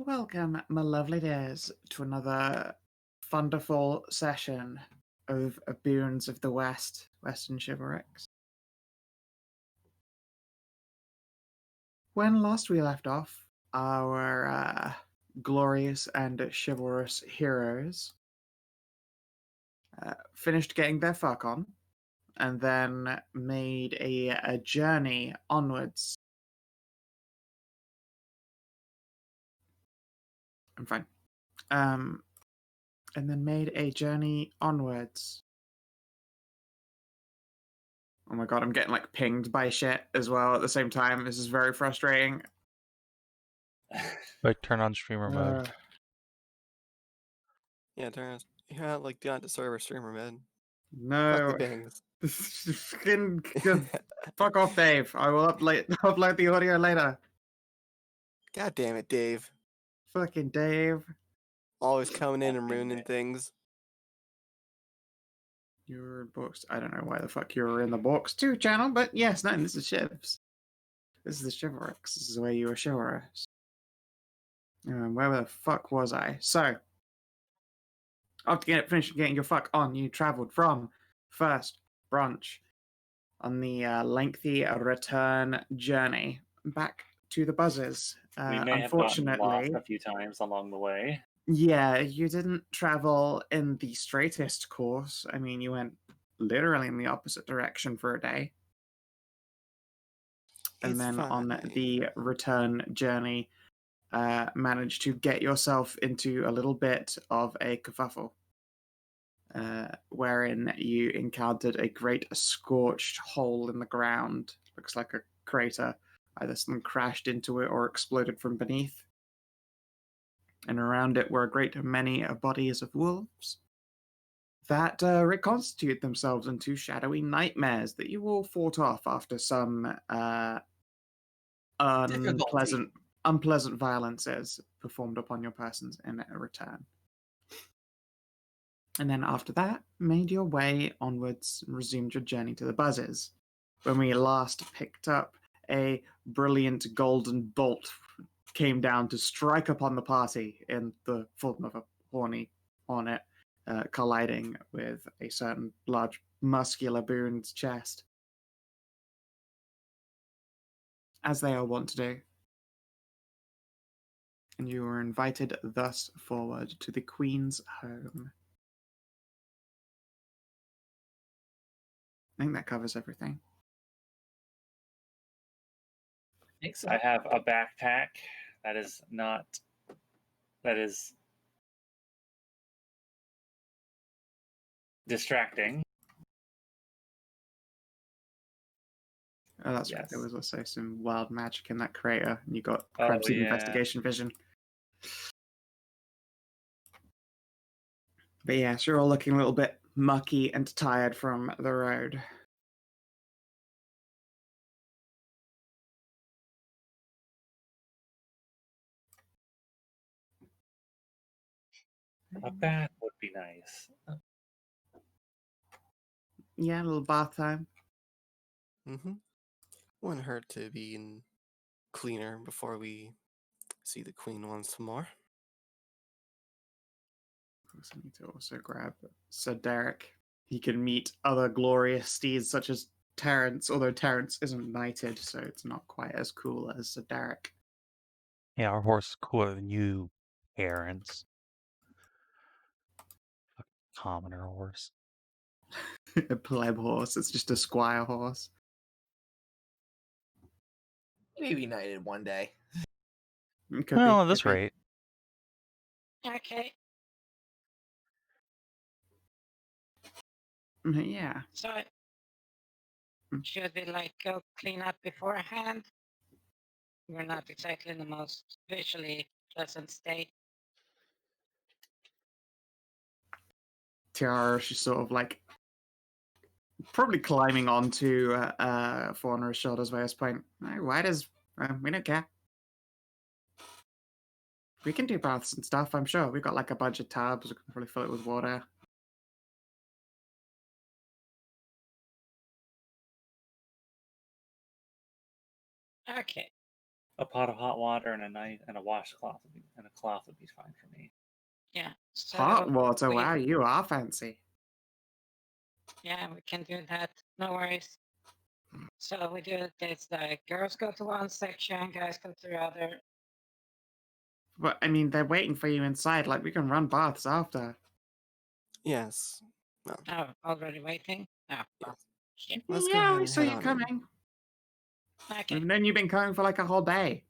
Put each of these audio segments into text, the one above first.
Welcome, my lovely days, to another wonderful session of Boons of the West, Western Chivalry. When last we left off, our glorious and chivalrous heroes finished getting their fuck on, and then made a journey onwards. I'm fine. And then made a journey onwards. Oh my god, I'm getting like pinged by shit as well at the same time. This is very frustrating. Like turn on streamer mode. Yeah, turn on. Yeah, like do not disturb our streamer mode. No. Fuck the pings. Fuck off, Dave. I will upload the audio later. God damn it, Dave. Fucking Dave. Always coming in and ruining things. You're in books. I don't know why the fuck you're in the books 2 channel, but yes, no, this is Shivs. This is the Chivalry. This is where you were chivalrous. Where the fuck was I? So, after finishing getting your fuck on, you travelled from first brunch on the lengthy return journey back to the buzzers. We may have gotten lost a few times along the way. Yeah, you didn't travel in the straightest course. I mean, you went literally in the opposite direction for a day. And then on the return journey, managed to get yourself into a little bit of a kerfuffle, wherein you encountered a great scorched hole in the ground. Looks like a crater. Either something crashed into it or exploded from beneath. And around it were a great many bodies of wolves that reconstitute themselves into shadowy nightmares that you all fought off after some unpleasant violences performed upon your persons in a return. And then after that, made your way onwards and resumed your journey to the buzzers. When we last picked up, a brilliant golden bolt came down to strike upon the party in the form of a hornet, colliding with a certain large muscular boon's chest. As they are wont to do. And you were invited thus forward to the Queen's home. I think that covers everything. Thanks. I have a backpack that is distracting. Oh, that's right. There was also some wild magic in that crater, and you got Crimson Investigation Vision. But yes, you're all looking a little bit mucky and tired from the road. A bath would be nice. Yeah, a little bath time. Wouldn't hurt to be cleaner before we see the Queen once more. Of course, I need to also grab Sir Derek. He can meet other glorious steeds such as Terrence, although Terrence isn't knighted, so it's not quite as cool as Sir Derek. Yeah, our horse is cooler than you, Terrence. A commoner horse. A pleb horse. It's just a squire horse. Maybe knighted one day. At this rate. Okay. Yeah. So, should we go clean up beforehand? We're not exactly in the most visually pleasant state. Tiara, she's sort of probably climbing onto Faunra's shoulders by this point. Why does we don't care. We can do baths and stuff, I'm sure. We've got a bunch of tubs. We can probably fill it with water. Okay. A pot of hot water and a knife and a washcloth and a cloth would be fine for me. Yeah. So Hot water. we- Wow, you are fancy. Yeah, we can do that. No worries. So we do it. It's like girls go to one section, guys go to the other. But I mean, they're waiting for you inside. Like, we can run baths after. Yes. Well, Oh, already waiting? Oh, well, shit. let's go yeah, ahead we and saw head you on in. coming. Okay. We've known you've been coming for like a whole day.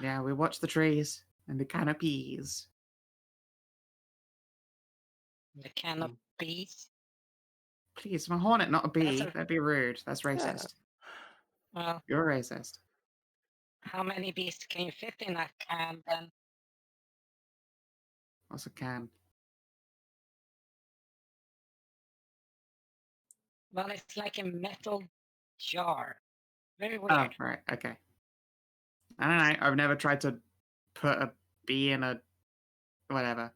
Yeah, we watch the trees and the canopies. The canopies. Please, I'm a hornet, not a bee. That's a- That'd be rude. That's racist. Well, You're racist. how many bees can you fit in that can then? What's a can? Well, it's like a metal jar. Very weird. Oh, right. Okay. I don't know. I've never tried to put a bee in a whatever.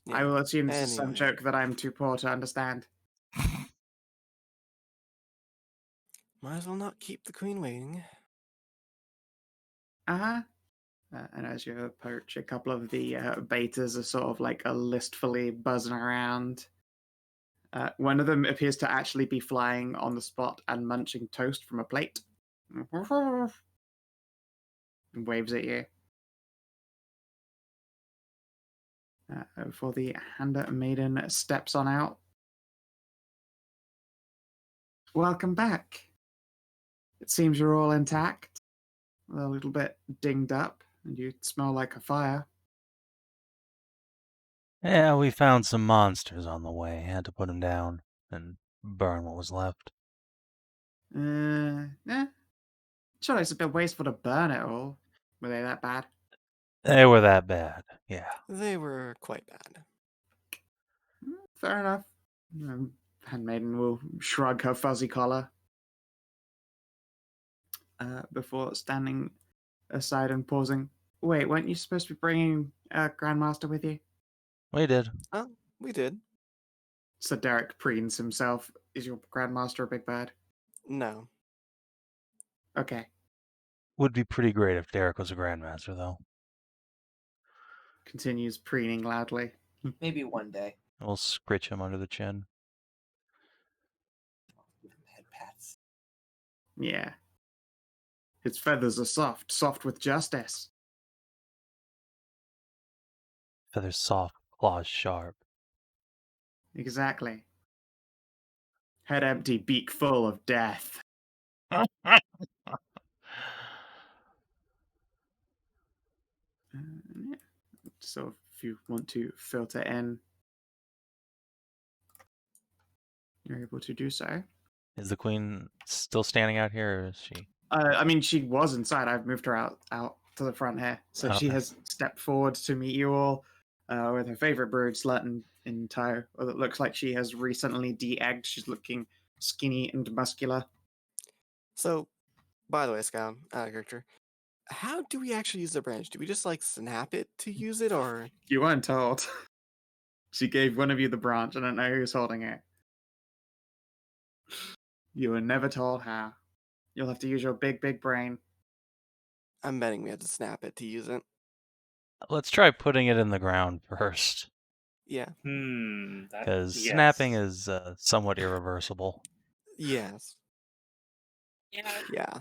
I Yeah. will assume this is some Anyway. joke that I'm too poor to understand. Might as well not keep the queen waiting. Uh-huh. And as you approach, a couple of the betas are sort of like a listfully buzzing around. One of them appears to actually be flying on the spot and munching toast from a plate. And waves at you. Before the Handa maiden steps on out. Welcome back. It seems you're all intact. A little bit dinged up, and you smell like a fire. Yeah, we found some monsters on the way. Had to put them down and burn what was left. Yeah. Sure, it's a bit wasteful to burn it all. Were they that bad? They were that bad, yeah. They were quite bad. Fair enough. Handmaiden will shrug her fuzzy collar before standing aside and pausing. Wait, weren't you supposed to be bringing a Grandmaster with you? We did. Oh, we did. So Derek preens himself. Is your Grandmaster a big bird? No. Okay. Would be pretty great if Derek was a Grandmaster, though. Continues preening loudly. Maybe one day. We'll scritch him under the chin. Give him head pats. Yeah. His feathers are soft, soft with justice. Feathers soft, claws sharp. Exactly. Head empty, beak full of death. Yeah. So if you want to filter in, you're able to do so. Is the queen still standing out here, or is she? I mean, she was inside. I've moved her out to the front here. So she Okay. has stepped forward to meet you all with her favorite brood, Slut in tow. Well, it looks like she has recently de-egged. She's looking skinny and muscular. So, by the way, Skow, out of character, how do we actually use the branch? Do we just like snap it to use it, or You weren't told. She gave one of you the branch. I don't know who's holding it. You were never told how. You'll have to use your big, big brain. I'm betting we have to snap it to use it? Let's try putting it in the ground first, Yeah. because Yes. snapping is somewhat irreversible. Yes. You know, Yeah.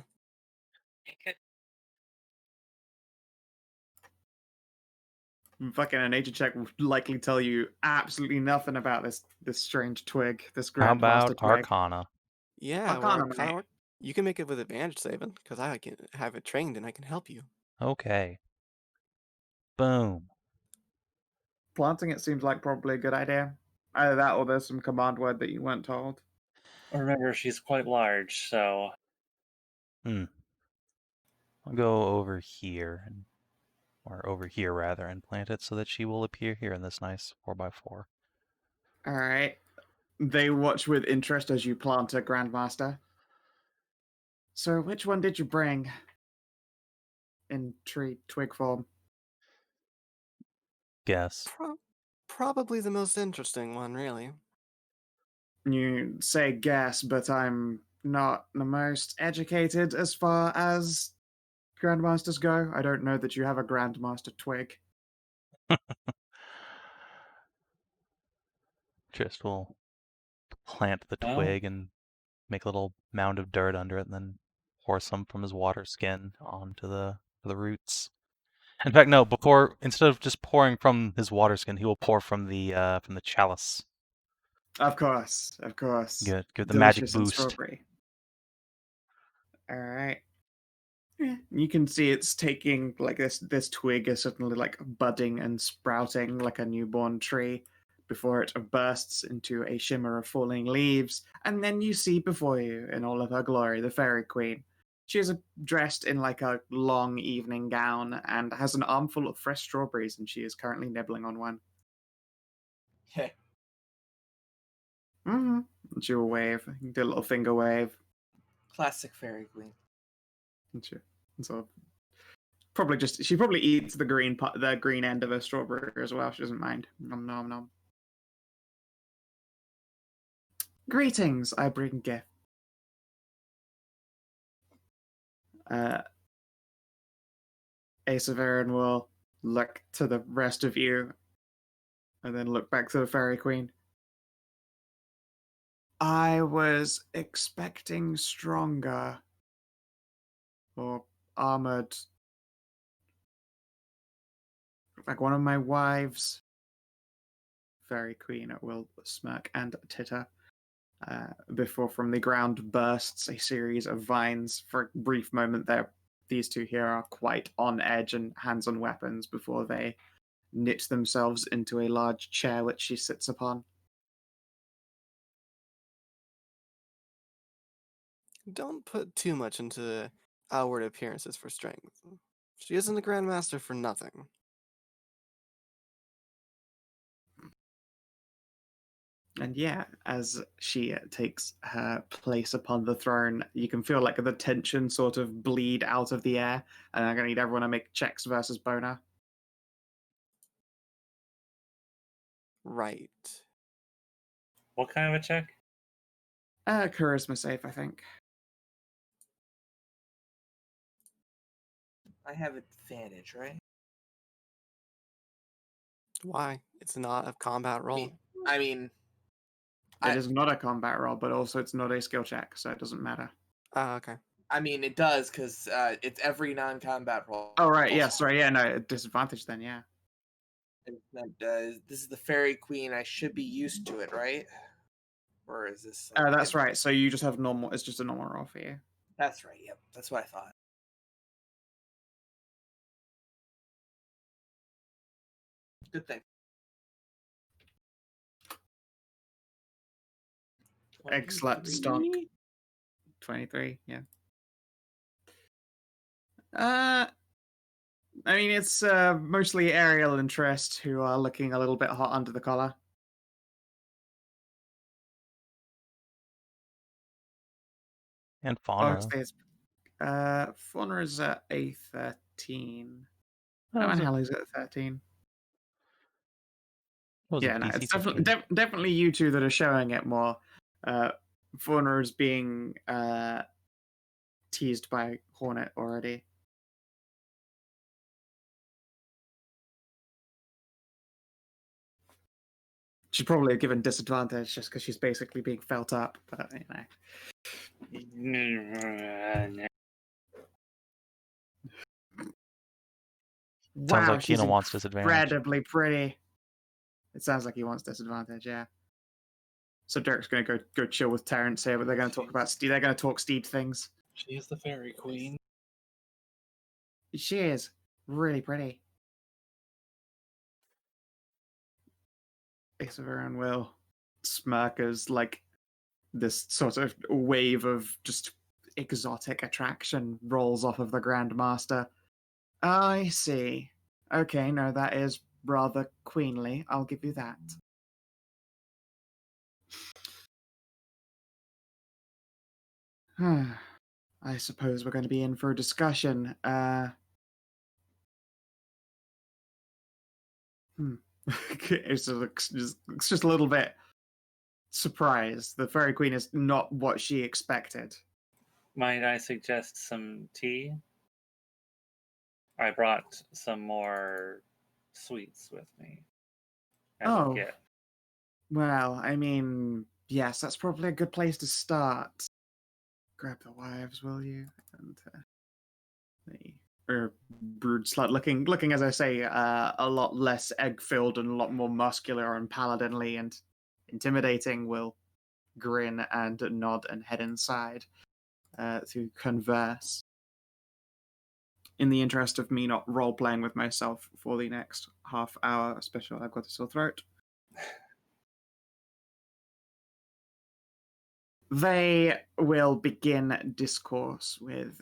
it could. Fucking a nature check will likely tell you absolutely nothing about this strange twig, this How Grandmaster about twig. Arcana? Yeah. Arcana, Well, mate. you can make it with advantage, Savin, because I can have it trained and I can help you. Okay. Boom. Planting it seems like probably a good idea. Either that or there's some command word that you weren't told. Remember, she's quite large, so I'll go over here, or over here rather, and plant it so that she will appear here in this nice 4x4. All right. They watch with interest as you plant a Grandmaster. So, which one did you bring in twig form? Guess. probably the most interesting one, really. You say guess, but I'm not the most educated as far as Grandmasters go. I don't know that you have a Grandmaster twig. Just will plant the Well, twig and make a little mound of dirt under it, and then pour some from his water skin onto the roots. In fact, no. Instead of just pouring from his water skin, he will pour from the chalice. Of course, of course. Give the magic Delicious and boost. strawberry. All right. Yeah, you can see it's taking like this twig is suddenly like budding and sprouting like a newborn tree before it bursts into a shimmer of falling leaves, and then you see before you in all of her glory the fairy queen. She is dressed in like a long evening gown and has an armful of fresh strawberries, and she is currently nibbling on one. Mm-hmm. And she will wave, do a little finger wave. Classic fairy queen. And so she probably eats the green end of a strawberry as well. She doesn't mind. Nom nom nom. Greetings, I bring gift. Ace of Aaron will look to the rest of you and then look back to the fairy queen. I was expecting stronger or armored, like one of my wives. Fairy queen will smirk and titter. Before from the ground bursts a series of vines. For a brief moment there, these two here are quite on edge and hands on weapons before they knit themselves into a large chair which she sits upon. Don't put too much into outward appearances for strength. She isn't a Grandmaster for nothing. And yeah, as she takes her place upon the throne, you can feel like the tension sort of bleed out of the air. And I'm going to need everyone to make checks versus Bona. Right. what kind of a check? Charisma save, I think. I have advantage, right? Why? It's not a combat roll. I mean, It is not a combat roll, but also it's not a skill check, so it doesn't matter. Okay. I mean, it does because it's every non-combat roll. Oh, right, yeah, sorry, yeah, no, disadvantage then, yeah. This is the fairy queen. I should be used to it, right? Or is this? That's right, so you just have normal, it's just a normal roll for you. That's right. Yep, that's what I thought. Good thing. Excellent stock. 23, yeah. I mean, it's mostly Ariel and Trist who are looking a little bit hot under the collar. And Faunra. Obviously, it's Faunra is at a 13. Oh, Oh, it and was a- Hallie's at 13. it was a Yeah, no, DC it's definitely 15. definitely you two that are showing it more. Faunra is being teased by Hornet already. She's probably given disadvantage just because she's basically being felt up, but you know. Sounds Wow, like she's Kina wants disadvantage. incredibly pretty. It sounds like he wants disadvantage, yeah. So Derek's going to go chill with Terrence here, but they're going to talk about Steed. They're going to talk Steed things. She is the fairy queen. She is really pretty. Ace of her own will smirk as like this sort of wave of just exotic attraction rolls off of the Grandmaster. I see. Okay, no, that is rather queenly. I'll give you that. I suppose we're going to be in for a discussion. It looks just a little bit surprised. The Fairy Queen is not what she expected. Might I suggest some tea? I brought some more sweets with me as a Oh, gift. well, I mean, yes, that's probably a good place to start. Grab the wives, will you? And or brood slut, looking as I say, a lot less egg-filled and a lot more muscular and paladinly and intimidating, will grin and nod and head inside to converse. In the interest of me not role-playing with myself for the next half hour, especially I've got a sore throat. They will begin discourse with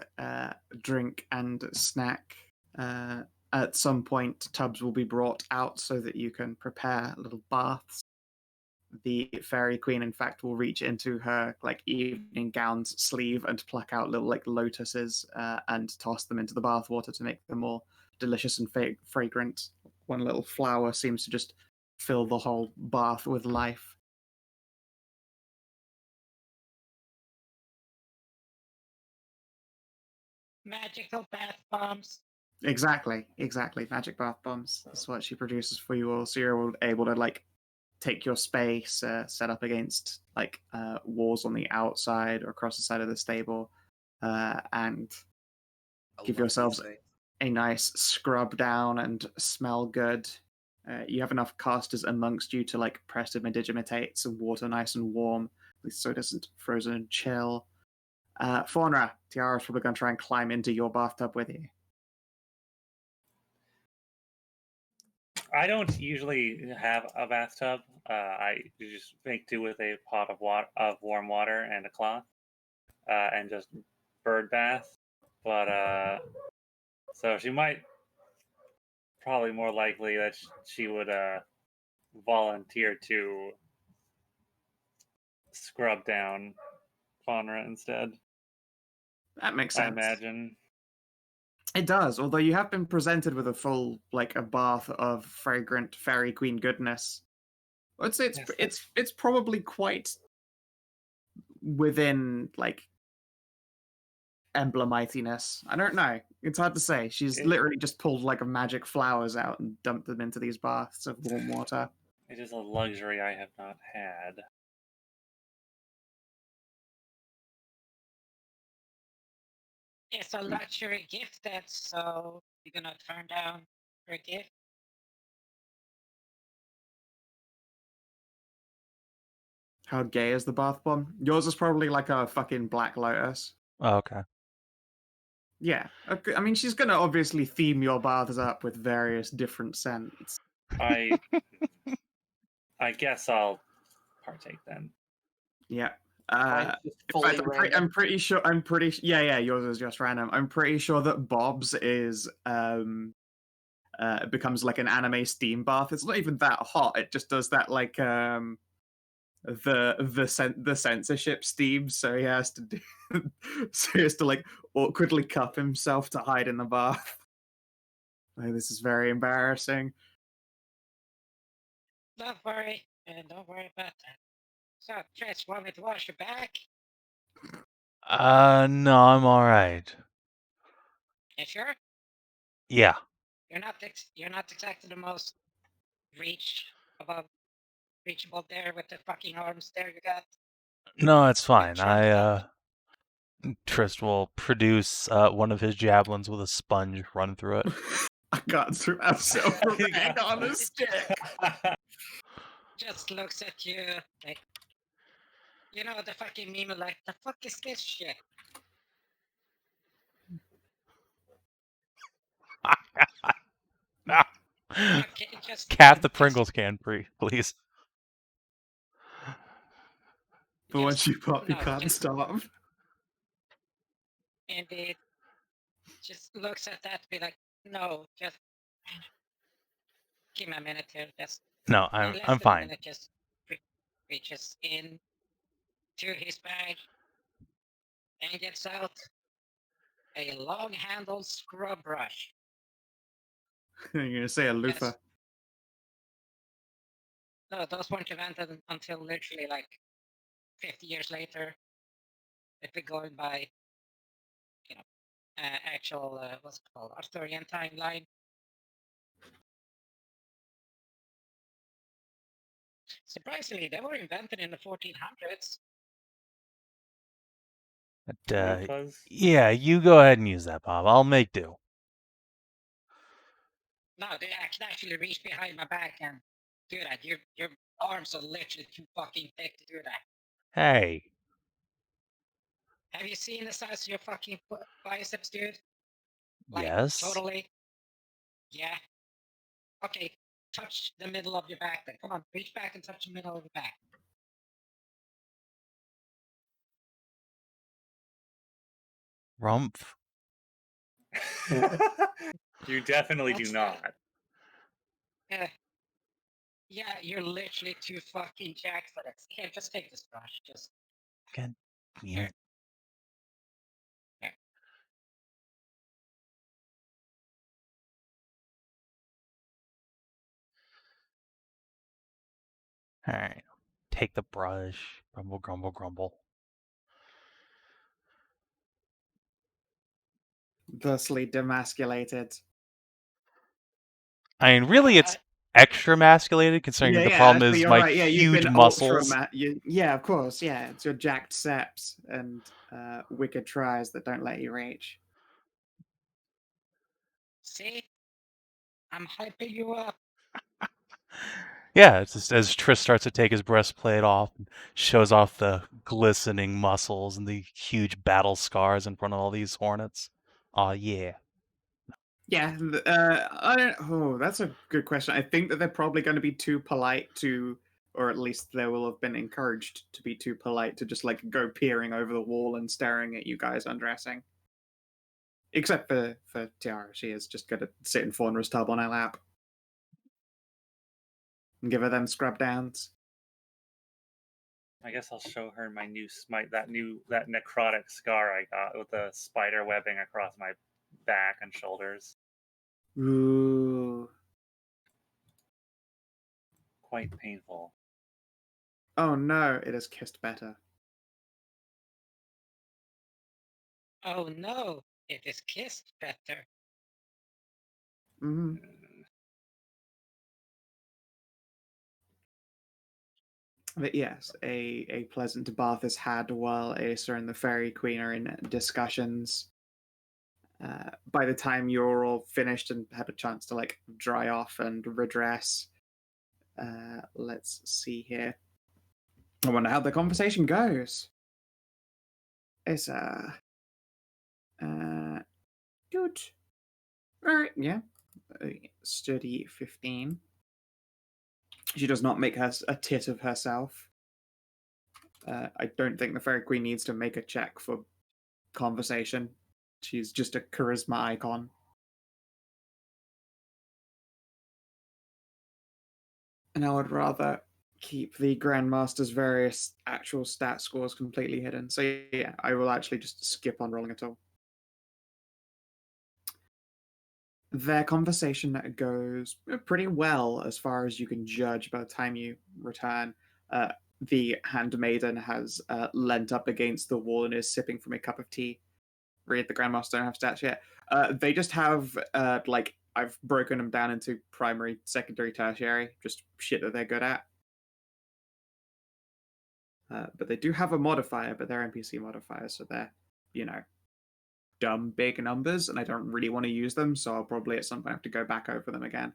drink and snack. At some point, tubs will be brought out so that you can prepare little baths. The Fairy Queen, in fact, will reach into her evening gown's sleeve and pluck out little lotuses and toss them into the bathwater to make them more delicious and fragrant. One little flower seems to just fill the whole bath with life. Magical bath bombs. Exactly. Magic bath bombs. That's what she produces for you all. So you're able to take your space, set up against walls on the outside or across the side of the stable, and give yourselves a nice scrub down and smell good. You have enough casters amongst you to prestidigitate some water nice and warm, at least so it isn't frozen and chill. Faunra, Tiara's probably going to try and climb into your bathtub with you. I don't usually have a bathtub. I just make do with a pot of warm water and a cloth, and just bird bath. But so she might probably more likely that she would volunteer to scrub down Faunra instead. That makes sense. I imagine. It does, although you have been presented with a full, a bath of fragrant Fairy Queen goodness. I'd say it's probably quite within, emblemitiness. I don't know. It's hard to say. She's literally just pulled, magic flowers out and dumped them into these baths of warm water. It is a luxury I have not had. It's a luxury gifted, so you're gonna turn down her gift? How gay is the bath bomb? Yours is probably a fucking black lotus. Oh, okay. Yeah. I mean, she's gonna obviously theme your baths up with various different scents. I guess I'll partake then. Yeah. Fully I'm pretty sure. Yeah. Yours is just random. I'm pretty sure that Bob's is becomes an anime steam bath. It's not even that hot. It just does that the censorship steam. So he has to do. So he has to awkwardly cup himself to hide in the bath. This is very embarrassing. Don't worry about that. So, Tris, want me to wash your back? No, I'm all right. You sure? Yeah. You're not exactly the most reachable there with the fucking arms there you got. No, it's fine. Trist will produce one of his javelins with a sponge, run through it. I got through myself with a hand on a stick. Just looks at you like, the fucking meme, the fuck is this shit? No. Okay, Cap the Pringles can, please. But once you pop, you can't stop. And it just looks at that, be like, no, just give me a minute here. No, I'm fine. Minute, just reaches in to his bag and gets out a long-handled scrub brush. You're gonna say a loofah. No, those weren't invented until literally like 50 years later. If we're going by, actual, what's it called, Arthurian timeline. Surprisingly, they were invented in the 1400s. But, Loofahs? yeah, you go ahead and use that, Bob. I'll make do. No, I can actually reach behind my back and do that. Your arms are literally too fucking thick to do that. Hey. Have you seen the size of your fucking biceps, dude? Like, Yes. totally. Yeah. Okay, touch the middle of your back then. Come on, reach back and touch the middle of your back. Rumpf. You definitely do That's not. Yeah, you're literally too fucking jacked for this. Here, just take this brush. Just. God damn it. Alright. Take the brush. Grumble, grumble, grumble. Thusly demasculated. I mean, really, it's extra masculated, considering the problem actually, is you're my right. Yeah, you've huge been muscles. yeah, of course. Yeah, it's your jacked seps and wicked tries that don't let you reach. See? I'm hyping you up. Yeah, it's just as Triss starts to take his breastplate off and shows off the glistening muscles and the huge battle scars in front of all these hornets. Aw, yeah. Yeah, I don't. Oh, that's a good question. I think that they're probably going to be too polite to, or at least they will have been encouraged to be too polite to just like go peering over the wall and staring at you guys undressing. Except for Tiara, she is just going to sit in Faunra's tub on her lap and give her them scrub downs. I guess I'll show her my new smite, that necrotic scar I got with the spider webbing across my back and shoulders. Ooh. Quite painful. Oh no, it has kissed better. Oh no, it is kissed better. Mm-hmm. But yes, a pleasant bath is had while Acer and the Fairy Queen are in discussions. By the time you're all finished and had a chance to like dry off and redress, let's see here. I wonder how the conversation goes. It's good. All right, yeah. Sturdy 15. She does not make her a tit of herself. I don't think the Fairy Queen needs to make a check for conversation. She's just a charisma icon. And I would rather keep the Grandmaster's various actual stat scores completely hidden. So yeah, I will actually just skip on rolling at all. Their conversation goes pretty well as far as you can judge by the time you return. The handmaiden has leant up against the wall and is sipping from a cup of tea. Read the Grandmaster don't have stats yet. They just have like I've broken them down into primary, secondary, tertiary, just shit that they're good at. But they do have a modifier, but they're NPC modifiers, so they're, dumb big numbers, and I don't really want to use them, so I'll probably at some point have to go back over them again.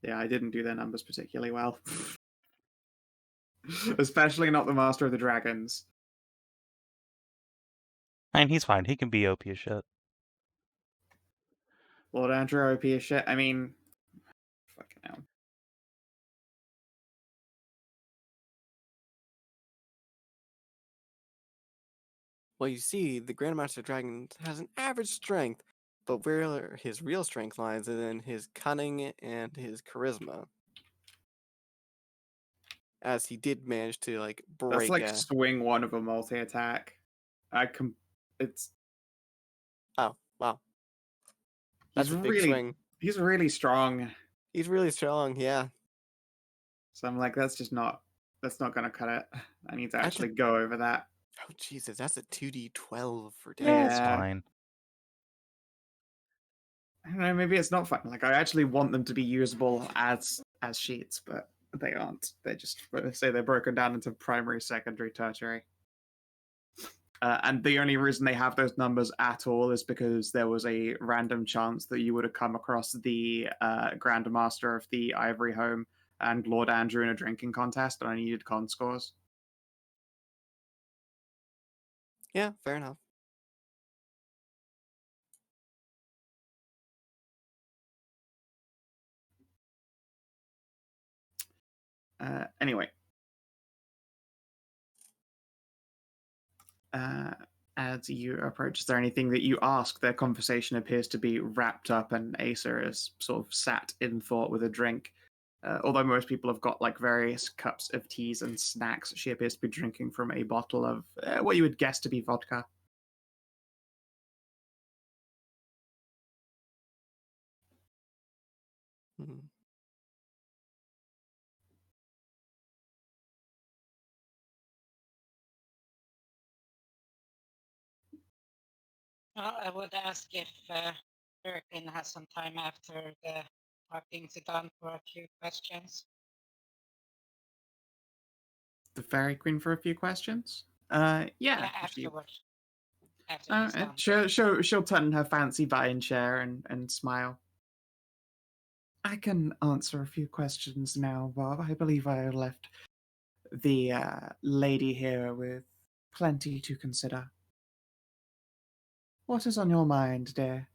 Yeah, I didn't do their numbers particularly well. Especially not the Master of the Dragons. I mean, he's fine. He can be OP as shit. Lord Andrew OP as shit. I mean, fucking hell. Well, you see, the Grandmaster Dragon has an average strength, but where his real strength lies is in his cunning and his charisma. As he did manage to, like, That's break like swing one of a multi-attack. It's Oh, wow. That's he's a big really swing. he's really strong. He's really strong, yeah. So I'm like, that's not gonna cut it. I need to That's a- actually go over that. Oh, Jesus, that's a 2d12 for Yeah, damage. it's Yeah. fine. I don't know, maybe it's not fun. Like I actually want them to be usable as sheets, but they aren't. They just say they're broken down into primary, secondary, tertiary. And the only reason they have those numbers at all is because there was a random chance that you would have come across the Grand Master of the Ivory Home and Lord Andrew in a drinking contest, and I needed con scores. Yeah, fair enough. Anyway. As you approach, is there anything that you ask? Their conversation appears to be wrapped up, and Acer is sort of sat in thought with a drink. Although most people have got like various cups of teas and snacks, she appears to be drinking from a bottle of what you would guess to be vodka. Hmm. Well, I would ask if Birkin has some time after the talking's done for a few questions. The Fairy Queen for a few questions. Yeah. Afterwards. After he's done. She'll turn her fancy vine chair and smile. I can answer a few questions now, Bob. I believe I left the lady here with plenty to consider. What is on your mind, dear?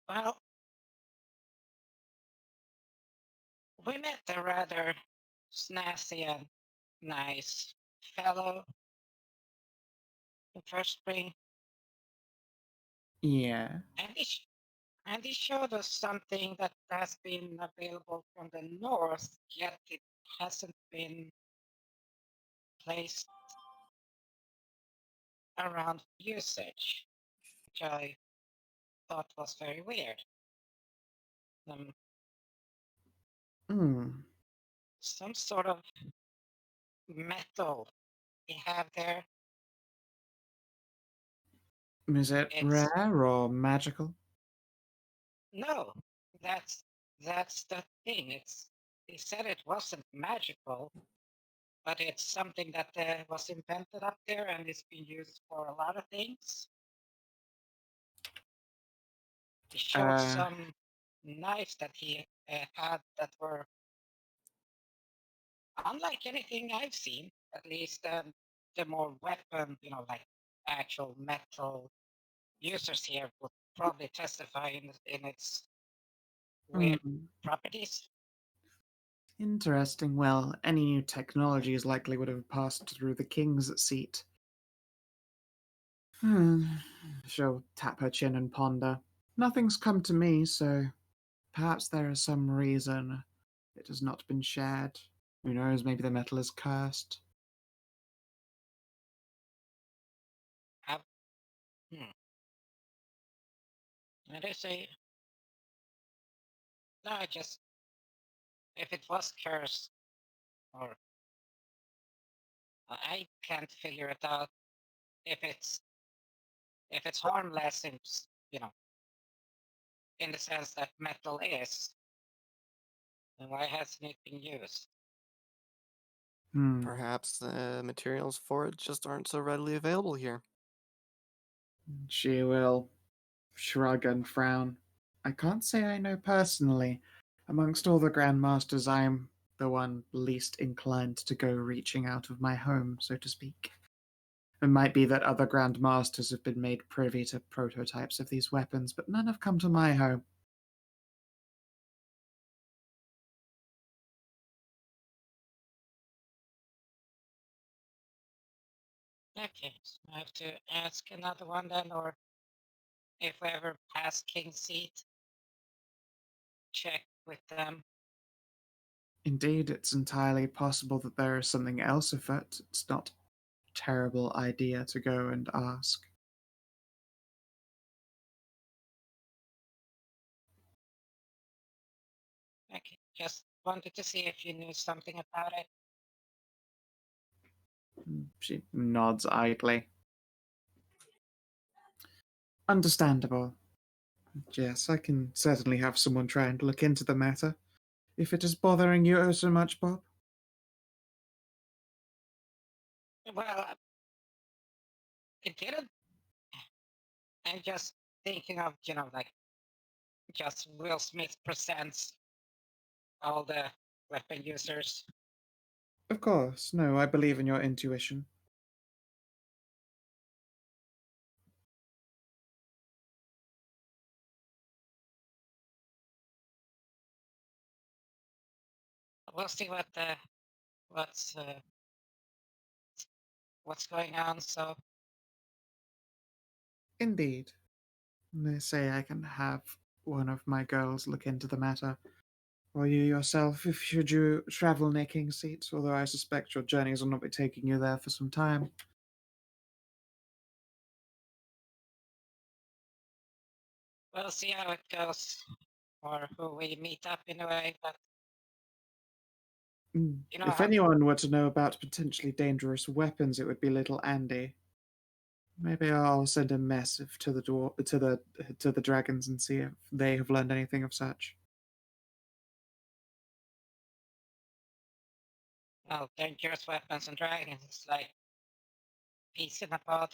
Well, we met a rather snazzy and nice fellow the first spring, Yeah. and he showed us something that has been available from the north, yet it hasn't been placed around usage, which I thought was very weird. Some sort of metal we have there. Is it rare or magical? No, that's the thing. He said it wasn't magical, but it's something that was invented up there and it's been used for a lot of things. He showed some knives that he had that were unlike anything I've seen. At least the more weapon, like actual metal users here would probably testify in its weird properties. Interesting. Well, any new technologies likely would have passed through the king's seat. She'll tap her chin and ponder. Nothing's come to me, so perhaps there is some reason it has not been shared. Who knows, maybe the metal is cursed. And they say, no, if it was cursed, or I can't figure it out. If it's harmless, in the sense that metal is, then why hasn't it been used? Perhaps the materials for it just aren't so readily available here. She will shrug and frown. I can't say I know personally. Amongst all the Grandmasters, I'm the one least inclined to go reaching out of my home, so to speak. It might be that other Grandmasters have been made privy to prototypes of these weapons, but none have come to my home. Okay, so I have to ask another one then, or if we ever pass King's Seat, check with them. Indeed, it's entirely possible that there is something else afoot. It's not terrible idea to go and ask. Okay, just wanted to see if you knew something about it. She nods idly. Understandable. Yes, I can certainly have someone try and look into the matter. If it is bothering you oh so much, Bob. Well, it didn't. I'm just thinking of, like, just Will Smith presents all the weapon users. Of course, no, I believe in your intuition. We'll see what's going on. So Indeed. They say I can have one of my girls look into the matter, or you yourself, if should you travel near King's Seat, although I suspect your journeys will not be taking you there for some time. we'll see how it goes, or who we meet up in a way. But you know If how anyone were to know about potentially dangerous weapons, it would be little Andy. Maybe I'll send a message to the dragons and see if they have learned anything of such. dangerous weapons and dragons. It's like peace in a pod.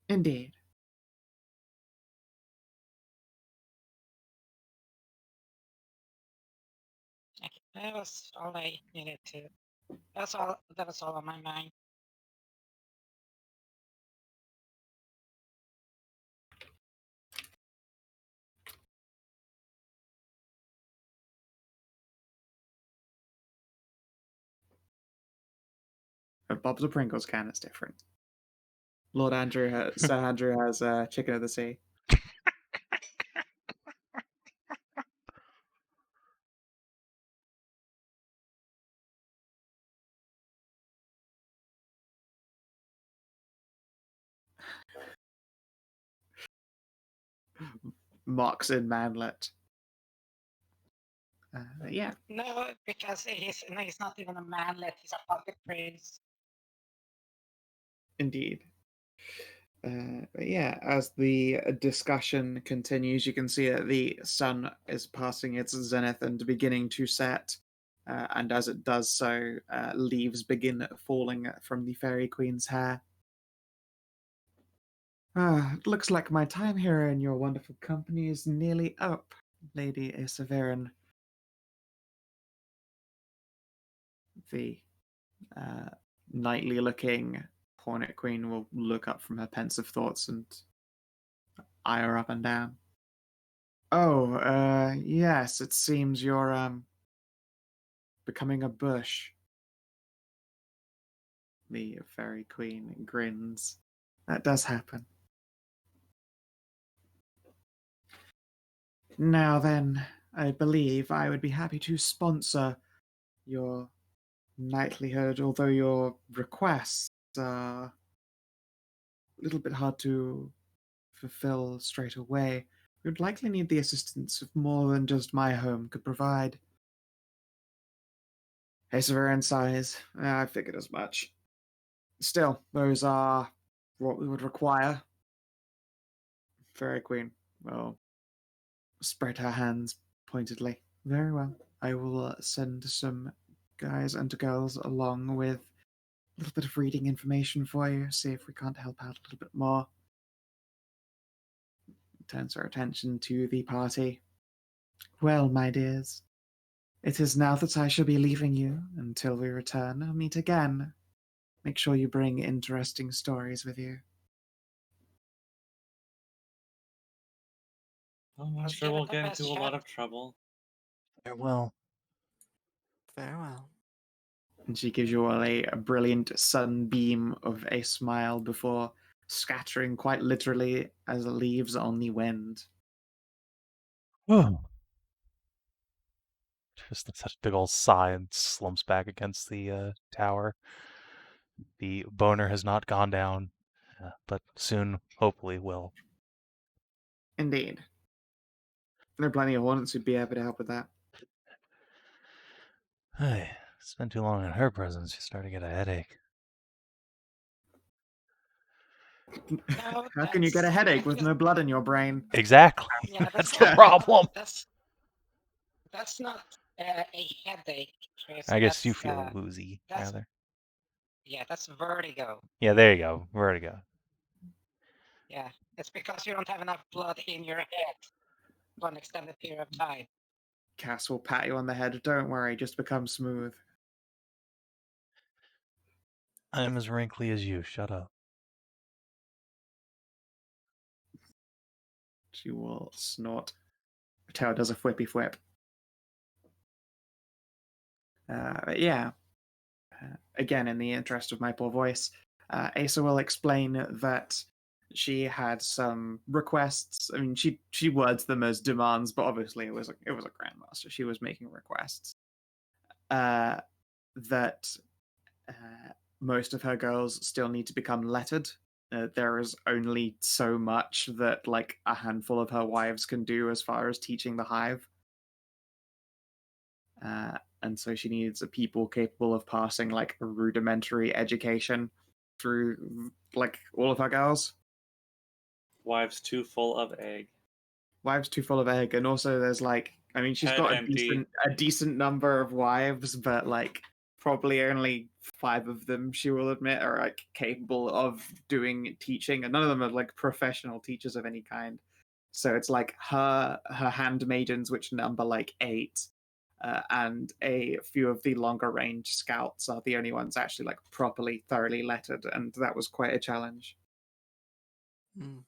Indeed. Okay, that was all I needed to. That's all. That was all on my mind. Bob's a Pringles can, it's different. Sir Andrew has Chicken of the Sea. Mox in Manlet. Yeah. No, because he's not even a manlet. He's a puppet prince. Indeed. But yeah, as the discussion continues, you can see that the sun is passing its zenith and beginning to set. And as it does so, leaves begin falling from the Fairy Queen's hair. It looks like my time here in your wonderful company is nearly up, Lady Savin. The knightly-looking Hornet Queen will look up from her pensive thoughts and eye her up and down. Oh, yes, it seems you're, becoming a bush. The Fairy Queen grins. That does happen. Now then, I believe I would be happy to sponsor your knightlyhood, although your requests are a little bit hard to fulfill straight away. We would likely need the assistance of more than just my home could provide. Hasever sighs. I figured as much. Still, those are what we would require. Fairy Queen will spread her hands pointedly. Very well. I will send some guys and girls along with a little bit of reading information for you, see if we can't help out a little bit more. Turns our attention to the party. Well, my dears, it is now that I shall be leaving you until we return. I'll meet again. Make sure you bring interesting stories with you. Oh, I'm Let's sure give it we'll the get best into a lot shot. of trouble. Farewell. Farewell. And she gives you all a brilliant sunbeam of a smile before scattering quite literally as leaves on the wind. Oh. Just such a big old sigh and slumps back against the tower. The boner has not gone down, but soon, hopefully, will. Indeed. There are plenty of hornets who'd be able to help with that. Hey, spent too long in her presence. You start to get a headache. No, How can you get a that's headache with no blood in your brain? Exactly. Yeah, That's that's the not- problem. that's not a headache, Chris. I guess you That's, feel woozy, that's- rather. Yeah, that's vertigo. Yeah, there you go. Vertigo. Yeah, it's because you don't have enough blood in your head for an extended period of time. Cass will pat you on the head. Don't worry, just become smooth. I'm as wrinkly as you. Shut up. She will snort. Tail does a flippy flip. But yeah. Again, in the interest of my poor voice, Asa will explain that she had some requests. I mean, she words them as demands, but obviously it was a grandmaster. She was making requests. That most of her girls still need to become lettered. There is only so much that like a handful of her wives can do as far as teaching the hive. And so she needs a people capable of passing like a rudimentary education through like all of her girls. Wives too full of egg. Wives too full of egg, and also there's like, I mean, she's Head got empty. a decent number of wives, but like probably only 5 of them, she will admit, are like capable of doing teaching, and none of them are like professional teachers of any kind. So it's like her handmaidens, which number like 8, and a few of the longer range scouts are the only ones actually like properly, thoroughly lettered, and that was quite a challenge. Mm.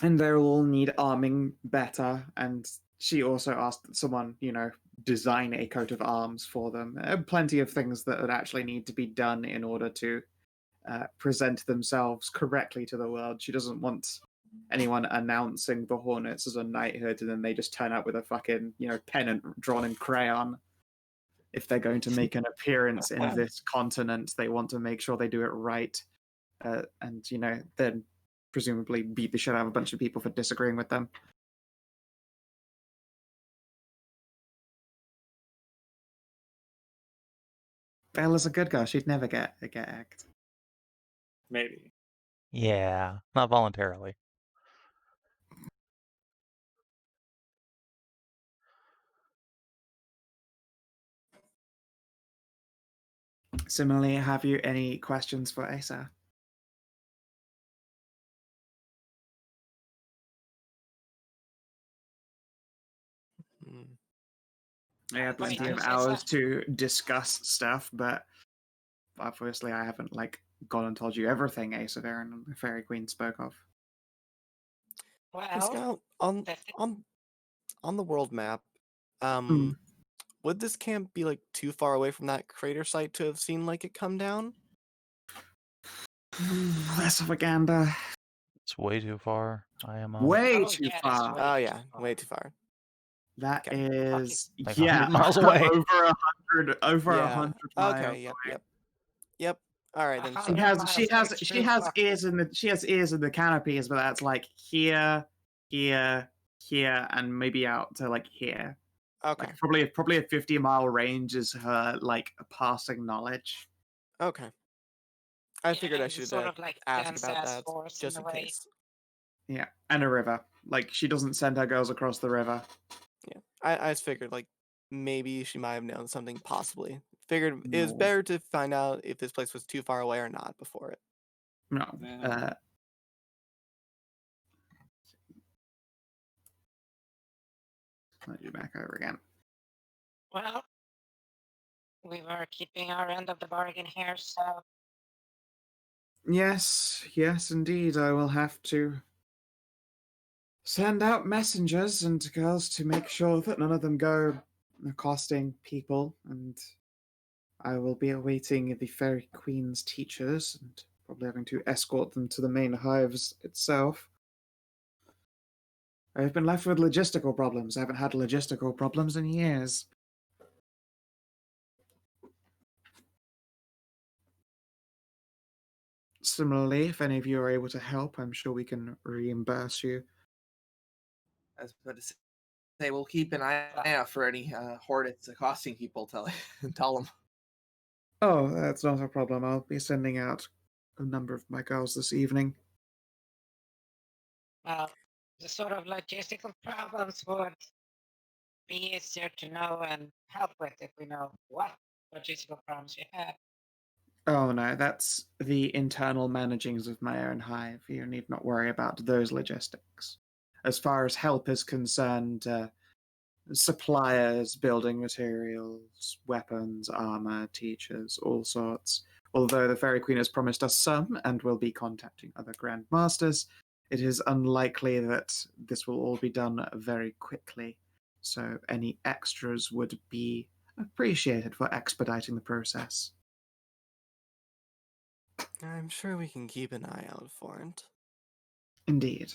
And they all need arming better, and she also asked that someone, design a coat of arms for them. Plenty of things that would actually need to be done in order to present themselves correctly to the world. She doesn't want anyone announcing the Hornets as a knighthood and then they just turn up with a fucking, pennant drawn in crayon. If they're going to make an appearance in this continent, they want to make sure they do it right. And, then presumably beat the shit out of a bunch of people for disagreeing with them. Bella's a good girl. She'd never get egged. Maybe. Yeah, not voluntarily. Similarly, have you any questions for Asa? Mm. I had plenty Wait, of Asa? hours to discuss stuff, but obviously I haven't gone and told you everything Asa Varen and the Fairy Queen spoke of. Hey, Well, Scout, on the world map, Mm. would this camp be too far away from that crater site to have seen it come down? Less of a gander. It's way too far. I am Way Oh, too yeah, that's far. way Oh too yeah, far. way too far. That Okay. is Like yeah, 100 miles away. over Yeah. 100 miles. Okay. Yep. All right then. Uh-huh. So, She 100 has she miles has straight she through has fucking- ears in the canopies, but that's here, here, here, and maybe out to here. okay. Probably a 50-mile range is her passing knowledge. Okay. I Yeah, figured I it's should sort of ask dense about ass that forest just in in a way. case. Yeah, and a river. She doesn't send her girls across the river. Yeah. I just figured maybe she might have known something possibly. Figured it was No. better to find out if this place was too far away or not before it. No. Yeah. Let you back over again. Well, we were keeping our end of the bargain here, so Yes, indeed. I will have to send out messengers and girls to make sure that none of them go accosting people, and I will be awaiting the Fairy Queen's teachers and probably having to escort them to the main hives itself. I've been left with logistical problems. I haven't had logistical problems in years. Similarly, if any of you are able to help, I'm sure we can reimburse you. I was about to say we'll keep an eye out for any hornets accosting people. Tell them. Oh, that's not a problem. I'll be sending out a number of my girls this evening. Well, the sort of logistical problems would be easier to know and help with if we know what logistical problems you have. Oh no, that's the internal managings of my own hive. You need not worry about those logistics. As far as help is concerned, suppliers, building materials, weapons, armor, teachers, all sorts. Although the Fairy Queen has promised us some and will be contacting other Grand Masters, it is unlikely that this will all be done very quickly. So any extras would be appreciated for expediting the process. I'm sure we can keep an eye out for it. Indeed.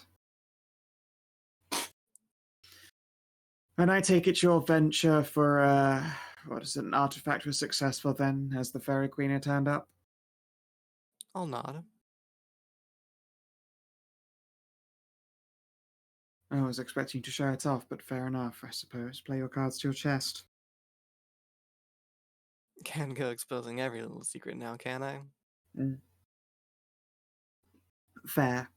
And I take it your venture for, an artifact was successful then, as the Fairy Queen had turned up? I'll nod. I was expecting you to show it off, but fair enough, I suppose. Play your cards to your chest. Can't go exposing every little secret now, can I? Fair.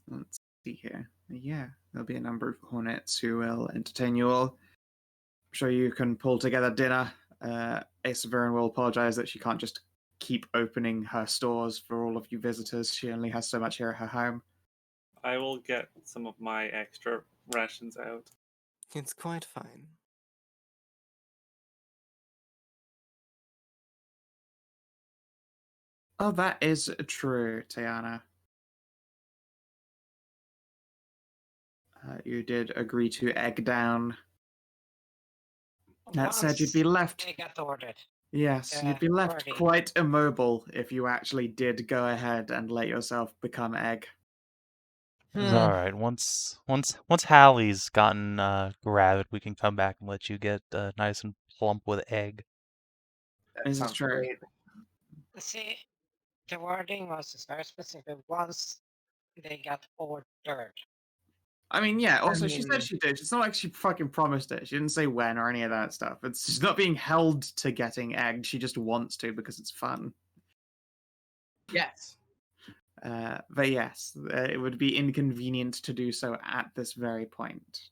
Let's see here. Yeah, there'll be a number of hornets who will entertain you all. I'm sure you can pull together dinner. Savin will apologize that she can't just keep opening her stores for all of you visitors. She only has so much here at her home. I will get some of my extra rations out. It's quite fine. Oh, that is true, Tajana. You did agree to egg down. That said, you'd be left. They got ordered. Yes, you'd be left Birdie. quite immobile if you actually did go ahead and let yourself become egg. It's all right. Once Hallie's gotten gravid, we can come back and let you get nice and plump with egg. That This is sounds true. great. See, the wording was very specific. Once they got ordered. I mean, yeah, also she mean- said she did. It's not like she fucking promised it. She didn't say when or any of that stuff. She's not being held to getting egged. She just wants to because it's fun. Yes. But yes, it would be inconvenient to do so at this very point.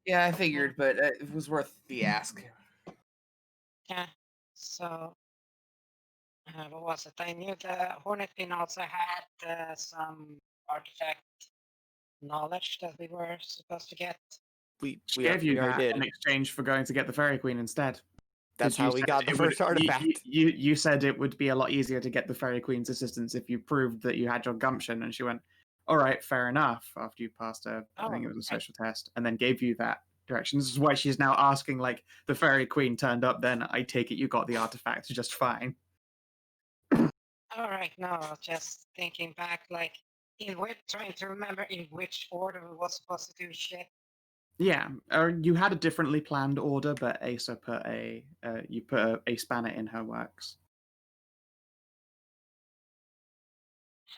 Yeah, I figured, but it was worth the ask. Yeah. So, what was it? I knew the Hornet Queen also had some artifact knowledge that we were supposed to get. We Gave you already that did. in exchange for going to get the Fairy Queen instead. That's how we got the first artifact. You said it would be a lot easier to get the Fairy Queen's assistance if you proved that you had your gumption, and she went, all right, fair enough, after you passed I think it was a social test, and then gave you that direction. This is why she's now asking, like, the Fairy Queen turned up, then I take it you got the artifact just fine. All right, no, just thinking back, like, trying to remember in which order we was supposed to do shit. Yeah, you had a differently planned order, but Asa put you put a spanner in her works.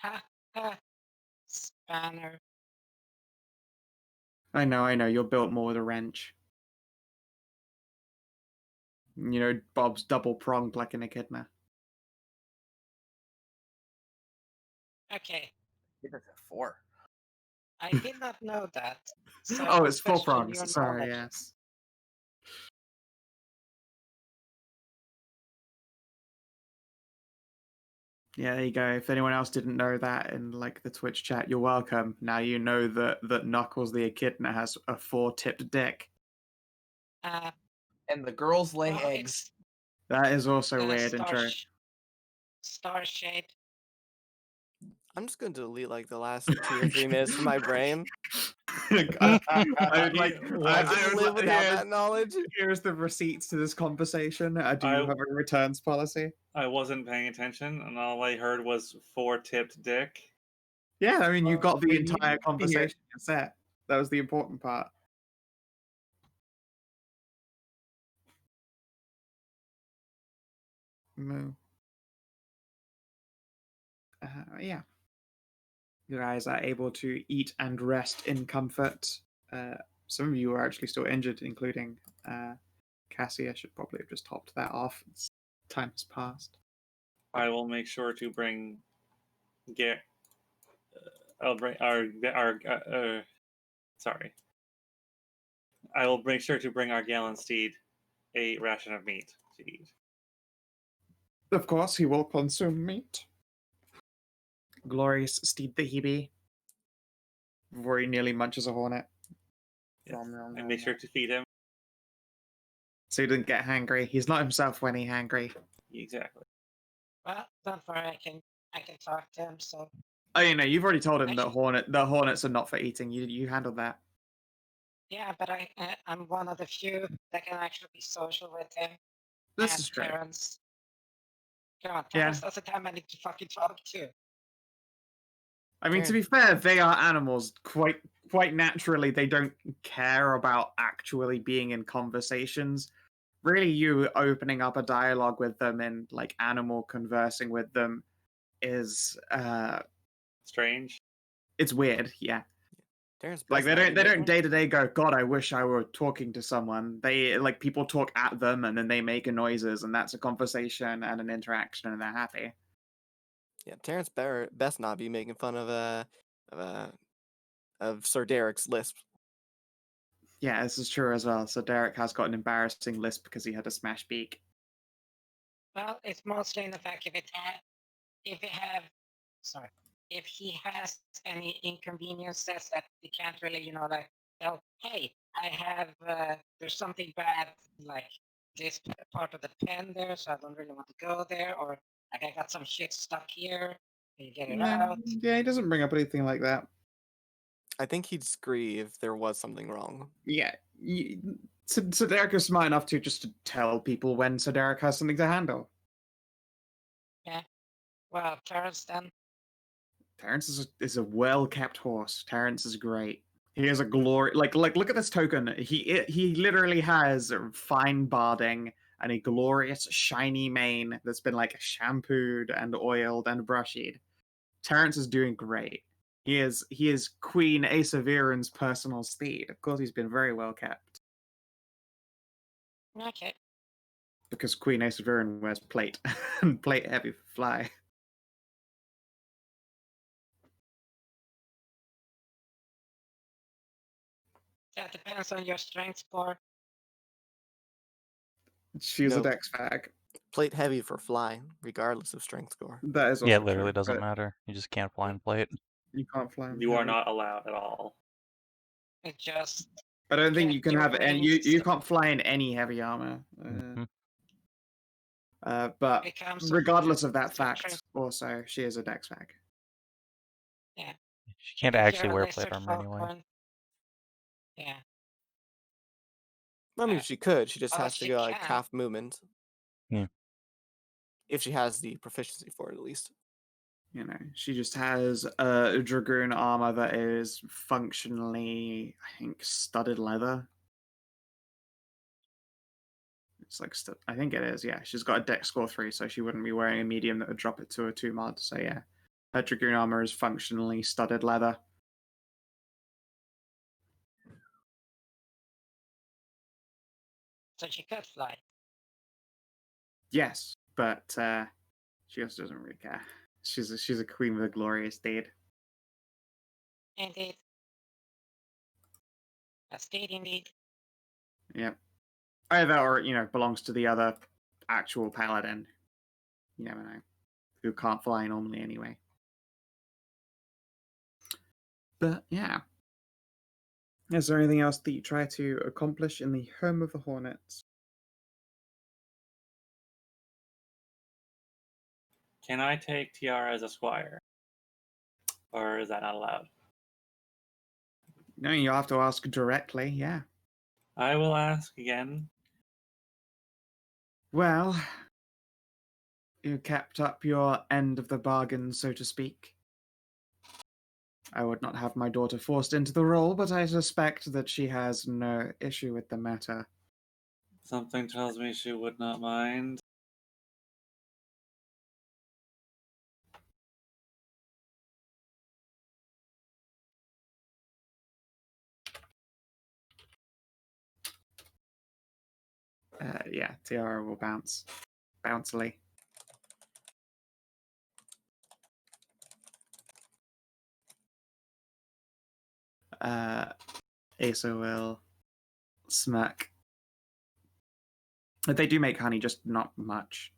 Ha ha. Spanner. I know, you're built more with a wrench. You know, Bob's double pronged like an echidna. Okay, Give us a 4. I did not know that. So Oh, it's 4 question prongs. your Sorry, knowledge. yes. Yeah, there you go. If anyone else didn't know that in like the Twitch chat, you're welcome. Now you know that Knuckles the Echidna has a 4-tipped dick. And the girls lay well, eggs. That is also it's weird and true. Star shaped. I'm just going to delete like the last 2 or 3 minutes from my brain. I would like. I can live without here's, that knowledge. here's the receipts to this conversation. Do you I- have a returns policy? I wasn't paying attention, and all I heard was 4-tipped dick. Yeah, I mean, you got the we entire need to hear. conversation set. That was the important part. Moo. Yeah. You guys are able to eat and rest in comfort. Some of you are actually still injured, including Cassie. I should probably have just topped that off. Time has passed. I will make sure to bring I'll bring sorry. I will make sure to bring our gallant steed a ration of meat to eat. Of course, he will consume meat. Glorious steed that he be. Before he nearly munches a hornet. Yes. And make sure to feed him. So he doesn't get hangry. He's not himself when he's hangry. Exactly. Well, don't worry, I can talk to him. So Oh, you've already told him that Actually- the hornets are not for eating. You handled that. yeah, but I'm one of the few that can actually be social with him. This and is true. Terrence. Come on, Yeah. Terrence doesn't have many to fucking talk to. I mean, to be fair, they are animals. Quite naturally, they don't care about actually being in conversations. Really, you opening up a dialogue with them and like animal conversing with them is Strange. it's weird. Yeah. Terrence Like best they not be don't making- day to day go, God, I wish I were talking to someone. They like people talk at them and then they make noises and that's a conversation and an interaction and they're happy. Yeah, Terrence best not be making fun of Sir Derek's lisp. Yeah, this is true as well. So Derek has got an embarrassing lisp because he had a smash beak. Well, it's mostly in the fact if he has any inconveniences that he can't really, like, tell, hey, I have, there's something bad, like this part of the pen there, so I don't really want to go there, or like I got some shit stuck here, can you get it out? Yeah, he doesn't bring up anything like that. I think he'd scree if there was something wrong. Yeah, so Derek is smart enough to just to tell people when Sir Derek has something to handle. Yeah. Well, Terrence then. Terrence is a well kept horse. Terrence is great. He has a glory like look at this token. He literally has fine barding and a glorious shiny mane that's been like shampooed and oiled and brushed. Terrence is doing great. He is Queen Asaviren's personal steed. Of course, he's been very well kept Okay. because Queen Asaviren wears plate and plate heavy for fly. That depends on your strength score. She's a Nope. dex fag. Plate heavy for fly, regardless of strength score. That is also Yeah, it literally true, doesn't but matter. You just can't fly in plate. You can't fly. You are not allowed at all. It just I don't think get you can your have any. wings. You can't fly in any heavy armor. Mhm. But It comes regardless of that structure. fact, also she is a dex fag. She can't If actually you're a wear lizard plate armor anyway. falcon, yeah. I mean, she could. She just Oh, has to she go like can. half movement. Yeah. If she has the proficiency for it, at least. She just has a dragoon armor that is functionally, I think, studded leather. It's like I think it is. Yeah, she's got a dex score 3, so she wouldn't be wearing a medium that would drop it to a 2 mod. So yeah, her dragoon armor is functionally studded leather. So she could fly. Yes, but she also doesn't really care. She's a queen with a glorious deed. Indeed. A steed indeed. Yep. Either or belongs to the other actual paladin. You never know. Who can't fly normally anyway. But yeah. Is there anything else that you try to accomplish in the home of the Hornets? Can I take Tiara as a squire? Or is that not allowed? No, you'll have to ask directly, yeah. I will ask again. Well, you kept up your end of the bargain, so to speak. I would not have my daughter forced into the role, but I suspect that she has no issue with the matter. Something tells me she would not mind. Yeah, Tiara will bounce. Bouncily. Asa will smirk. They do make honey, just not much.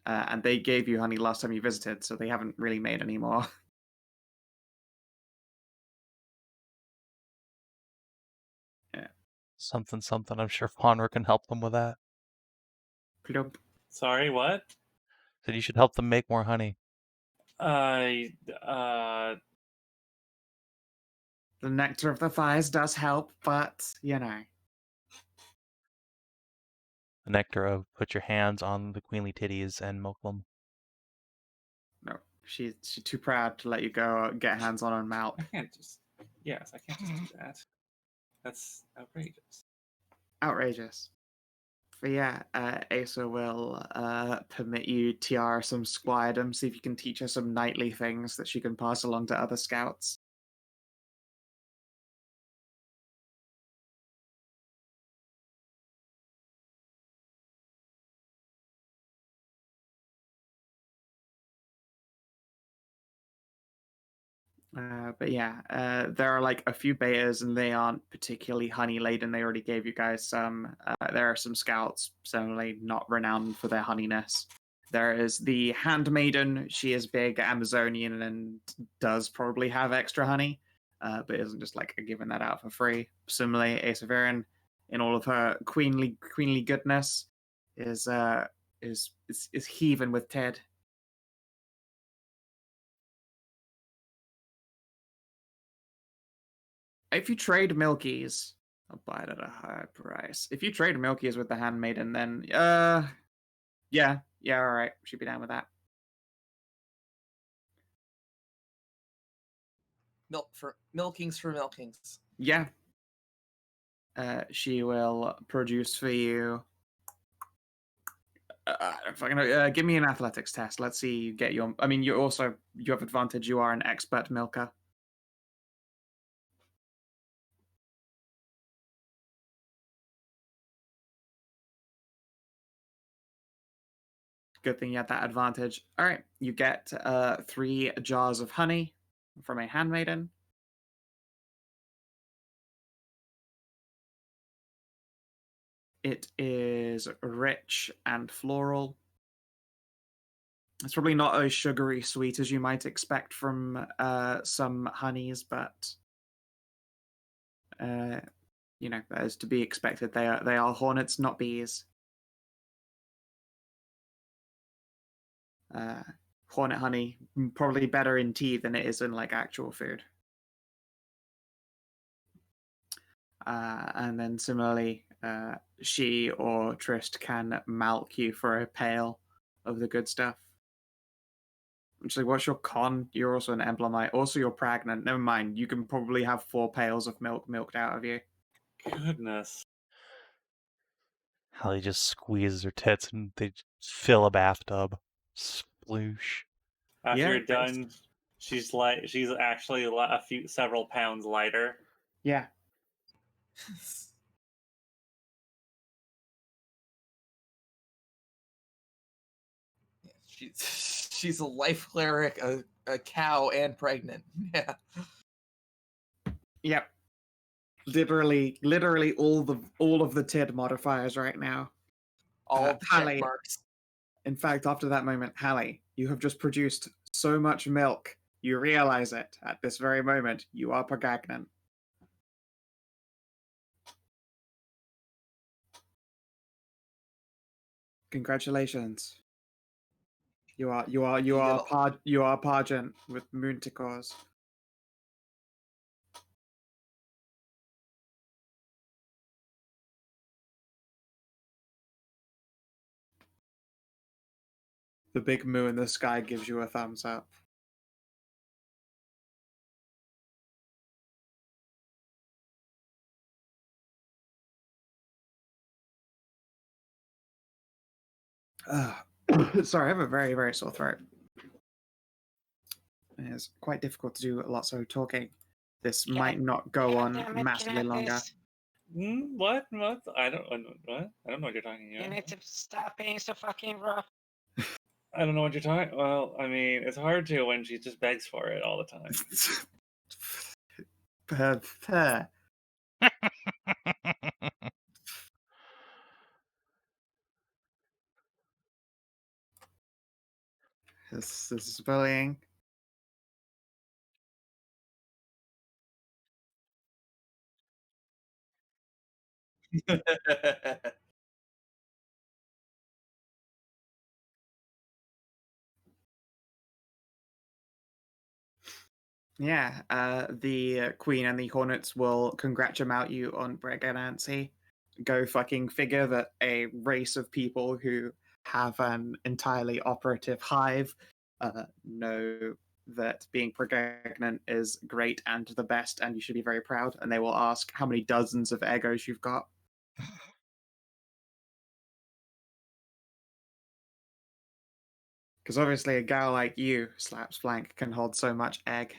And they gave you honey last time you visited, so they haven't really made any more. Yeah. Something, something. I'm sure Faunra can help them with that. Plump. Sorry, what? Said you should help them make more honey. Uh, The nectar of the thighs does help, but, you know. The nectar of put your hands on the queenly titties and milk them. No, she's too proud to let you go get hands on her mouth. I can't just. Yes, I can't just do that. That's outrageous. Outrageous. But yeah, Asa will permit you Tiara some squidom, see if you can teach her some knightly things that she can pass along to other scouts. But yeah, there are like a few betas and they aren't particularly honey laden. They already gave you guys some. There are some scouts, certainly not renowned for their honeyness. There is the handmaiden. She is big Amazonian and does probably have extra honey, but isn't just like giving that out for free. Similarly, Asaviran, in all of her queenly goodness, is heaving with Ted. If you trade Milkies, I'll buy it at a higher price. If you trade Milkies with the handmaiden, then yeah, all right, she'd be down with that. Milkings for milkings. Yeah. She will produce for you. Give me an athletics test. Let's see you get your. I mean, you have advantage. You are an expert milker. Good thing you had that advantage. All right, you get 3 jars of honey from a handmaiden. It is rich and floral. It's probably not as sugary sweet as you might expect from some honeys, but you know, that is to be expected. They are hornets, not bees. Hornet honey probably better in tea than it is in like actual food. And then similarly, she or Trist can milk you for a pail of the good stuff. Actually, what's your con? You're also an emblemite. Also, you're pregnant. Never mind. You can probably have 4 pails of milk milked out of you. Goodness. Hallie just squeezes her tits and they fill a bathtub. Sploosh. After Yeah, you're done, she's actually several pounds lighter. Yeah. She's a life cleric, a cow, and pregnant. Yeah. Yep. Literally all of the TID modifiers right now. All the Hallie. check marks. In fact, after that moment, Hallie, you have just produced so much milk. You realize it at this very moment. You are pregnant. Congratulations. You are Pargent with Moonticores. The big moo in the sky gives you a thumbs up. Sorry, I have a very, very sore throat. It's quite difficult to do lots of talking. This might not go on Damn it, massively longer. Kinathis. What? What? I don't. What? I don't know what you're talking You about. need to stop being so fucking rough. I don't know what you're talking. Well, I mean, it's hard to when she just begs for it all the time. This is bullying. Yeah, the Queen and the Hornets will congratulate you on pregnancy. Go fucking figure that a race of people who have an entirely operative hive know that being pregnant is great and the best, and you should be very proud. And they will ask how many dozens of egos you've got. Because obviously, a gal like you, Slaps Flank, can hold so much egg.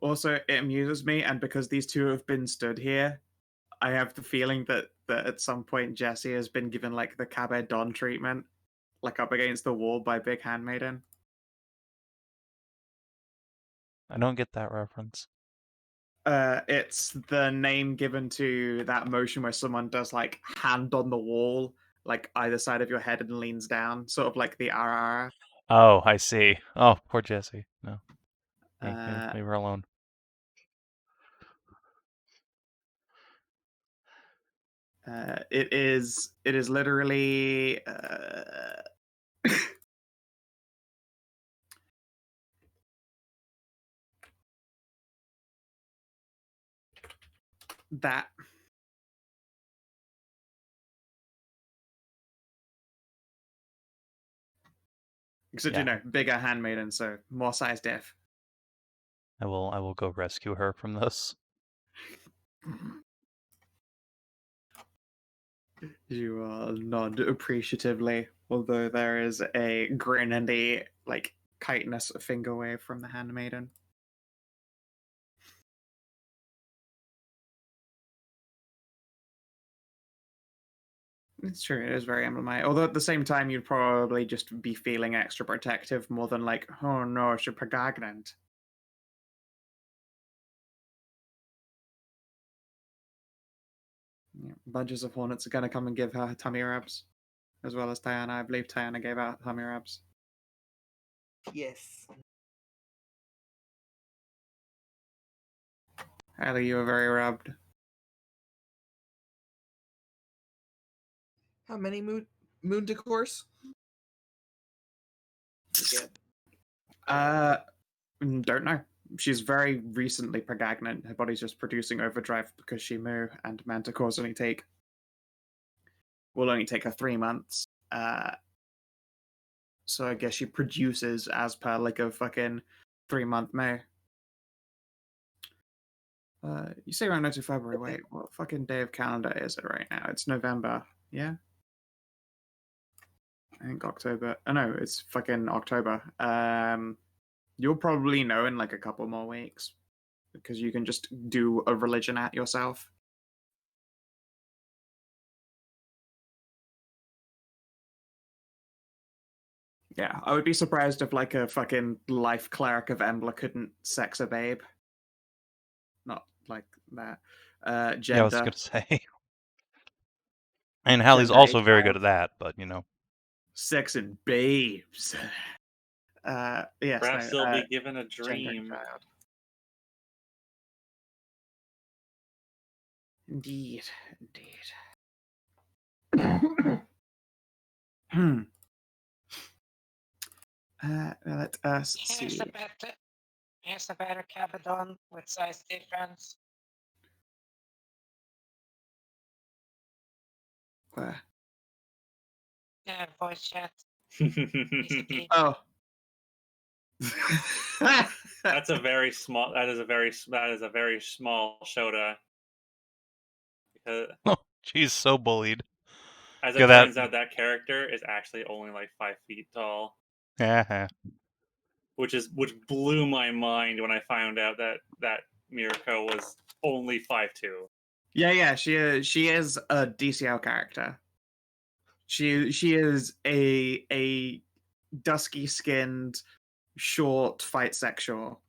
Also, it amuses me, and because these two have been stood here, I have the feeling that at some point Jesse has been given like the Cabe Don treatment, like up against the wall by Big Handmaiden. I don't get that reference. It's the name given to that motion where someone does like hand on the wall, like either side of your head and leans down, sort of like the RR. Oh, I see. Oh, poor Jesse. No. Leave her alone. It is literally that. Except Yeah. bigger handmaiden, so more size diff. I will go rescue her from this. You nod appreciatively, although there is a grin and a like chitinous finger wave from the handmaiden. It's true, it is very emblemized. Although at the same time, you'd probably just be feeling extra protective more than like, oh no, she's pregnant. Yeah, bunches of hornets are going to come and give her tummy rubs, as well as Tajana. I believe Tajana gave out tummy rubs. Yes. Ellie, you were very rubbed. How many moon decors? Forget. Don't know. She's very recently pregnant. Her body's just producing overdrive because she moo, and manticores will only take her 3 months. So I guess she produces as per like a fucking 3-month moo. You say around to February. Wait, what fucking day of calendar is it right now? It's November. Yeah. I think October. Oh no, it's fucking October. You'll probably know in like a couple more weeks because you can just do a religion at yourself. Yeah, I would be surprised if like a fucking life cleric of Embla couldn't sex a babe. Not like that. Yeah, I was Gender. gonna say. And Hallie's Gender, also a very good child. at that, but you know. Sex and babes. Yes, Perhaps no. they'll be given a Gender dream. child. Indeed, indeed. Let us Here's see. a better Cabadon with size difference. Where? Voice chat. Oh. That's a very small. That is a very small Shota. Because Oh, she's so bullied. as Yeah, it turns out, that character is actually only like 5 feet tall, Yeah. which blew my mind when I found out that Mirko was only 5'2". Yeah, she is a DCL character. She is a dusky skinned, short fight sexual.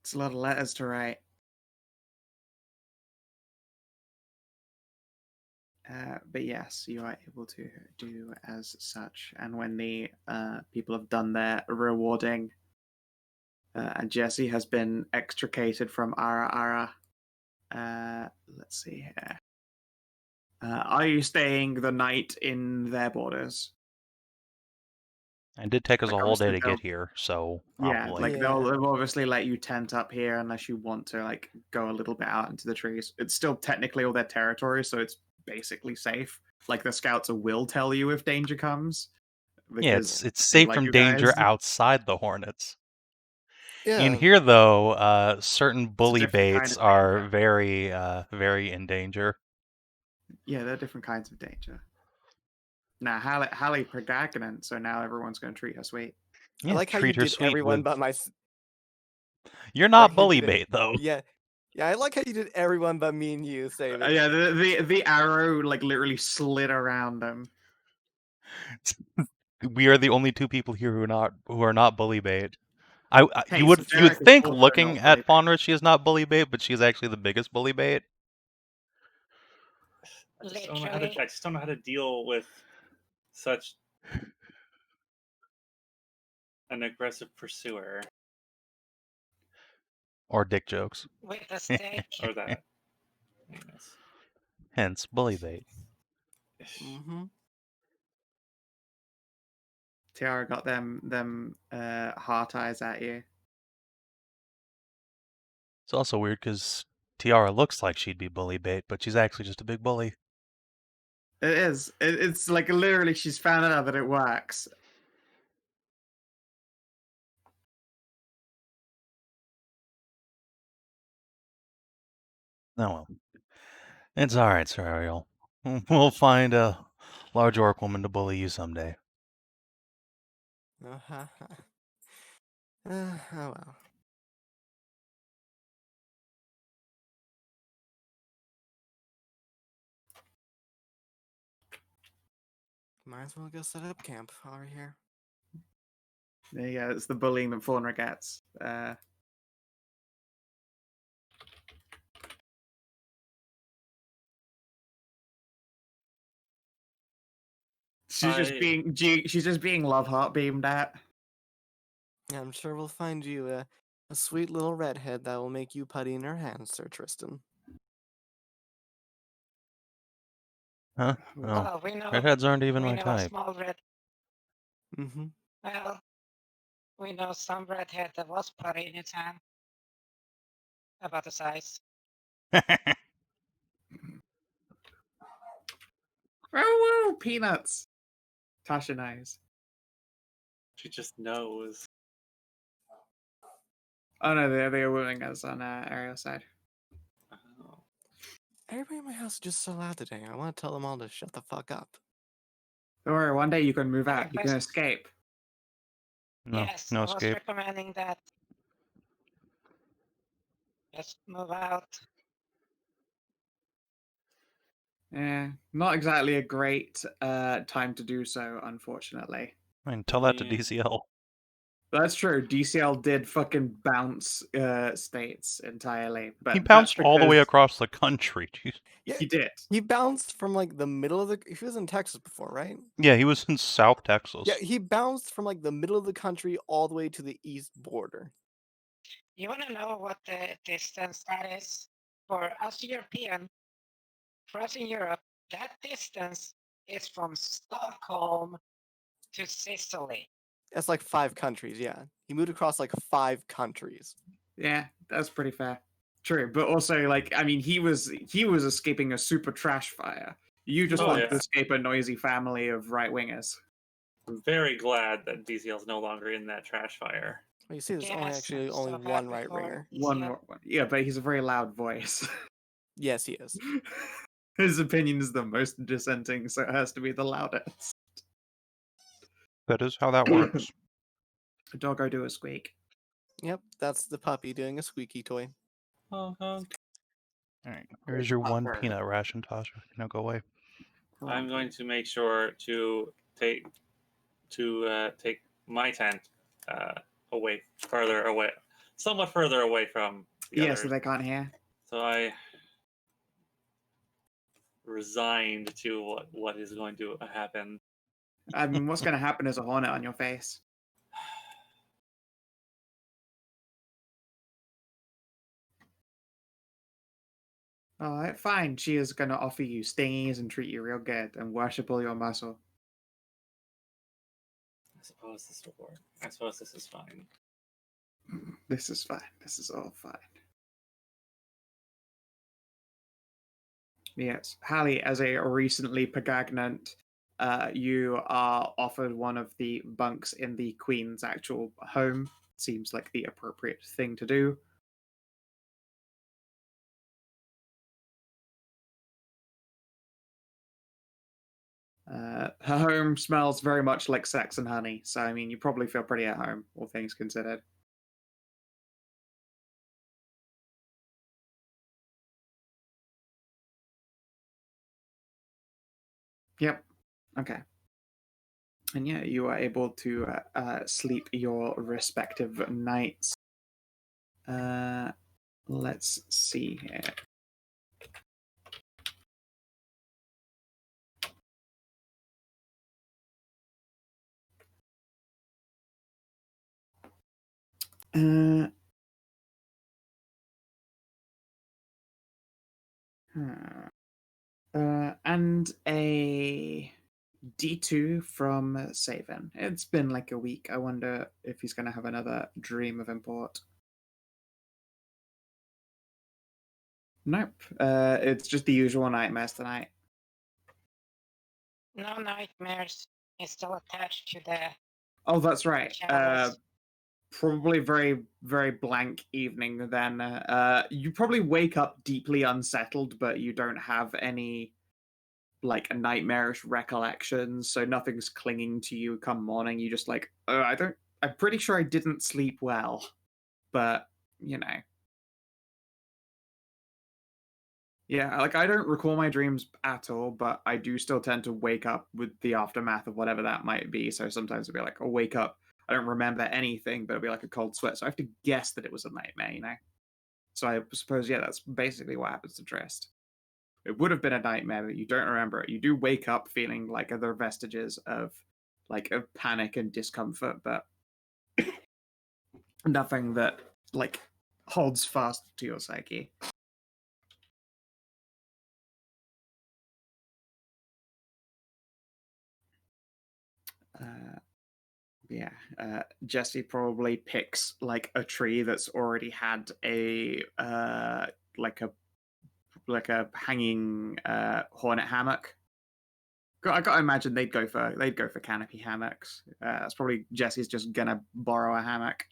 It's a lot of letters to write. But yes, you are able to do as such. And when the people have done their rewarding, and Jesse has been extricated from Ara. Let's see here. Are you staying the night in their borders? It did take us Like, a whole day obviously to get here, so Yeah, probably. like they'll obviously let you tent up here unless you want to like go a little bit out into the trees. It's still technically all their territory, so it's basically safe. Like the scouts will tell you if danger comes. Yeah, Because it's they safe like from you danger guys. outside the Hornets. Yeah. In here, though, certain bully different kind baits of are danger. very, very in danger. Yeah, there are different kinds of danger. Now, Hallie pregnant, so now everyone's going to treat her sweet. Yeah, I like how you treat her did sweet everyone with... but my. You're I not like how you bully did bait, though. Yeah, I like how you did everyone but me and you, Savin. Yeah, the arrow like literally slid around them. We are the only two people here who are not bully bait. Hey, you so would Derek is think also looking not bully at Faunra she is not bully bait, but she's actually the biggest bully bait. I just don't know how to deal with such an aggressive pursuer. Or dick jokes. With a stake. Or that. Yes. Hence, bully bait. Mm-hmm. Tiara got them heart eyes at you. It's also weird because Tiara looks like she'd be bully bait, but she's actually just a big bully. It is. It's like literally she's found out that it works. Oh well. It's alright, Sir Ariel. We'll find a large orc woman to bully you someday. Uh-huh. Oh well. Might as well go set up camp while we're here. Yeah, it's the bullying that Faunra gets. She's just being love heart beamed at. Yeah, I'm sure we'll find you a sweet little redhead that will make you putty in her hands, Sir Tristan. Huh? Well, Oh, We know. redheads aren't even We my know a type. small red. Mm-hmm. Well, we know some redhead that was putty in its hand. About the size. Oh, peanuts. Tasha knows. She just knows. Oh no, they're wooing us on Ariel's side. Oh. Everybody in my house is just so loud today. I want to tell them all to shut the fuck up. Don't worry, one day you can move out. You can Question. escape. No, Yes, no I was escape. recommending that. Just move out. Yeah, not exactly a great time to do so, unfortunately. I mean, tell that to Yeah. DCL. That's true. DCL did fucking bounce states entirely, but He that's bounced all the way because across the country. Jeez. Yeah, he did. he bounced from like the middle of the. He was in Texas before, right? Yeah, he was in South Texas. Yeah, he bounced from like the middle of the country all the way to the east border. You want to know what the distance that is? For us European, for us in Europe, that distance is from Stockholm to Sicily. That's like 5 countries. Yeah, he moved across like 5 countries. Yeah, that's pretty fair. True, but also, like, I mean, he was escaping a super trash fire. You just Oh, want yeah. to escape a noisy family of right wingers. I'm very glad that DCL is no longer in that trash fire. Well, you see, there's Yes, actually I'm only so one happy right for winger. DCL. Yeah, but he's a very loud voice. Yes, he is. His opinion is the most dissenting, so it has to be the loudest. That is how that works. Doggo do a squeak. Yep, that's the puppy doing a squeaky toy. All right, here's your one Puffer. peanut ration, Tasha. Now go away. I'm going to make sure to take my tent somewhat further away from the Yeah, others. so they can't hear. So I resigned to what is going to happen. I mean, what's going to happen is a hornet on your face. All right, fine. She is going to offer you stingies and treat you real good and worship all your muscle. I suppose this will work. I suppose this is fine. This is fine. This is all fine. Yes, Hallie, as a recently pregnant, you are offered one of the bunks in the Queen's actual home. Seems like the appropriate thing to do. Her home smells very much like sex and honey, so I mean, you probably feel pretty at home, all things considered. Yep. Okay. And yeah, you are able to sleep your respective nights. Let's see here. And a D2 from Savin. It's been like a week. I wonder if he's going to have another dream of import. Nope. It's just the usual nightmares tonight. No nightmares. He's still attached to the Oh, that's right. showers. Probably very, very blank evening then. You probably wake up deeply unsettled, but you don't have any like nightmarish recollections, so nothing's clinging to you come morning. You just like, I'm pretty sure I didn't sleep well, but you know. Yeah, like I don't recall my dreams at all, but I do still tend to wake up with the aftermath of whatever that might be. So sometimes it'll be like, I'll wake up, I don't remember anything, but it'll be like a cold sweat. So I have to guess that it was a nightmare, you know? So I suppose, yeah, that's basically what happens to Trist. It would have been a nightmare, but you don't remember it. You do wake up feeling like other vestiges of like of panic and discomfort, but nothing that like holds fast to your psyche. Yeah, Jesse probably picks like a tree that's already had a like a hanging hornet hammock. I gotta imagine they'd go for canopy hammocks. That's probably Jesse's just gonna borrow a hammock.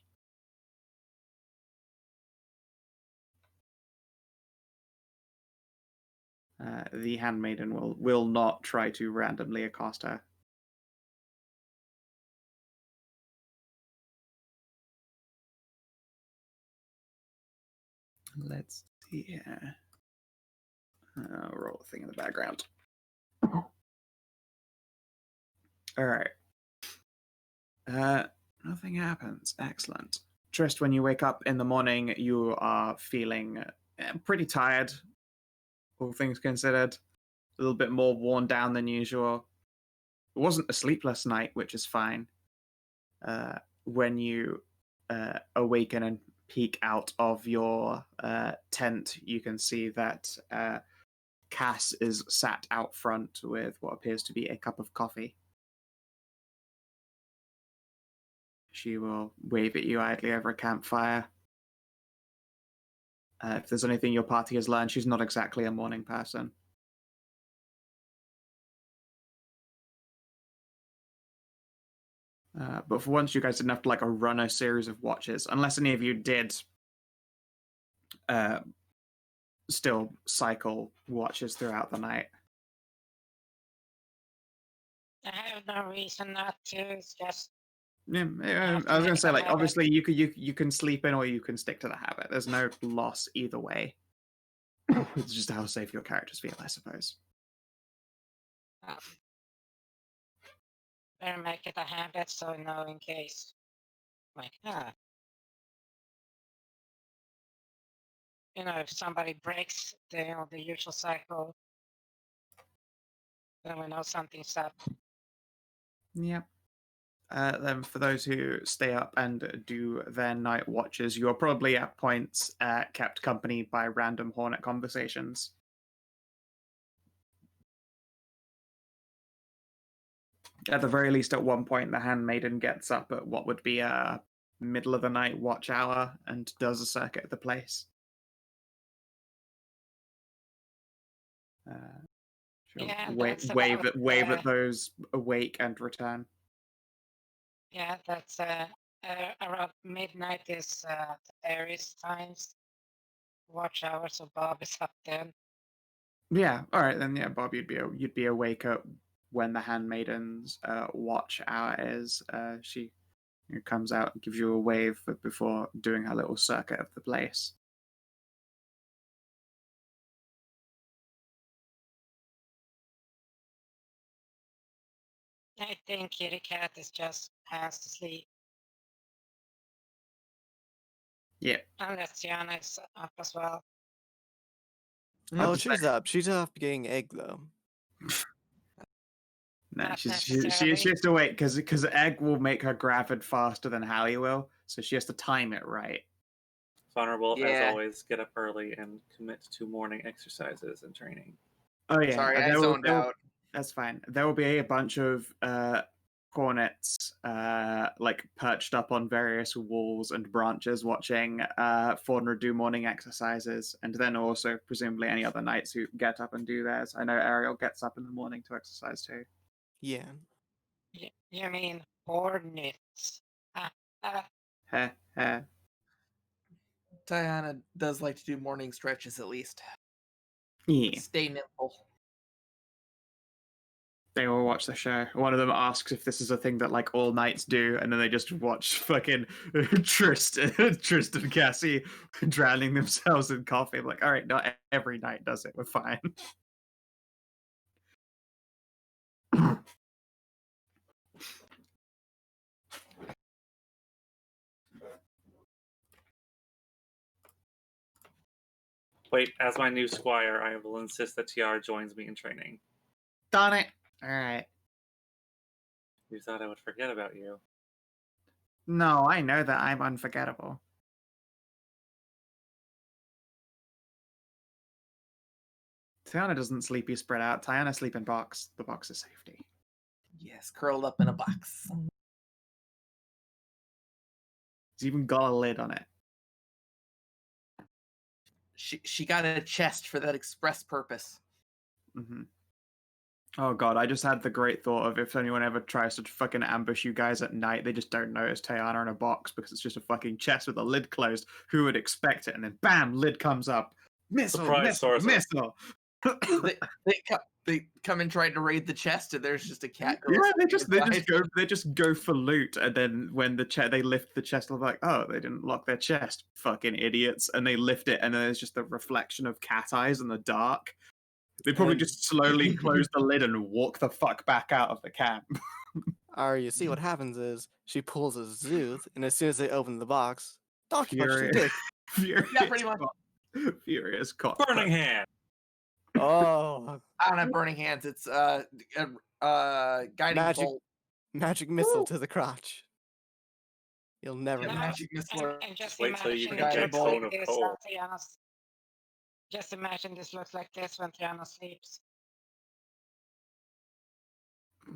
The handmaiden will not try to randomly accost her. Let's see here. Roll a thing in the background. All right. Nothing happens. Excellent. Trist, when you wake up in the morning, you are feeling pretty tired, all things considered. A little bit more worn down than usual. It wasn't a sleepless night, which is fine. When you awaken and peek out of your tent, you can see that Cass is sat out front with what appears to be a cup of coffee. She will wave at you idly over a campfire. If there's anything your party has learned, she's not exactly a morning person. But for once, you guys didn't have to run a series of watches, unless any of you did still cycle watches throughout the night. I have no reason not to. It's just Yeah, have to I was gonna make say, it a habit. obviously you can sleep in or you can stick to the habit. There's no loss either way. It's just how safe your characters feel, I suppose. better make it a habit so I know in case. If somebody breaks the usual cycle, then we know something's up. Yep. Then for those who stay up and do their night watches, you're probably at points kept company by random Hornet conversations. At the very least, at one point, the handmaiden gets up at what would be a middle of the night watch hour and does a circuit of the place. Wave at those awake and return. Yeah, that's around midnight is Aries times. Watch hour, so Bob is up then. Yeah, all right then. Yeah, Bob, you'd be awake at when the handmaiden's watch hour is. She comes out and gives you a wave before doing her little circuit of the place. I think Kitty Cat is just fast asleep. Yeah. Unless Tajana is up as well. Oh, she's up. She's up getting egg though. No, Not she necessarily. has to wait because egg will make her gravid faster than Hallie will, so she has to time it right. Faunra will, Yeah. as always, get up early and commit to morning exercises and training. Oh yeah, Sorry, I zoned out. That's fine. There will be a bunch of hornets perched up on various walls and branches watching Faunra do morning exercises, and then also presumably any other knights who get up and do theirs. I know Ariel gets up in the morning to exercise too. Yeah. You mean hornets? Heh, heh. Tajana does like to do morning stretches at least. Yeah. Stay nimble. They all watch the show. One of them asks if this is a thing that all knights do, and then they just watch fucking Tristan Cassie drowning themselves in coffee. I'm like, all right, not every knight does it. We're fine. Wait, as my new squire, I will insist that TR joins me in training. Darn it. All right. You thought I would forget about you. No, I know that I'm unforgettable. Tajana doesn't sleepy spread out. Tajana sleep in box. The box is safety. Yes, curled up in a box. It's even got a lid on it. She got a chest for that express purpose. Mm-hmm. Oh god, I just had the great thought of if anyone ever tries to fucking ambush you guys at night, they just don't notice Tajana in a box because it's just a fucking chest with a lid closed. Who would expect it? And then bam, lid comes up. Missile, Surprise, missile, Sorceress. missile. they come and try to raid the chest, and there's just a cat. Yeah, they just go for loot, and then when they lift the chest, they're like, oh, they didn't lock their chest, fucking idiots, and they lift it, and then there's just a reflection of cat eyes in the dark. They probably just slowly close the lid and walk the fuck back out of the camp. You see what happens is she pulls a Zooth, and as soon as they open the box, Donkey punches her Furious. dick. Furious. Yeah, pretty much. Furious cock. Burning Hand! Oh, I don't have burning hands. It's guiding Magic- bolt. magic missile to the crotch. You'll never Yeah, know. magic missile. And just Wait till you imagine get it a looks cone like of this coal. Tajana's. Just imagine this looks like this when Tajana sleeps.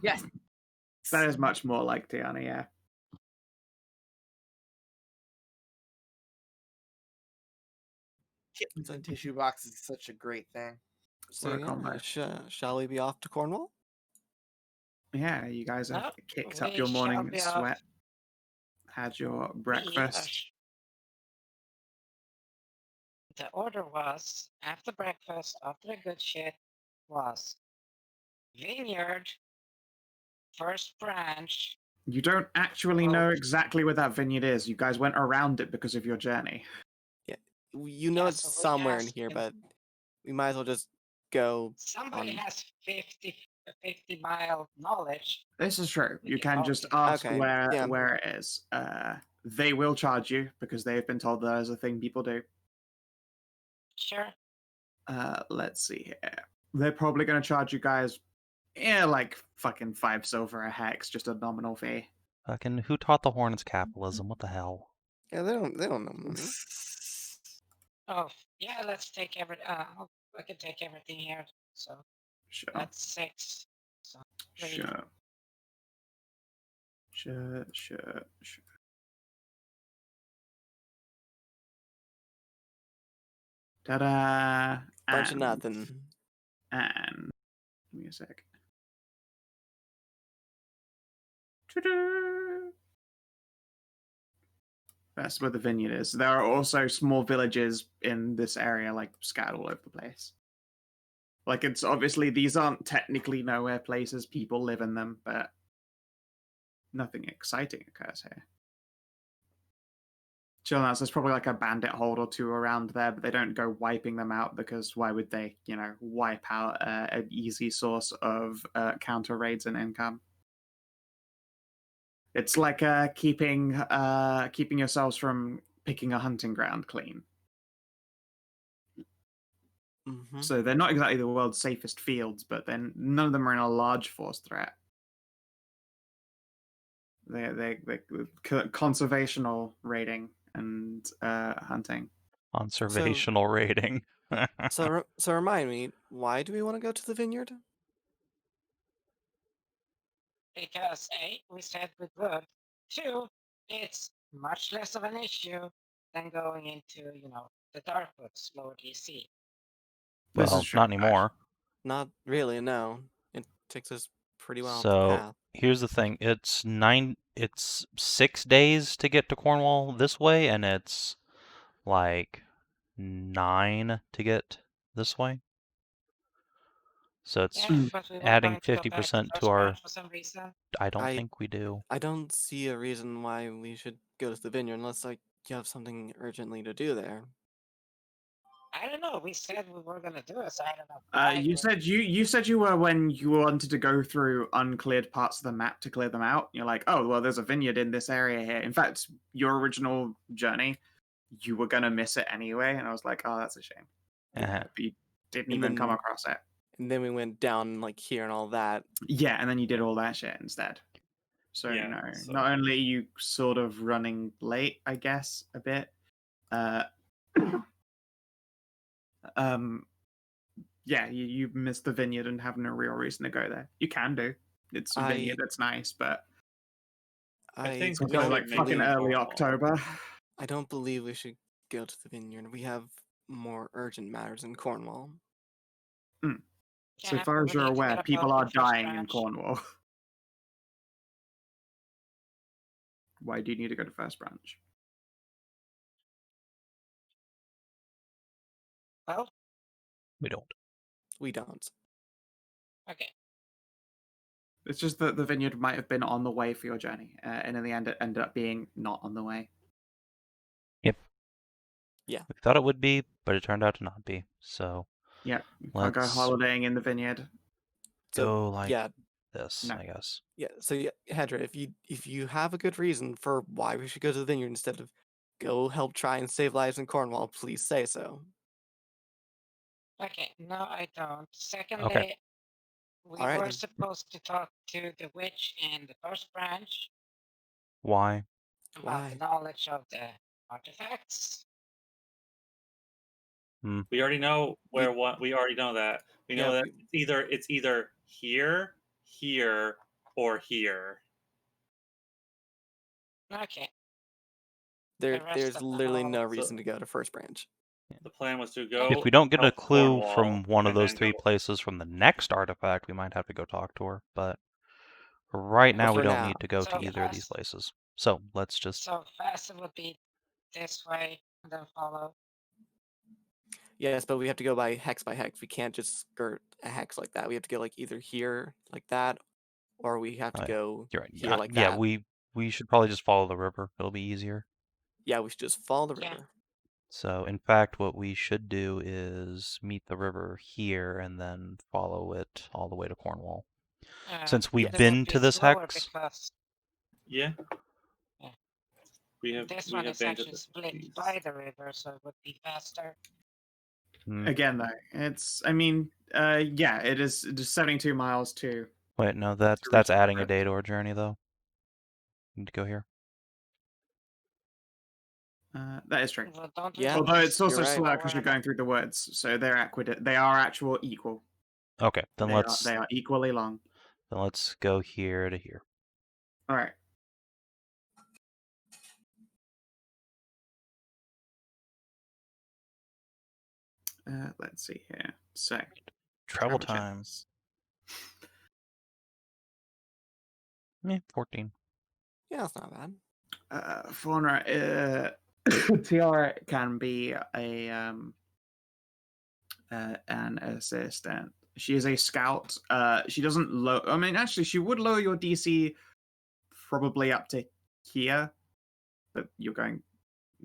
Yes. That is much more like Tajana, yeah. kittens and tissue boxes is such a great thing. So What a combo. shall we be off to Cornwall? Yeah, you guys have No, kicked up we your shall morning be off. sweat, had your breakfast. The order was, after breakfast, after a good shit, was vineyard, first branch. You don't actually Well, know exactly where that vineyard is. You guys went around it because of your journey. You know Yeah, it's so we somewhere in asked here, him- but we might as well just go. Somebody on- has 50-mile knowledge. This is true. We You can can talk just to- ask Okay, where yeah. where it is. They will charge you because they've been told that is a thing people do. Sure. Let's see here. They're probably going to charge you guys, like fucking 5 silver a hex, just a nominal fee. Fucking who taught the Hornets capitalism? What the hell? Yeah, they don't know money. Oh, yeah, let's take I can take everything here. So Sure, that's 6. So 3. Sure. Ta-da! Bunch of nothing. And give me a sec. Ta-da! That's where the vineyard is. There are also small villages in this area, like scattered all over the place. Like, it's obviously, these aren't technically nowhere places, people live in them, but nothing exciting occurs here. Chill out, there's probably like a bandit hold or 2 around there, but they don't go wiping them out because why would they, wipe out an easy source of counter raids and income? It's like keeping yourselves from picking a hunting ground clean. Mm-hmm. So they're not exactly the world's safest fields, but then none of them are in a large force threat. They're conservational raiding and hunting. Conservational rating. So remind me, why do we want to go to the vineyard? Because A, we said we would. 2, it's much less of an issue than going into, the Darkwoods, lower DC. This Well, is true. not anymore. Not really, no. It takes us pretty well off the So path. here's the thing: it's 6 days to get to Cornwall this way, and it's like 9 to get this way. So it's Yeah, but we were adding going to go back 50% to first our. branch for some reason. I don't think we do. I don't see a reason why we should go to the vineyard unless you have something urgently to do there. I don't know. We said we were gonna do it, so I don't know. why You said you were when you wanted to go through uncleared parts of the map to clear them out. You're like, oh well, there's a vineyard in this area here. In fact, your original journey, you were gonna miss it anyway, and I was like, oh, that's a shame. Uh-huh. But you didn't And even come then- across it. And then we went down like here and all that. Yeah, and then you did all that shit instead. So Yeah, so- not only are you sort of running late, I guess, a bit. Yeah, you missed the vineyard and have no real reason to go there. You can do. It's a vineyard that's nice, but I think it's we also should like maybe fucking go early all. October. I don't believe we should go to the vineyard. We have more urgent matters in Cornwall. So Yeah, far as we you're need to aware, get a people boat are in first dying in branch. Cornwall. Why do you need to go to First Branch? Well, We don't. We don't. okay. It's just that the vineyard might have been on the way for your journey, and in the end, it ended up being not on the way. Yep. Yeah. We thought it would be, but it turned out to not be. So Yeah, you can't go Let's- holidaying in the vineyard. So go like yeah, this, No. I guess. yeah. So yeah, Hedrah, if you have a good reason for why we should go to the vineyard instead of go help try and save lives in Cornwall, please say so. Okay, no, I don't. Secondly, we Alright were then. supposed to talk to the witch in the first branch Why? about Why? the knowledge of the artifacts. We already know we already know that. We know Yeah, that it's either here, here, or here. Okay, There the rest there's of the literally no knowledge. reason to go to first branch. The plan was to go. If we don't get a help clue Cornwall from one of and those then 3 go- places from the next artifact, we might have to go talk to her. But right now, we for don't now. need to go to So either of these fast. places. So let's just. So fast it would be this way and then follow. Yes, but we have to go by hex. We can't just skirt a hex like that. We have to go like either here like that, or we have to Oh, yeah. go You're right. here like Yeah, that. we should probably just follow the river. It'll be easier. Yeah, we should just follow the Yeah. river. So, in fact, what we should do is meet the river here and then follow it all the way to Cornwall. Since we've Yes. been to this slower hex, because Yeah. Yeah. We have. this we one have is been to actually split these. by the river, so it would be faster. Again, though, it's. I mean, yeah, it is. It is 72 miles to. wait, no, to reach that's the adding a river. day to our journey, though. Need to go here. That is true. Well, don't we Yeah, Although it's also you're right. slower because you're going through the woods, so they're They are actual equal. Okay, then They are equally long. let's go here to here. All right. Let's see here. So Travel time. checks. 14. Yeah, that's not bad. Faunra, Tiara can be an assistant. She is a scout. She doesn't low. I mean, actually, she would lower your DC probably up to here, but you're going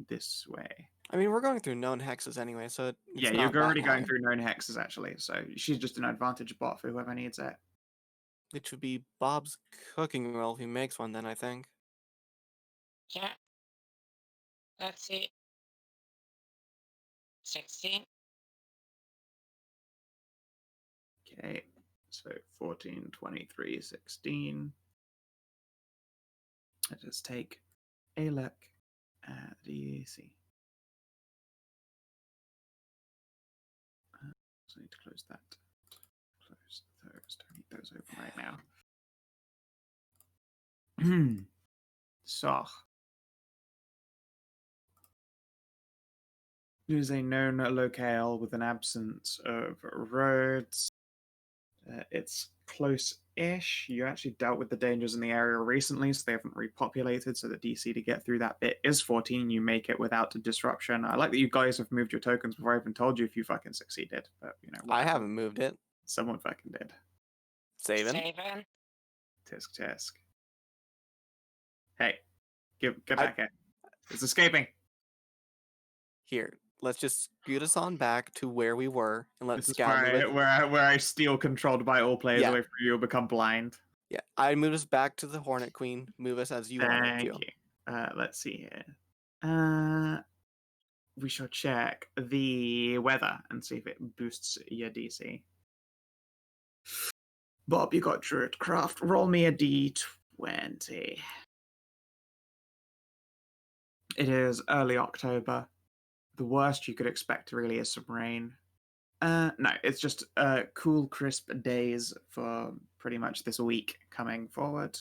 this way. I mean, we're going through known hexes anyway, so it's Yeah, not you're that already going high. through known hexes actually, so she's just an advantage bot for whoever needs it. It should be Bob's cooking roll if he makes one. Then I think. Yeah. Let's see. 16. Okay, so 14, 23, 16. Let us take a look at the DC. So I need to close that. Close those. Don't need those open right now. So, it is a known locale with an absence of roads. It's close-ish. You actually dealt with the dangers in the area recently, so they haven't repopulated, so the DC to get through that bit is 14. You make it without a disruption. I like that you guys have moved your tokens before I even told you if you fucking succeeded, but, you know. I haven't moved it. Someone fucking did. Savin. Tisk tisk. Hey, get back here. It's escaping. Here, let's just scoot us on back to where we were, and let's This is scout. where I steal controlled by all players Yeah. away from you, become blind. Yeah, I move us back to the Hornet Queen. Move us as you wanted Thank to. you. Let's see here. We shall check the weather and see if it boosts your DC. Bob, you got Druid Craft. Roll me a D20. It is early October. The worst you could expect really is some rain. No, it's just cool, crisp days for pretty much this week coming forward.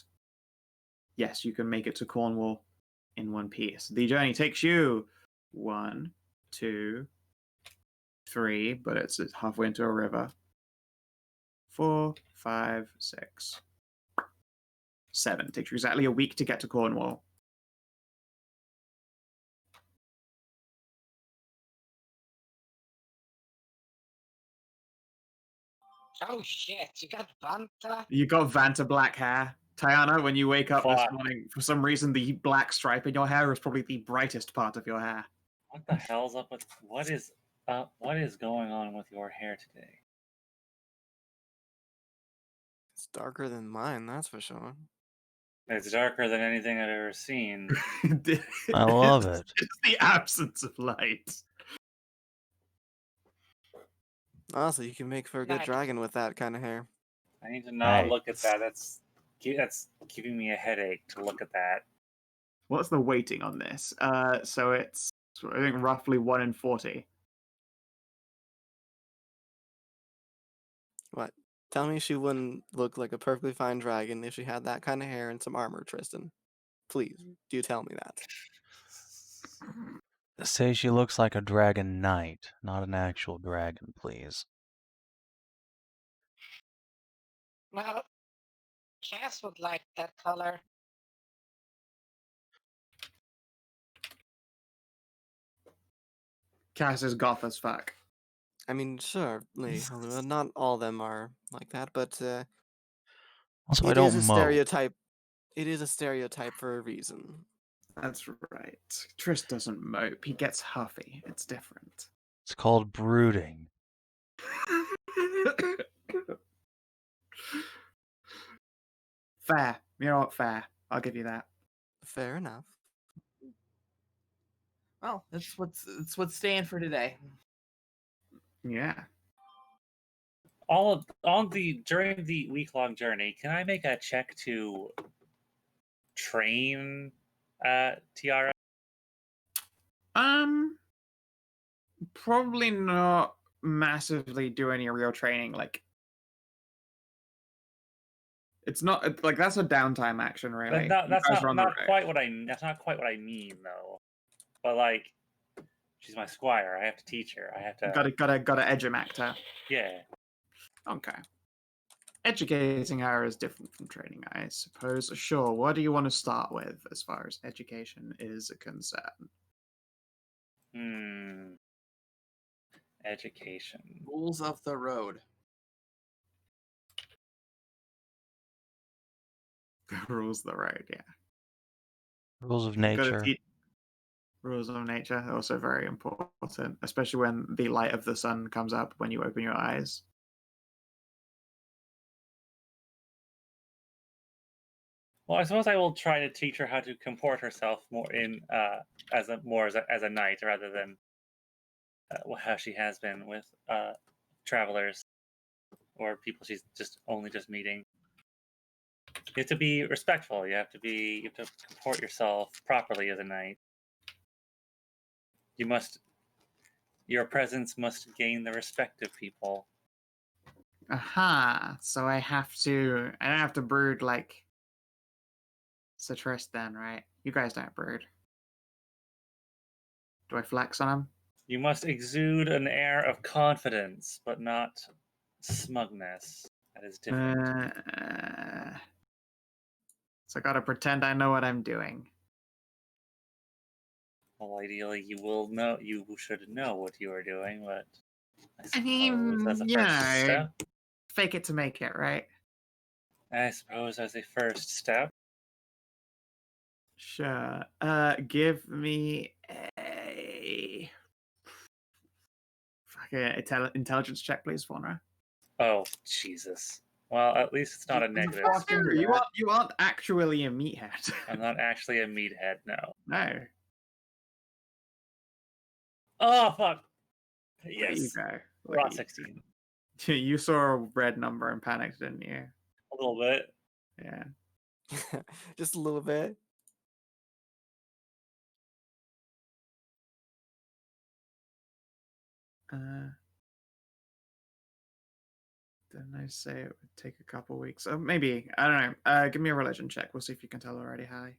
Yes, you can make it to Cornwall in one piece. The journey takes you 1, 2, 3, but it's halfway into a river. 4, 5, 6, 7. Takes you exactly a week to get to Cornwall. Oh shit, you got Vanta? You got Vanta black hair. Tajana, when you wake up this Fuck. morning, for some reason the black stripe in your hair is probably the brightest part of your hair. What the hell's up with what is going on with your hair today? It's darker than mine, that's for sure. It's darker than anything I've ever seen. I love it. It's the absence of light. Honestly, you can make for a good Nice. dragon with that kind of hair. I need to not Hey. look at that. That's giving me a headache to look at that. What's the weighting on this? So it's, I think, roughly 1 in 40. What? Tell me she wouldn't look like a perfectly fine dragon if she had that kind of hair and some armor, Tristan. Please, do tell me that. Say she looks like a dragon knight, not an actual dragon, please. Well, Cass would like that color. Cass is goth as fuck. I mean, certainly, Halua, not all of them are like that, but Also, I it is don't a mow. stereotype. It is a stereotype for a reason. That's right. Triss doesn't mope. He gets huffy. It's different. It's called brooding. Fair. You know what? Fair. I'll give you that. Fair enough. Well, that's what's staying for today. Yeah. During the week-long journey, can I make a check to train Tiara? Probably not massively do any real training. Like, it's not like that's a downtime action, really. That's not quite what I mean though. But like, she's my squire. I have to teach her. I have to. Gotta educate her. Yeah. Okay. Educating her is different from training, I suppose. Sure. What do you want to start with as far as education is concerned? Education. Rules of the road. Rules of the road, yeah. Rules of Gotta nature. Rules of nature are also very important, especially when the light of the sun comes up when you open your eyes. Well, I suppose I will try to teach her how to comport herself more as a knight rather than how she has been with travelers or people she's just meeting. You have to be respectful. You have to comport yourself properly as a knight. Your presence must gain the respect of people. Aha! So I don't have to brood like Tristan, right? You guys don't brood. Do I flex on him? You must exude an air of confidence, but not smugness. That is different. So I gotta pretend I know what I'm doing. Well, ideally, you should know what you are doing, but I suppose as a you first know, step. fake it to make it, right? I suppose as a first step. Sure. Give me a fucking intelligence check, please, Faunra. Oh, Jesus. Well, at least it's not a negative. You aren't actually a meathead. I'm not actually a meathead, no. No. Oh, fuck. There you Yes. go. Rot 16. You saw a red number and panicked, didn't you? A little bit. Yeah. Just a little bit. Didn't I say it would take a couple weeks? Oh, maybe. I don't know. Give me a religion check. We'll see if you can tell already, Hallie.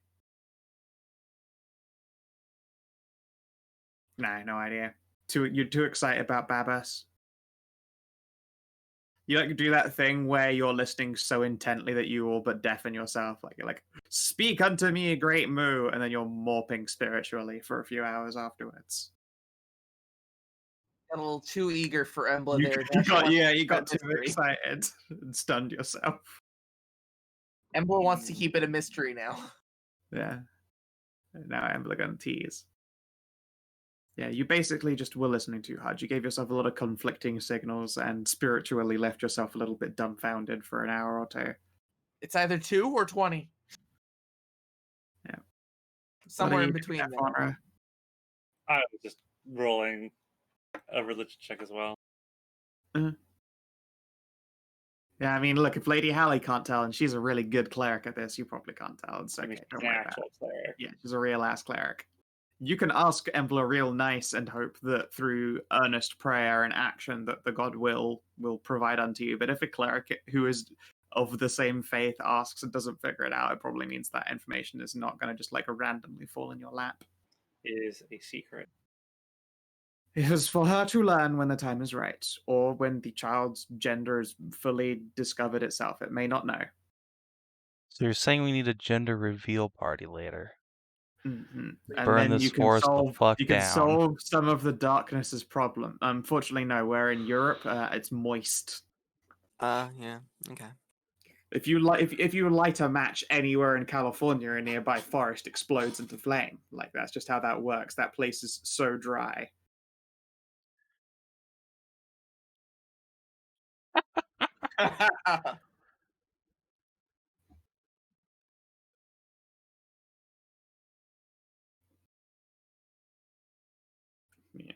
No idea. You're too excited about Babas. You like do that thing where you're listening so intently that you all but deafen yourself. Like you're like, "Speak unto me, great moo," and then you're morping spiritually for a few hours afterwards. Got a little too eager for Embla You there. you got too excited and stunned yourself. Embla wants to keep it a mystery now. Yeah. Now Embla gonna tease. Yeah, you basically just were listening too hard. You gave yourself a lot of conflicting signals and spiritually left yourself a little bit dumbfounded for an hour or two. It's either 2 or 20. Yeah. Somewhere in between there. Faunra? I was just rolling a religion check as well. Yeah, I mean, look, if Lady Hallie can't tell, and she's a really good cleric at this, you probably can't tell. It's okay. Don't worry about it. Cleric. Yeah, she's a real ass cleric. You can ask Embla real nice and hope that through earnest prayer and action that the god will provide unto you. But if a cleric who is of the same faith asks and doesn't figure it out, it probably means that information is not going to just like randomly fall in your lap. Is a secret. It is for her to learn when the time is right, or when the child's gender is fully discovered itself. It may not know. So you're saying we need a gender reveal party later? Mm-hmm. We And burn then this forest the fuck you can down. solve some of the darkness's problem. Unfortunately, no. We're in Europe. It's moist. Yeah. Okay. If you light a match anywhere in California, a nearby forest explodes into flame. Like that's just how that works. That place is so dry. Yeah.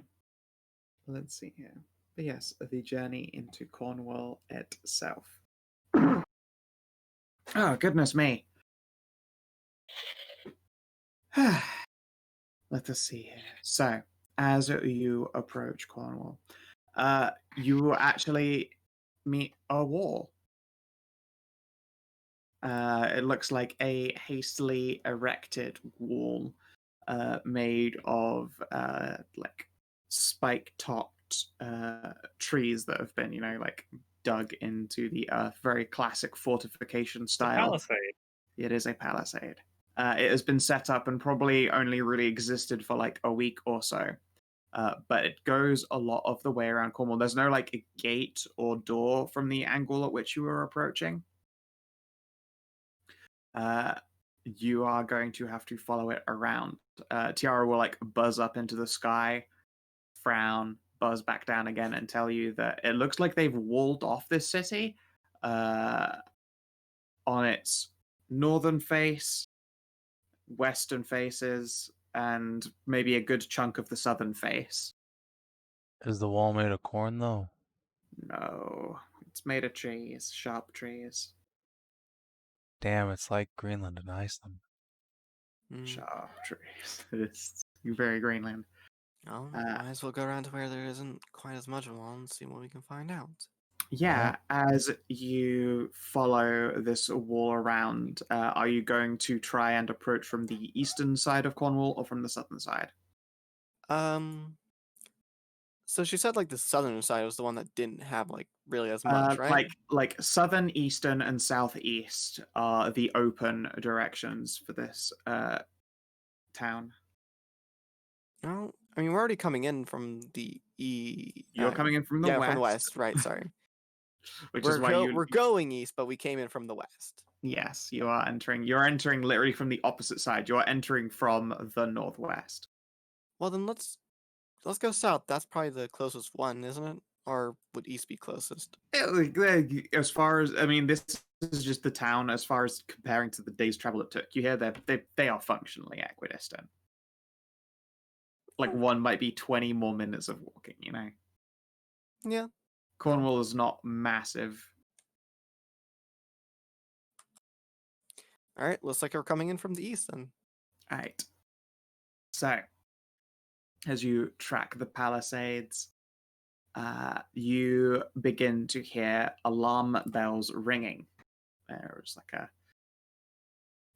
Let's see here. But yes, the journey into Cornwall itself. Oh, goodness me. Let us see here. So, as you approach Cornwall, you actually meet a wall. It looks like a hastily erected wall made of like spike-topped trees that have been, like dug into the earth. Very classic fortification The style. palisade. It is a palisade. It has been set up and probably only really existed for like a week or so. But it goes a lot of the way around Cornwall. There's no like a gate or door from the angle at which you were approaching. You are going to have to follow it around. Tiara will like buzz up into the sky, frown, buzz back down again, and tell you that it looks like they've walled off this city on its northern face, western faces, and maybe a good chunk of the southern face. Is the wall made of corn, though? No, it's made of trees, sharp trees. Damn, it's like Greenland and Iceland. Sharp trees. It's very Greenland. Oh, might as well go around to where there isn't quite as much of one and see what we can find out. Yeah, as you follow this wall around, are you going to try and approach from the eastern side of Cornwall or from the southern side? So she said like the southern side was the one that didn't have like really as much, right? Like southern, eastern, and southeast are the open directions for this town. No, I mean we're already coming in from the You're coming in from the west. from the west, right? Sorry. Which is why we're going east, but we came in from the west. Yes, you are entering. You're entering literally from the opposite side. You're entering from the northwest. Well, then let's go south. That's probably the closest one, isn't it? Or would east be closest? As far as this is just the town. As far as comparing to the day's travel it took, you hear that they are functionally equidistant. Like one might be 20 more minutes of walking. Yeah. Cornwall is not massive. All right. Looks like we're coming in from the east then. All right. So, as you track the palisades, you begin to hear alarm bells ringing. There's like a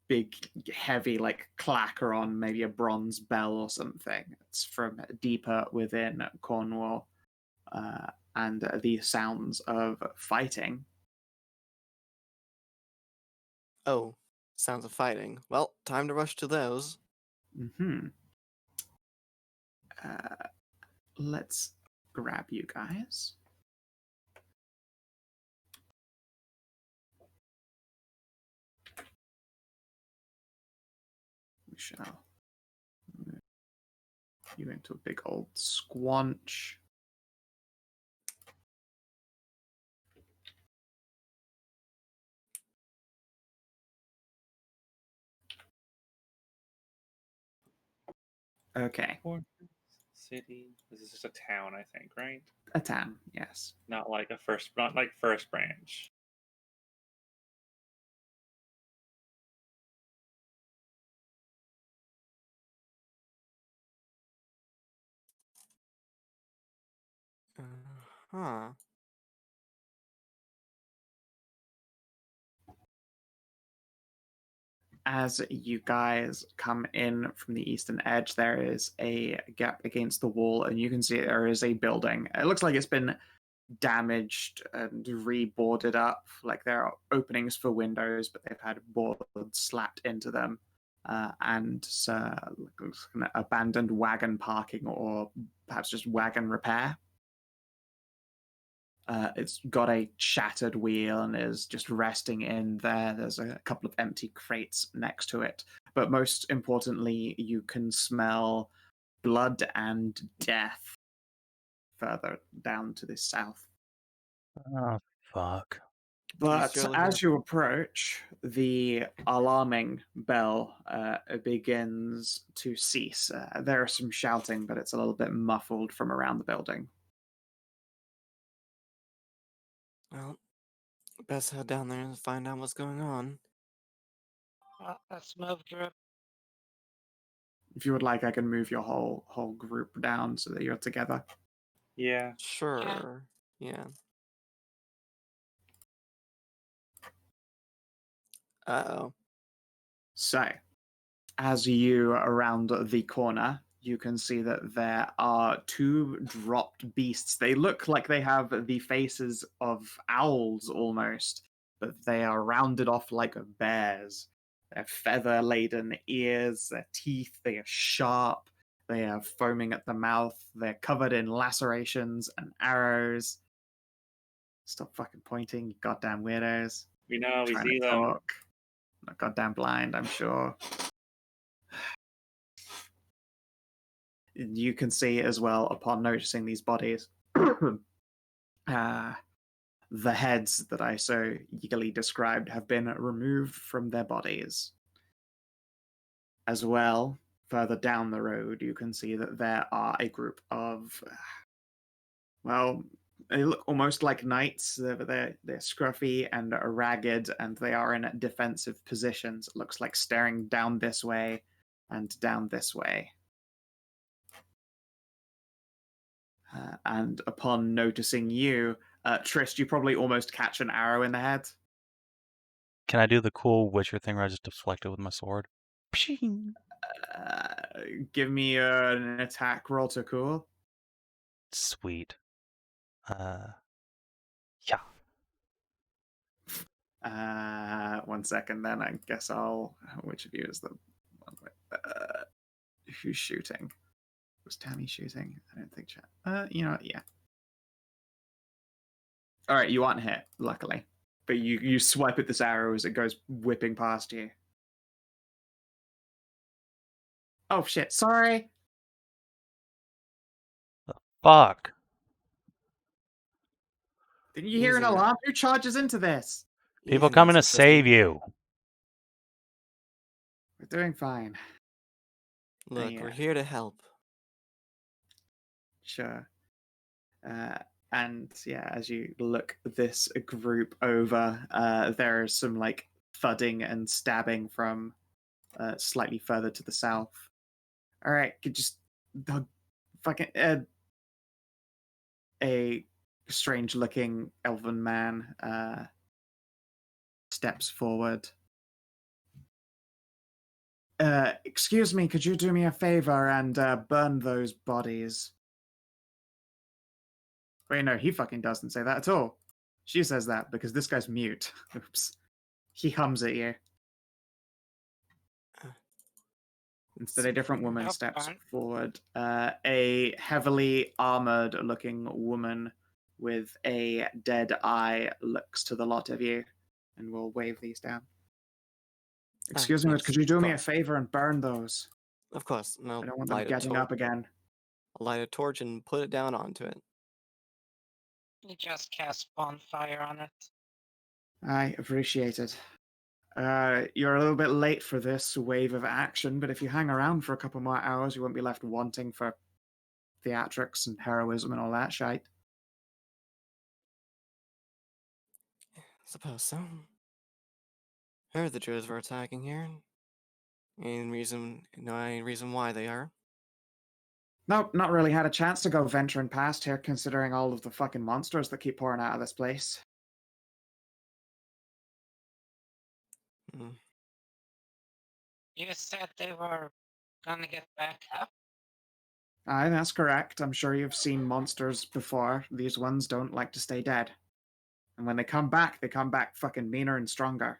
big, heavy, like clacker on maybe a bronze bell or something. It's from deeper within Cornwall, and the sounds of fighting. Oh, sounds of fighting. Well, time to rush to those. Mm-hmm. Let's grab you guys. We shall move you into a big old squanch. Okay. City. This is just a town, I think, right? A town, yes. Not like first branch. Huh. as you guys come in from the eastern edge, there is a gap against the wall, and you can see there is a building. It looks like it's been damaged and re-boarded up. Like there are openings for windows, but they've had boards slapped into them. And abandoned wagon parking, or perhaps just wagon repair. It's got a shattered wheel and is just resting in there. There's a couple of empty crates next to it. But most importantly, you can smell blood and death further down to the south. Oh, fuck. But surely as have- you approach, the alarming bell begins to cease. There is some shouting, but it's a little bit muffled from around the building. Well, best head down there and find out what's going on. Let's move, Druid. If you would like, I can move your whole group down so that you're together. Yeah. Sure. Yeah. Uh-oh. So, as you around the corner, you can see that there are two dropped beasts. They look like they have the faces of owls almost, but they are rounded off like bears. Their feather-laden ears, their teeth, they are sharp. They are foaming at the mouth. They're covered in lacerations and arrows. Stop fucking pointing, you goddamn weirdos. We know, we Trying see to them. talk. Not goddamn blind, I'm sure. You can see as well, upon noticing these bodies, the heads that I so eagerly described have been removed from their bodies. As well, further down the road, you can see that there are a group of, well, they look almost like knights. They're scruffy and ragged, and they are in defensive positions. It looks like staring down this way and down this way. And upon noticing you, Trist, you probably almost catch an arrow in the head. Can I do the cool Witcher thing where I just deflect it with my sword? Pshing. Give me an attack roll to cool. Sweet. Yeah. 1 second, then I guess I'll. Which of you is the one? Who's shooting? Was Tammy shooting? I don't think. You know what? Yeah. All right, you aren't hit, luckily, but you swipe at this arrow as it goes whipping past you. Oh shit! Sorry. Fuck. Didn't you hear an Using- alarm? Who charges into this? People using coming to this system. save you. We're doing fine. Look, Yeah. we're here to help. Sure. And yeah, as you look this group over, there is some like thudding and stabbing from slightly further to the south. All right, could just fucking a strange-looking elven man steps forward. Excuse me, could you do me a favor and burn those bodies? Wait, no, he fucking doesn't say that at all. She says that because this guy's mute. Oops. He hums at you. Instead, a different woman That's steps fine. forward. A heavily armored-looking woman with a dead eye looks to the lot of you and will wave these down. Excuse me, yes, but could you do of me a course. favor and burn those? Of course. No, I don't want them light a getting up again. I'll light a torch and put it down onto it. You just cast bonfire on it. I appreciate it. You're a little bit late for this wave of action, but if you hang around for a couple more hours, you won't be left wanting for theatrics and heroism and all that shite. Suppose so. Heard the Druids were attacking here. Any reason why they are? Nope, not really had a chance to go venturing past here, considering all of the fucking monsters that keep pouring out of this place. Hmm. You said they were gonna get back up? Aye, that's correct. I'm sure you've seen monsters before. These ones don't like to stay dead. And when they come back fucking meaner and stronger.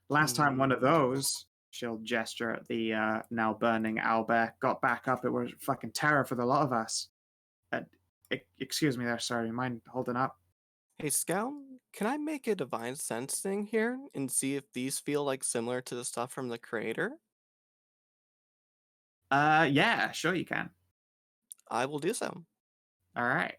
Last time one of those, she'll gesture at the now burning owlbear, got back up, it was fucking terror for the lot of us. Excuse me there, sorry, mind holding up? Hey, Scout, can I make a divine sense thing here and see if these feel like similar to the stuff from the creator? Yeah, sure you can. I will do so. All right.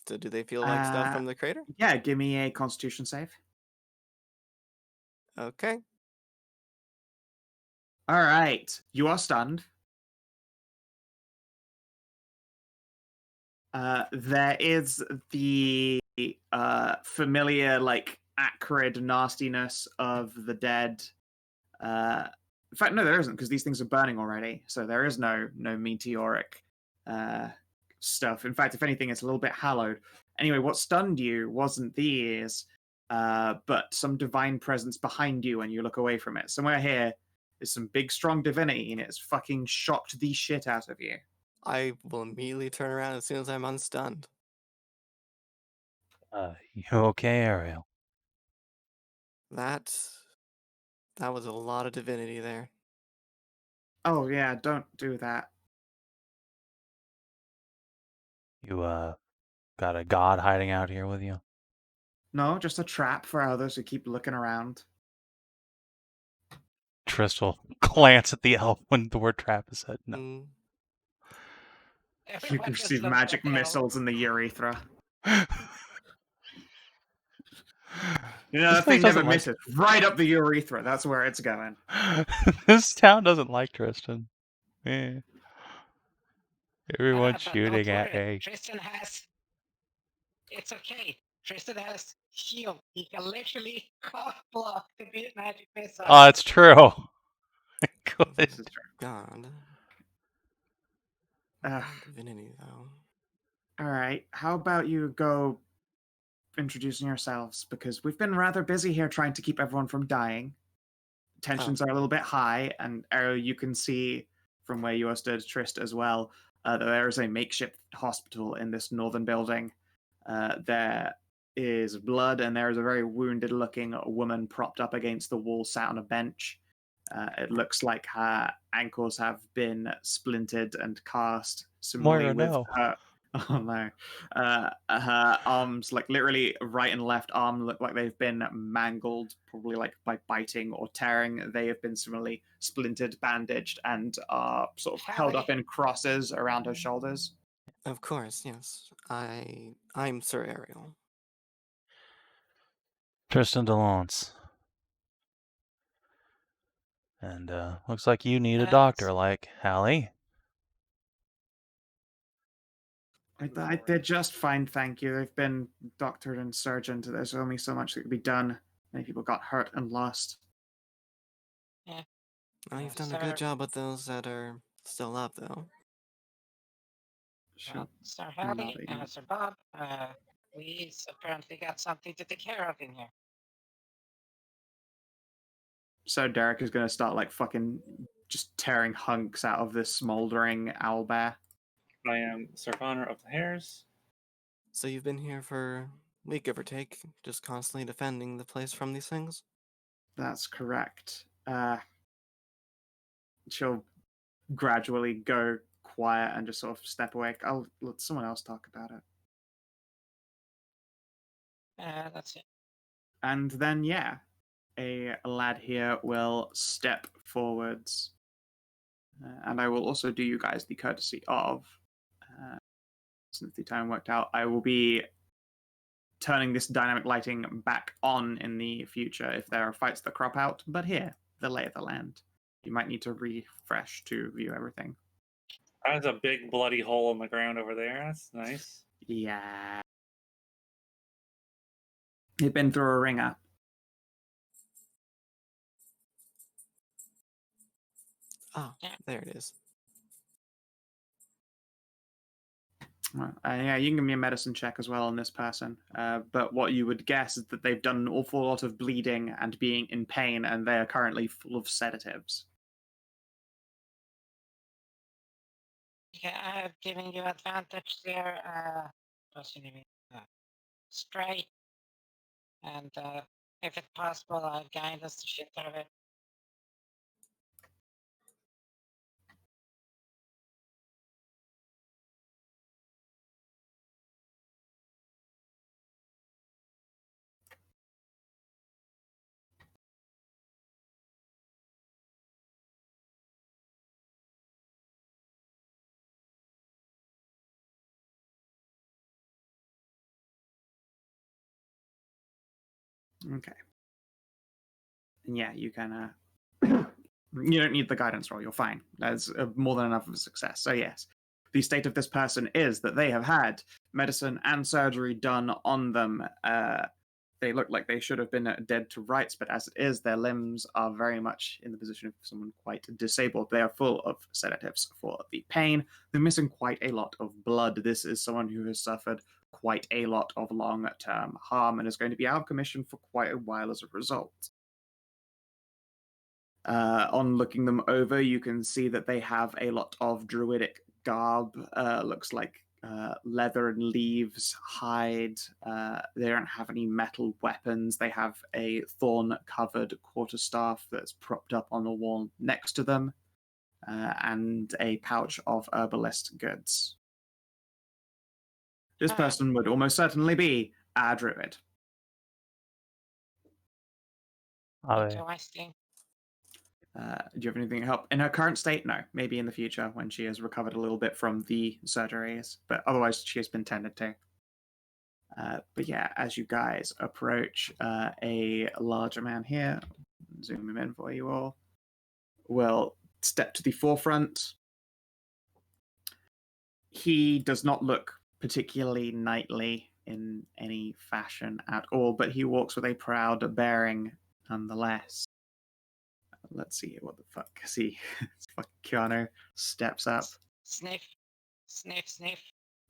So do they feel like stuff from the creator? Yeah, give me a Constitution save. Okay. All right, you are stunned. There is the familiar, like, acrid nastiness of the dead. In fact, no, there isn't, because these things are burning already, so there is no meteoric stuff. In fact, if anything, it's a little bit hallowed. Anyway, what stunned you wasn't these, but some divine presence behind you when you look away from it. Somewhere here is some big, strong divinity, and it's fucking shocked the shit out of you. I will immediately turn around as soon as I'm unstunned. You okay, Ariel? That was a lot of divinity there. Oh, yeah, don't do that. You, got a god hiding out here with you? No, just a trap for others who keep looking around. Trist will glance at the elf when the word trap is said. No. Mm. You Everyone can just receive looks magic at the elf. missiles in the urethra. You know, This that place thing never doesn't like- misses. Right up the urethra. That's where it's going. This town doesn't like Tristan. Eh. Everyone's But shooting don't at worry, me. Tristan has. It's okay. Tristan has shield. He can literally cock block the magic missile. Oh, it's true. Good. This is true. God. Divinity, though. All right. How about you go introducing yourselves? Because we've been rather busy here trying to keep everyone from dying. Tensions are a little bit high, and Ariel, you can see from where you are stood, Trist, as well, that there is a makeshift hospital in this northern building. There is blood, and there is a very wounded-looking woman propped up against the wall, sat on a bench. It looks like her ankles have been splintered and cast. Similarly, Moira, with no. her, oh no, her arms, like literally right and left arm, look like they've been mangled, probably like by biting or tearing. They have been similarly splintered, bandaged, and are sort of held up in crosses around her shoulders. Of course, yes. I'm Sir Ariel. Tristan DeLance. And looks like you need a doctor like Hallie. They're just fine, thank you. They've been doctored and surgeoned. There's only so much that can be done. Many people got hurt and lost. Yeah. Well, you've done a good job with those that are still up, though. Sir Harry, Sir Bob, we apparently got something to take care of in here. So Derek is going to start like fucking just tearing hunks out of this smoldering owlbear. I am Sir Faunra of the Hares. So you've been here for a week, give or take, just constantly defending the place from these things? That's correct. She'll gradually go quiet and just sort of step away. I'll let someone else talk about it. That's it. And then, yeah, a lad here will step forwards. And I will also do you guys the courtesy of, since the time worked out, I will be turning this dynamic lighting back on in the future if there are fights that crop out. But here, the lay of the land. You might need to refresh to view everything. There's a big bloody hole in the ground over there. That's nice. Yeah. You've been through a ringer. Oh, there it is. Well, yeah, you can give me a medicine check as well on this person. But what you would guess is that they've done an awful lot of bleeding and being in pain, and they are currently full of sedatives. Yeah, I've given you advantage there. What's your name? Stray. And if it's possible, I'll guide us the shit out of it. Okay. And yeah, you kind of... You don't need the guidance roll. You're fine. That's more than enough of a success. So yes, the state of this person is that they have had medicine and surgery done on them. They look like they should have been dead to rights, but as it is, their limbs are very much in the position of someone quite disabled. They are full of sedatives for the pain. They're missing quite a lot of blood. This is someone who has suffered quite a lot of long-term harm and is going to be out of commission for quite a while as a result. On looking them over, you can see that they have a lot of druidic garb. Looks like leather and leaves, hide. They don't have any metal weapons. They have a thorn-covered quarterstaff that's propped up on the wall next to them, and a pouch of herbalist goods. This person would almost certainly be a druid. Interesting. Do you have anything to help? In her current state, no. Maybe in the future when she has recovered a little bit from the surgeries, but otherwise she has been tended to. But yeah, as you guys approach, a larger man here, zoom him in for you all, will step to the forefront. He does not look particularly knightly in any fashion at all, but he walks with a proud bearing nonetheless. Let's see what the fuck. See, fucking Keanu steps up. Sniff, sniff, sniff.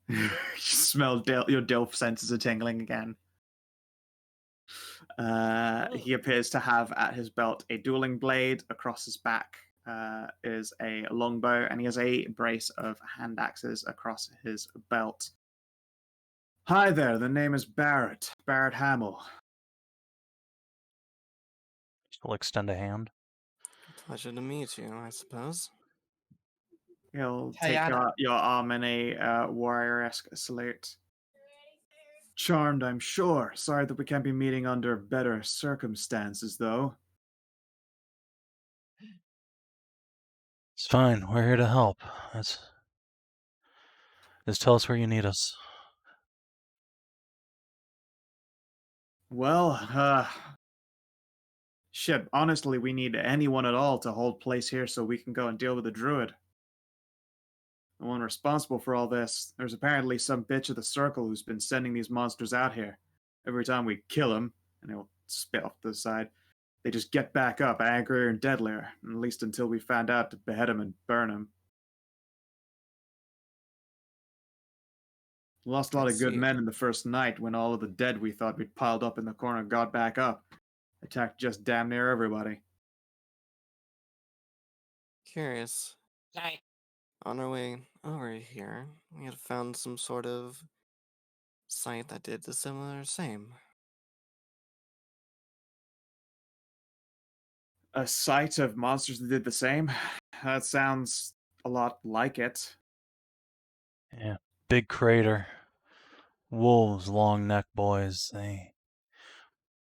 You smell your Dilf senses are tingling again. He appears to have at his belt a dueling blade. Across his back is a longbow, and he has a brace of hand axes across his belt. Hi there, the name is Barrett Hamill. She'll extend a hand. Pleasure to meet you, I suppose. He'll take Tajana. your arm in a warrior-esque salute. Charmed, I'm sure. Sorry that we can't be meeting under better circumstances, though. It's fine. We're here to help. Just tell us where you need us. Well, shit, honestly, we need anyone at all to hold place here so we can go and deal with the Druid. The one responsible for all this, there's apparently some bitch of the Circle who's been sending these monsters out here. Every time we kill them, and he'll spit off to the side, they just get back up, angrier and deadlier, at least until we found out to behead them and burn them. We lost a lot of good men in the first night when all of the dead we thought we'd piled up in the corner got back up. Attacked just damn near everybody. Curious. Like, On our way over here, we had found some sort of site that did the same. A sight of monsters that did the same? That sounds a lot like it. Yeah. Big crater. Wolves, long neck boys.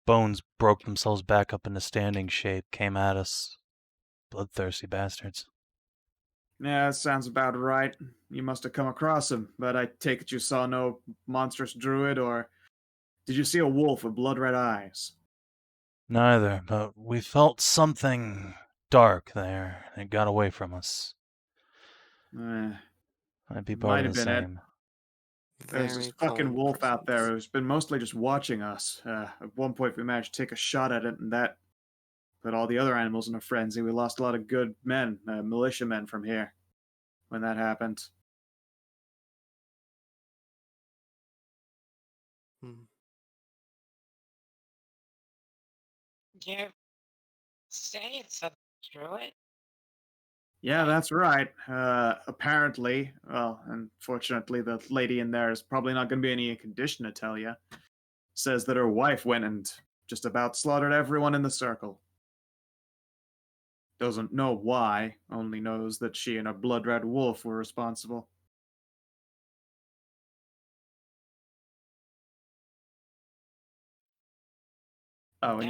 Bones broke themselves back up into standing shape, came at us. Bloodthirsty bastards. Yeah, that sounds about right. You must have come across him, but I take it you saw no monstrous druid, or did you see a wolf with blood-red eyes? Neither, but we felt something dark there, and it got away from us. Might be part Might of have the been it. same. There's this Very fucking cold wolf out there presence. who's been mostly just watching us. At one point, we managed to take a shot at it, and that put all the other animals in a frenzy. We lost a lot of good men, militiamen from here, when that happened. You say it's a druid? Yeah, that's right. Apparently, well, unfortunately, the lady in there is probably not going to be any condition to tell you. Says that her wife went and just about slaughtered everyone in the circle. Doesn't know why, only knows that she and a blood red wolf were responsible. Oh, when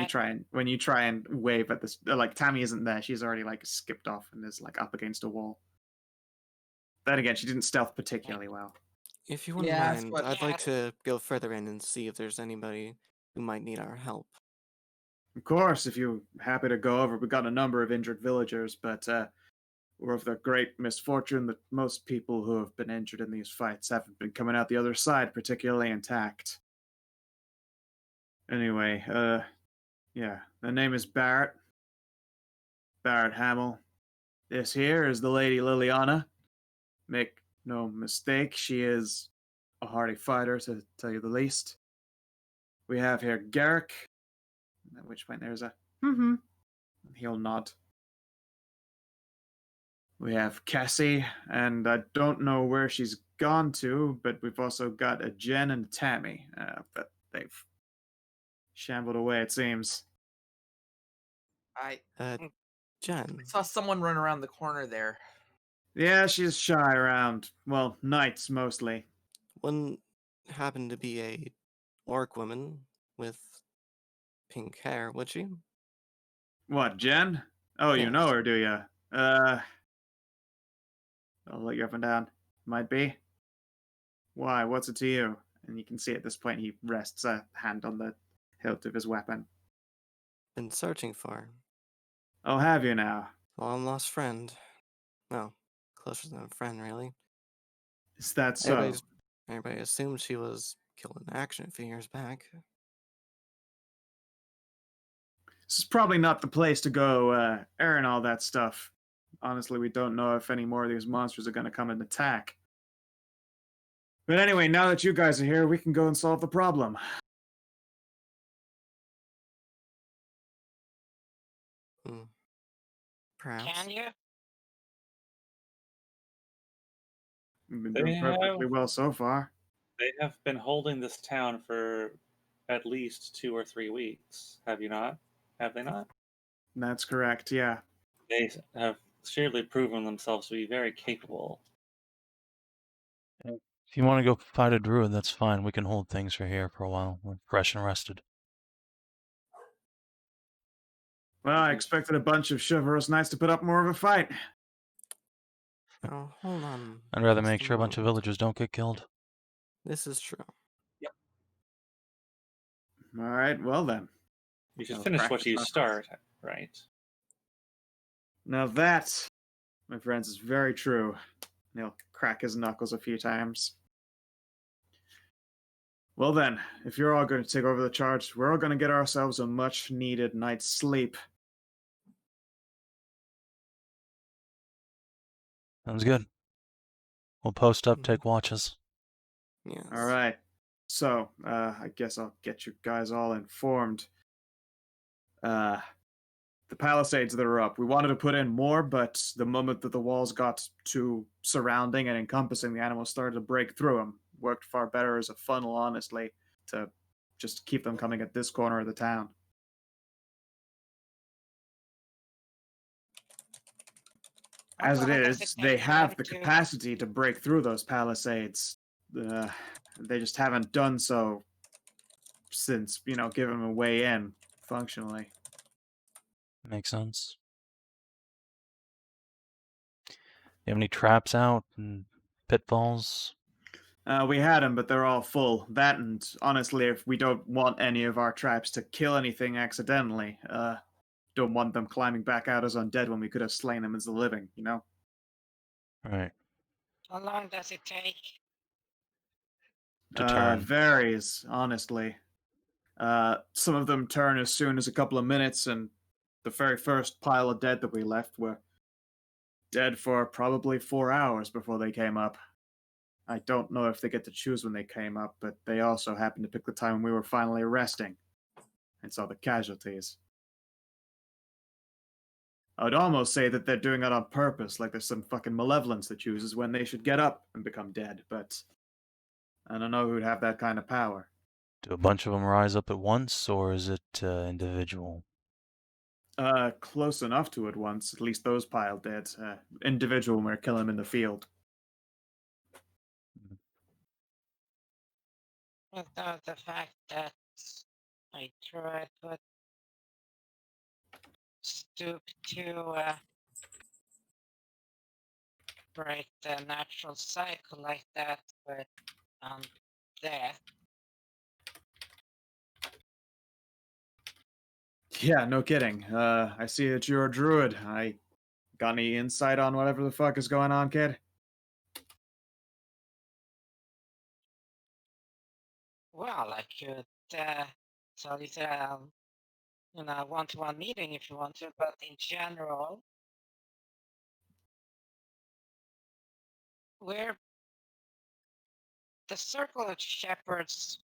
you try and wave at this, like Tammy isn't there. She's already like skipped off and is like up against a wall. Then again, she didn't stealth particularly well. If you wouldn't Yeah, that's mind, what- I'd like to go further in and see if there's anybody who might need our help. Of course, if you're happy to go over, we've got a number of injured villagers, but we're of the great misfortune that most people who have been injured in these fights haven't been coming out the other side particularly intact. Anyway, yeah, the name is Barrett. Barrett Hamill. This here is the Lady Liliana. Make no mistake, she is a hardy fighter, to tell you the least. We have here Garrick, at which point there's a he'll nod. We have Cassie, and I don't know where she's gone to, but we've also got a Jen and a Tammy, but they've shambled away, it seems. I Jen, saw someone run around the corner there. Yeah, she's shy around, well, nights mostly. wouldn't happen to be a orc woman with pink hair, would she? What, Jen? Oh, you know Yes. her, do you? I'll let you up and down. Might be. Why? What's it to you? And you can see at this point he rests a hand on the hilt of his weapon. Been searching for her. Oh, have you now? Long lost friend. Well, closer than a friend, really. Is that so? Everybody assumed she was killed in action a few years back. This is probably not the place to go airing all that stuff. Honestly, we don't know if any more of these monsters are going to come and attack. But anyway, now that you guys are here, we can go and solve the problem. Perhaps. Can you? We've been They doing perfectly have- well so far. They have been holding this town for at least 2 or 3 weeks. Have you not? Have they not? That's correct, yeah. They have surely proven themselves to be very capable. If you want to go fight a druid, that's fine. We can hold things for here for a while. We're fresh and rested. Well, I expected a bunch of chivalrous knights to put up more of a fight. Oh, hold on. I'd rather just make sure a bunch of moment. villagers don't get killed. This is true. All right, well then. You should I'll finish what practice you my start, right? Now that, my friends, is very true. He'll crack his knuckles a few times. Well then, if you're all going to take over the charge, we're all going to get ourselves a much-needed night's sleep. Sounds good. We'll post up, Mhm. take watches. Yes. All right. So, I guess I'll get you guys all informed. The palisades that are up, we wanted to put in more, but the moment that the walls got too surrounding and encompassing, the animals started to break through them. Worked far better as a funnel, honestly, to just keep them coming at this corner of the town. As it How long does is, it they take for have them the to- capacity to break through those palisades. They just haven't done so since, giving them a way in, functionally. Makes sense. You have any traps out and pitfalls? We had them, but they're all full. That, and honestly, if we don't want any of our traps to kill anything accidentally, don't want them climbing back out as undead when we could have slain them as the living, Right. How long does it take? To turn. Varies, honestly. Some of them turn as soon as a couple of minutes, and the very first pile of dead that we left were dead for probably 4 hours before they came up. I don't know if they get to choose when they came up, but they also happened to pick the time when we were finally resting and saw the casualties. I'd almost say that they're doing it on purpose, like there's some fucking malevolence that chooses when they should get up and become dead, but I don't know who'd have that kind of power. Do a bunch of them rise up at once, or is it individual? Close enough to it once, at least those piled dead. Individual, we're killing them in the field. Without the fact that I tried would stoop to break the natural cycle like that with death. Yeah, no kidding. I see that you're a druid. I got any insight on whatever the fuck is going on, kid? Well, I could tell you that, one-to-one meeting if you want to, but in general, we're the circle of shepherds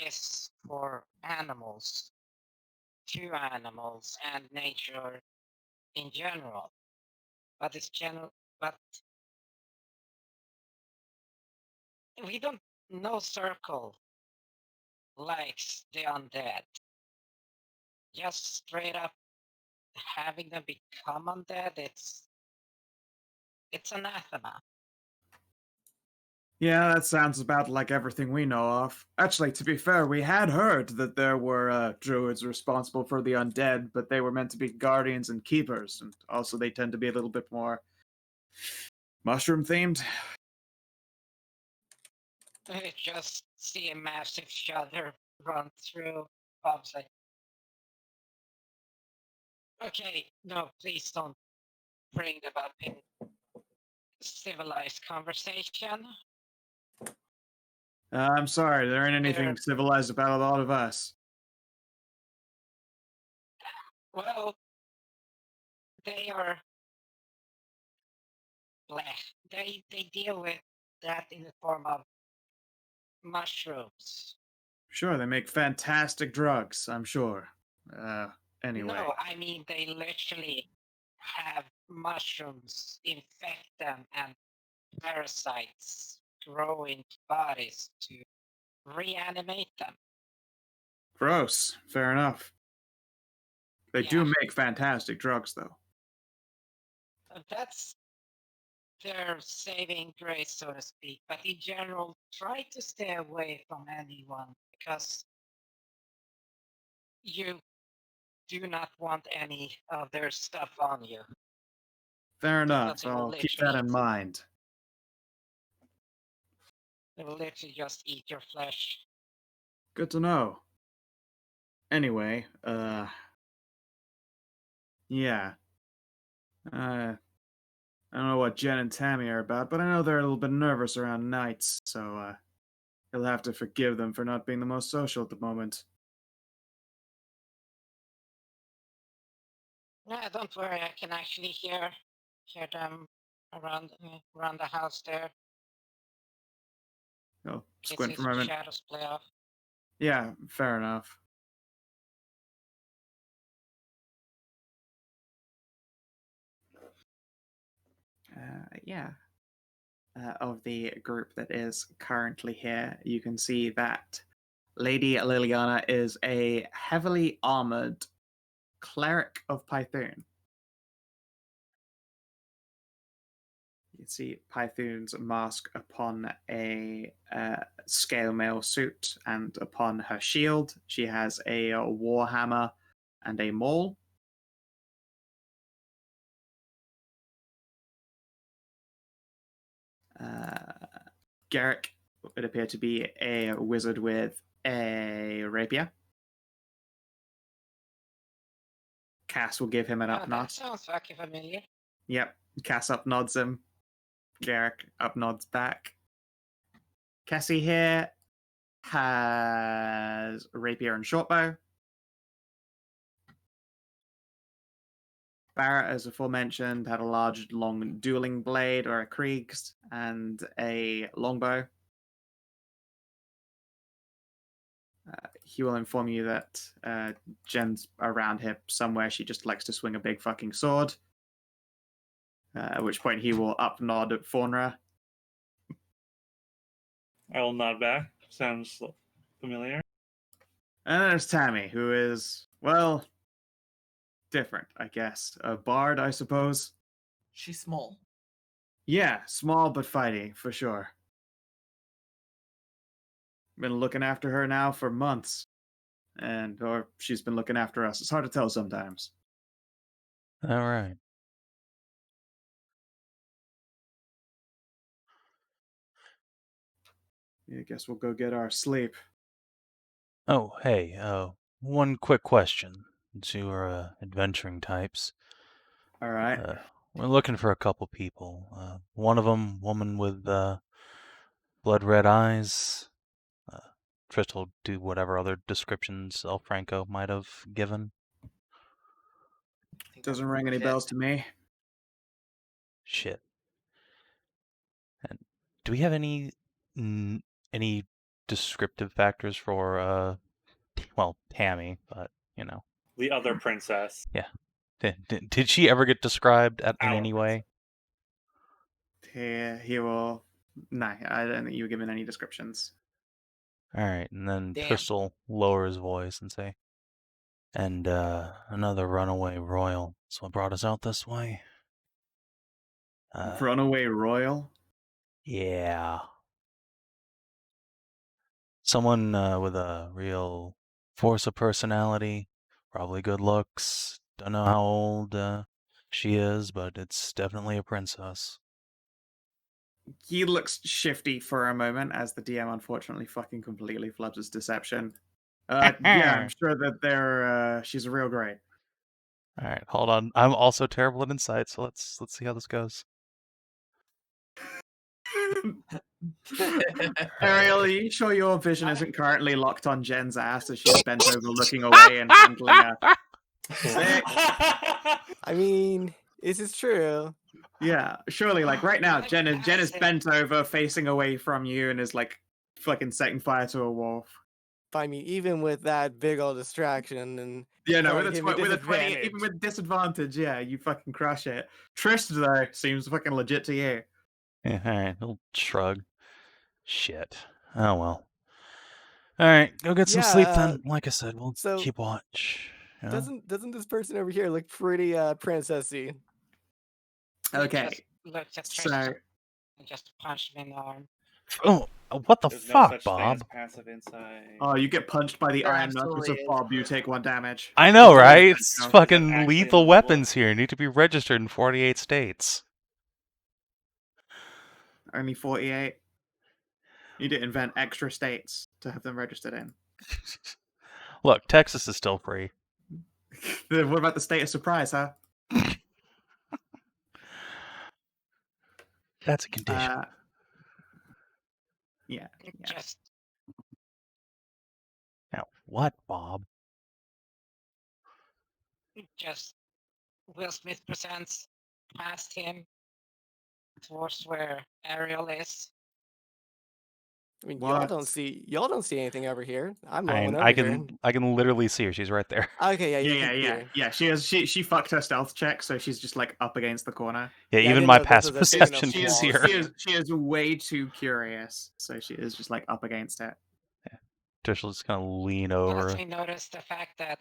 is for animals, to animals, and nature in general. But but we don't know circle likes the undead. Just straight up having them become undead, it's anathema. Yeah, that sounds about like everything we know of. Actually, to be fair, we had heard that there were druids responsible for the undead, but they were meant to be guardians and keepers, and also they tend to be a little bit more mushroom themed. I just see a massive shudder run through Bob's like, okay, no, please don't bring them up in civilized conversation. I'm sorry, there ain't anything They're- civilized about a lot of us. Well, they are bleh. They deal with that in the form of mushrooms. Sure, they make fantastic drugs, I'm sure. Anyway. No, I mean they literally have mushrooms infect them and parasites grow into bodies to reanimate them. Gross. Fair enough. They do Yeah. make fantastic drugs, though. That's their saving grace, so to speak. But in general, try to stay away from anyone because you do not want any of their stuff on you. Fair enough. They will I'll keep that in literally- mind. They will literally just eat your flesh. Good to know. Anyway, yeah. I don't know what Jen and Tammy are about, but I know they're a little bit nervous around nights, so you'll have to forgive them for not being the most social at the moment. Yeah, don't worry. I can actually hear them around the house there. Oh, Kids squint for a moment. shadows play off. Yeah, fair enough. Yeah. Of the group that is currently here, you can see that Lady Liliana is a heavily armored cleric of Python. You can see Python's mask upon a scale mail suit, and upon her shield, she has a warhammer and a maul. Garrick would appear to be a wizard with a rapier. Cass will give him an up nod. That sounds fucking familiar. Yep. Cass up nods him. Garrick up nods back. Cassie here has a rapier and shortbow. Barrett, as aforementioned, had a large, long dueling blade or a Krieg's and a longbow. he will inform you that Jen's around here somewhere. She just likes to swing a big fucking sword. At which point he will up nod at Faunra. I will nod back. Sounds familiar. And there's Tammy, who is, well, different, I guess. A bard, I suppose. She's small. Yeah, small but fighty, for sure. Been looking after her now for months. Or she's been looking after us. It's hard to tell sometimes. All right. Yeah, I guess we'll go get our sleep. Oh, hey, one quick question to our adventuring types. All right. We're looking for a couple people. One of them, woman with blood red eyes. Tristan will do whatever other descriptions El Franco might have given. Doesn't ring any bells to me. Shit. And do we have any descriptive factors for well, Tammy, but you know, The other princess. yeah. Did she ever get described in Our any way? He will. Nah, I don't think you were given any descriptions. All right, and then Damn. Tristan will lower his voice and say, "And another runaway royal. That's what brought us out this way." Runaway royal? Yeah. Someone with a real force of personality, probably good looks. Don't know how old she is, but it's definitely a princess. He looks shifty for a moment as the DM unfortunately fucking completely flubs his deception. Yeah, I'm sure that she's real great. All right, hold on. I'm also terrible at insight, so let's see how this goes. Ariel, are you sure your vision isn't currently locked on Jen's ass as she's bent over looking away and handling a... Sick. I mean, this is true. Yeah, surely, like right now, Jen is Fantastic. bent over, facing away from you, and is like fucking setting fire to a wolf. I mean, even with that big old distraction and Yeah, no, Sorry, with give me a 20, disadvantage. even with disadvantage, yeah, you fucking crush it. Tristan, though, seems fucking legit to you. Yeah, all right, he'll shrug. Shit. Oh well. All right, go get some sleep then. Like I said, we'll so keep watch. You know? doesn't this person over here look pretty princessy? Okay, Just looked at so Tristan and just punched him in the arm. Oh, what the There's no fuck, such thing Bob? as passive insight. oh, you get punched by the There iron knuckles of absolutely is. Bob. You take 1 damage. I know, It's right? always It's been known. fucking actually lethal invisible? weapons here. Need to be registered in 48 states. Only 48. You did invent extra states to have them registered in. Look, Texas is still free. What about the state of surprise, huh? That's a condition. Yeah. Just Now, what, Bob? Will Smith presents past him towards where Ariel is. I mean, What? y'all don't see anything over here. I'm the one over I here. can literally see her. She's right there. Okay, yeah, you Yeah, can see her. Yeah, she fucked her stealth check, so she's just like up against the corner. Yeah, Yeah, I even didn't my know this passive was a big enough perception She can is, see wall. her. she is way too curious, so she is just like up against it. Trish will just kind of lean Does over. he notice the fact that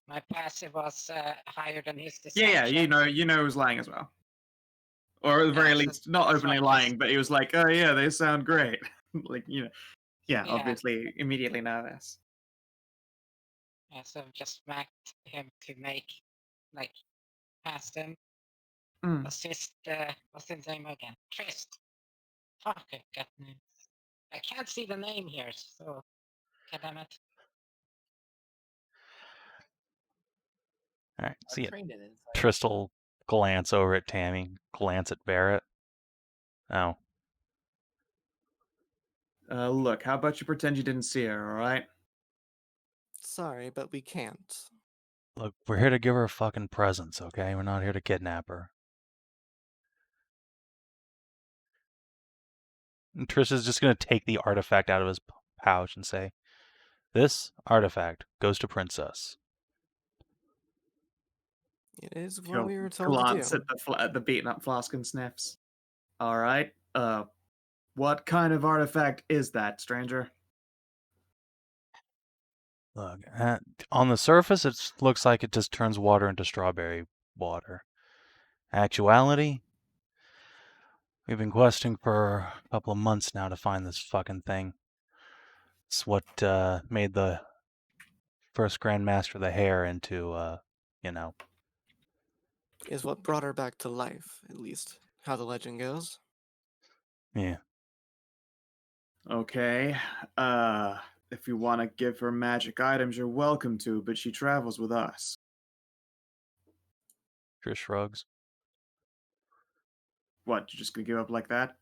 my passive was higher than his Yeah, deception? you know he was lying as well. Or at the very Yeah, so least, not that's openly right, lying, but he was like, oh yeah, they sound great. Like, you know, yeah, Yeah. obviously immediately nervous. Yeah, so just smacked him to make, like, past him. Mm. What's his name again? Trist. Fuck, I got name. I can't see the name here, so damn it. All right, see it. Trained in insight. Tristan will glance over at Tammy, glance at Barrett. Oh, Look, how about you pretend you didn't see her, alright? Sorry, but we can't. look, we're here to give her fucking presents, okay? We're not here to kidnap her. And Trish is just gonna take the artifact out of his pouch and say, This artifact goes to Princess. It is what She'll we were told to glance do. at the beaten up flask and sniffs. All right. What kind of artifact is that, stranger? Look, on the surface, it looks like it just turns water into strawberry water. Actuality, we've been questing for a couple of months now to find this fucking thing. It's what made the first Grandmaster of the Hair into, Is what brought her back to life, at least how the legend goes. yeah. Okay. If you want to give her magic items, you're welcome to, but she travels with us. Trish shrugs. What, you're just gonna give up like that?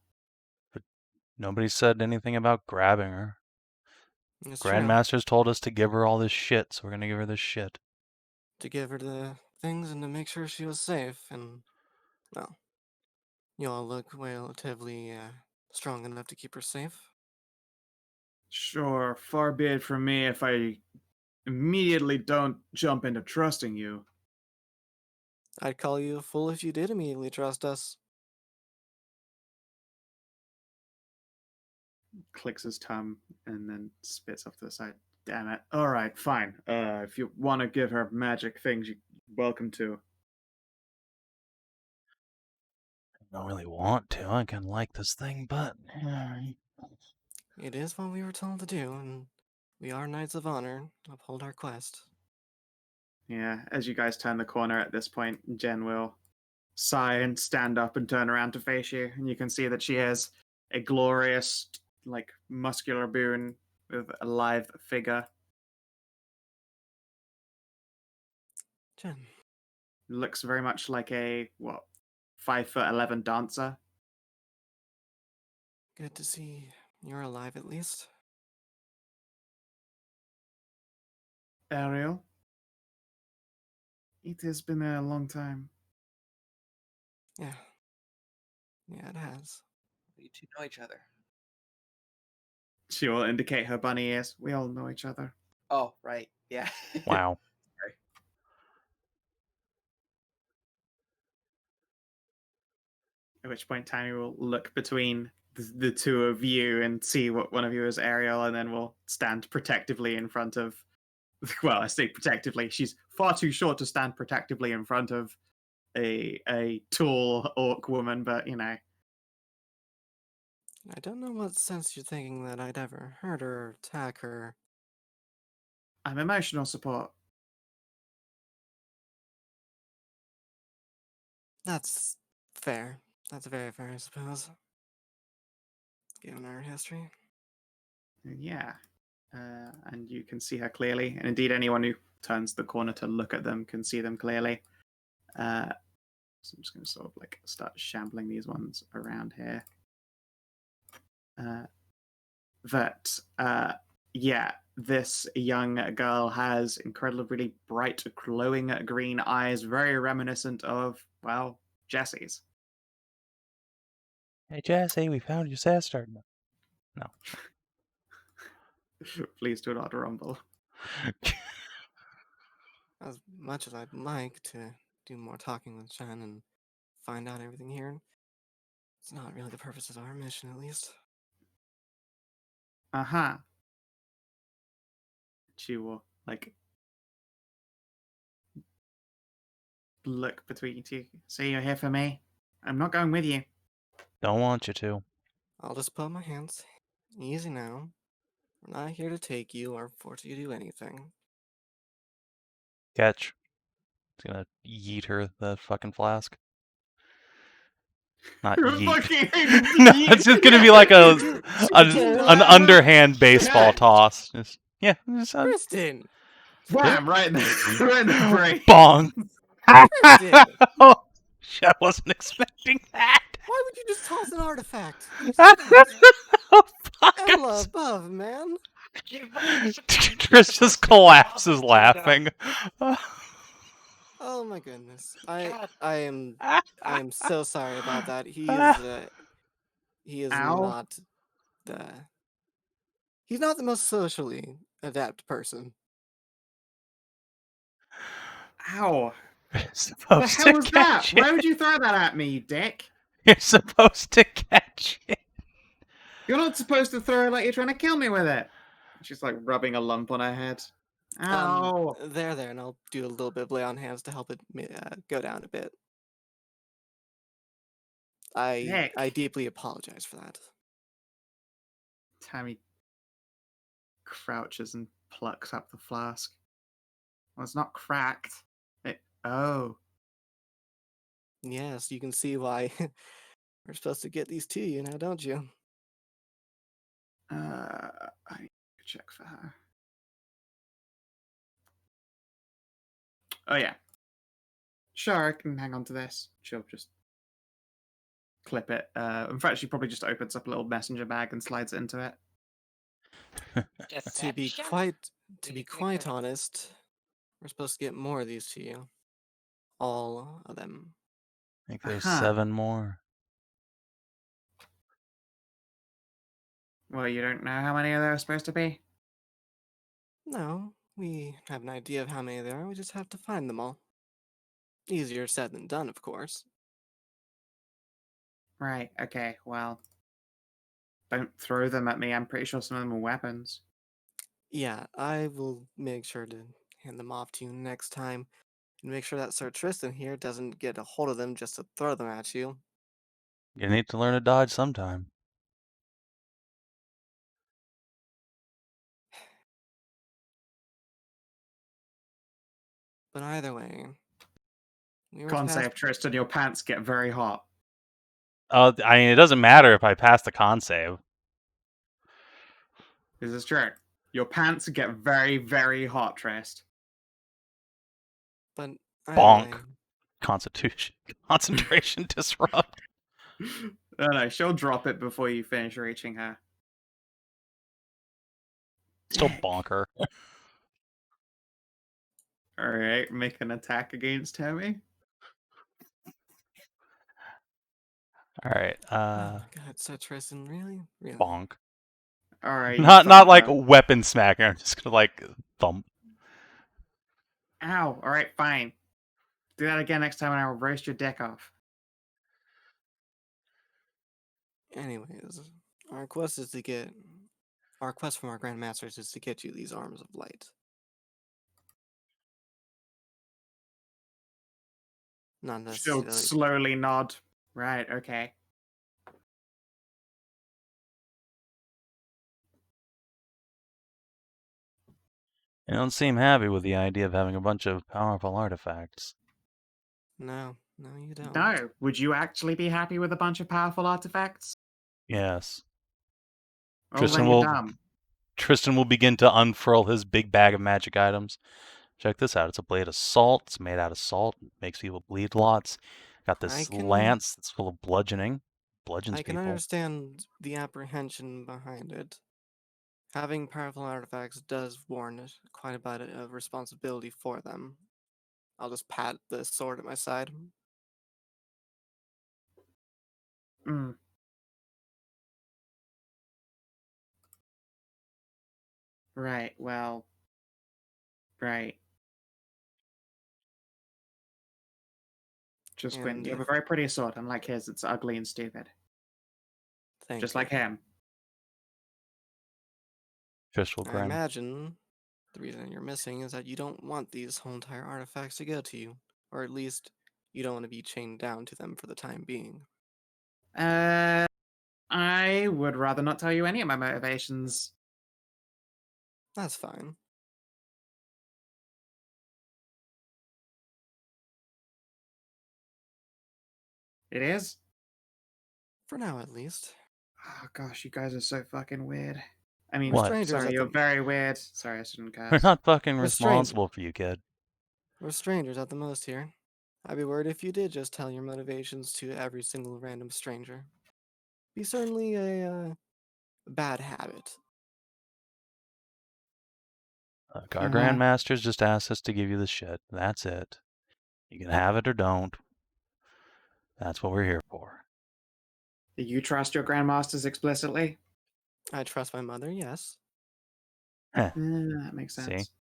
Nobody said anything about grabbing her. It's true. Grandmasters told us to give her all this shit, so we're gonna give her this shit. To give her the things and to make sure she was safe, and, well, you all look relatively strong enough to keep her safe. Sure, far be it from me if I immediately don't jump into trusting you. I'd call you a fool if you did immediately trust us. Clicks his tongue and then spits off to the side. Damn it. Alright, fine. If you want to give her magic things, you're welcome to. I don't really want to. I kind of like this thing, but It is what we were told to do, and we are Knights of Honor, uphold our quest. Yeah, as you guys turn the corner at this point, Jen will sigh and stand up and turn around to face you, and you can see that she has a glorious, like, muscular boon with a lithe figure. Jen, Looks very much like a, 5'11" dancer. good to see you're alive at least. Ariel? It has been a long time. Yeah. Yeah, it has. You two know each other. She will indicate her bunny ears. We all know each other. Oh, right. Yeah. wow. At which point Tammy will look between the two of you and see what one of you is Ariel, and then will stand protectively in front of. Well, I say protectively. She's far too short to stand protectively in front of a tall orc woman, but you know. I don't know what sense you're thinking that I'd ever hurt her or attack her. I'm emotional support. That's fair. That's very fair, I suppose. Given our history. Yeah. And you can see her clearly. And indeed, anyone who turns the corner to look at them can see them clearly. So I'm just going to sort of like start shambling these ones around here. Yeah, this young girl has incredibly bright, glowing green eyes, very reminiscent of, well, Jesse's. Hey Jesse, we found your sister. No. Please do not rumble. As much as I'd like to do more talking with Jen and find out everything here, it's not really the purpose of our mission, at least. Uh-huh. She will, like, look between you two. So you're here for me? I'm not going with you. Don't want you to. I'll just put my hands easy now. We're not here to take you or force you to do anything. Catch. He's gonna yeet her the fucking flask. Not yeet. No, it's just gonna be like an underhand baseball toss. Just, yeah. Tristan! Wham! Right in the brain. Bong. Tristan! Oh, shit, I wasn't expecting that. Why would you just toss an artifact? Oh, fuck. Allah above, man! Tris just collapses laughing. Oh my goodness. I am so sorry about that. He is Ow. not the He's not the most socially adept person. Ow. You're The supposed hell to was that? catch Why it. would you throw that at me, you dick? You're supposed to catch it. You're not supposed to throw it like you're trying to kill me with it. She's like rubbing a lump on her head. Ow. There, and I'll do a little bit of lay on hands to help it go down a bit. I Dick. deeply apologize for that. Tammy crouches and plucks up the flask. Well, it's not cracked. Oh. Yes, you can see why we're supposed to get these to you now, don't you? I need to check for her. Oh, yeah. Sure, I can hang on to this. She'll just clip it. In fact, she probably just opens up a little messenger bag and slides it into it. To be Really quite quickly. honest, we're supposed to get more of these to you. All of them. I think there's Uh-huh. 7 more. Well, you don't know how many there are supposed to be? No, we have an idea of how many there are. We just have to find them all. Easier said than done, of course. Right, okay, well. Don't throw them at me. I'm pretty sure some of them are weapons. Yeah, I will make sure to hand them off to you next time. And make sure that Sir Tristan here doesn't get a hold of them just to throw them at you. You need to learn to dodge sometime. But either way, we were Con past. save, Tristan, your pants get very hot. I mean, it doesn't matter if I pass the con save. This is true. Your pants get very, very hot, Trist. But Bonk. way, Concentration disrupt. No, she'll drop it before you finish reaching her. Still Dick. bonk her. Alright, make an attack against Tammy. Alright, oh my god, Sir Tristan, really? Really? bonk. Alright. Not like weapon smacking. I'm just gonna like thump. Ow. Alright, fine. Do that again next time and I will roast your dick off. Anyways, our quest from our Grand Masters is to get you these arms of light. Not She'll necessarily. slowly nod. Right, okay. You don't seem happy with the idea of having a bunch of powerful artifacts. No, you don't. No. Would you actually be happy with a bunch of powerful artifacts? Yes. Oh, then you're dumb. Tristan will begin to unfurl his big bag of magic items. Check this out. It's a blade of salt. It's made out of salt. It makes people bleed lots. Got this lance that's full of bludgeoning. Bludgeons I can people. understand the apprehension behind it. Having powerful artifacts does warrant quite a bit of responsibility for them. I'll just pat the sword at my side. Mm. Right, well. Right. Just Quinn, you have a very pretty sword, unlike his, it's ugly and stupid. Thank Just you. like him. I imagine the reason you're missing is that you don't want these whole entire artifacts to go to you. Or at least, you don't want to be chained down to them for the time being. I would rather not tell you any of my motivations. That's fine. It is? For now, at least. Oh gosh, you guys are so fucking weird. I mean, What? Sorry, you're very weird. Sorry, I shouldn't curse. We're not fucking responsible for you, kid. We're strangers at the most here. I'd be worried if you did just tell your motivations to every single random stranger. Be certainly a bad habit. Look, our Grandmasters just asked us to give you the shit. That's it. You can have it or don't. That's what we're here for. Do you trust your Grandmasters explicitly? I trust my mother, yes. That makes See? sense.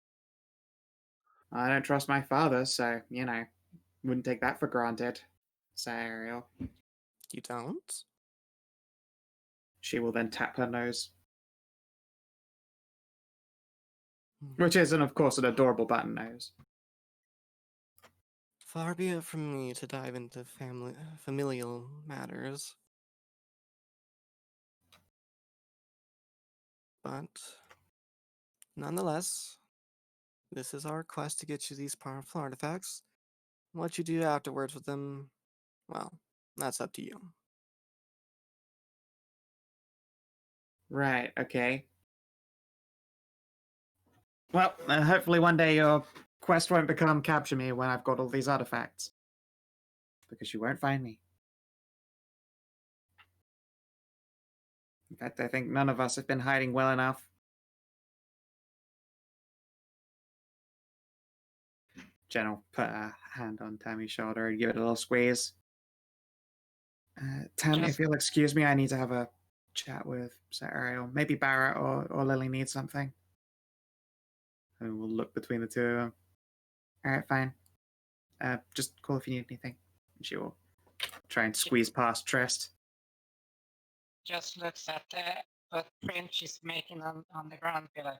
I don't trust my father, so, wouldn't take that for granted. Say Ariel. You don't? She will then tap her nose, Hmm. which isn't, of course, an adorable button nose. Far be it from me to dive into familial matters. But, nonetheless, this is our quest to get you these powerful artifacts. What you do afterwards with them, well, that's up to you. Right, okay. Well, hopefully one day your quest won't become capture me when I've got all these artifacts. Because you won't find me. In fact, I think none of us have been hiding well enough. Jen will put a hand on Tammy's shoulder and give it a little squeeze. Tammy, if Just- you'll excuse me, I need to have a chat with Sir Ariel. Maybe Barrett or Lily need something. And we'll look between the two of them. Alright, fine. Just call if you need anything. And she will try and squeeze past Trist. just looks at the footprint she's making on the ground, be like,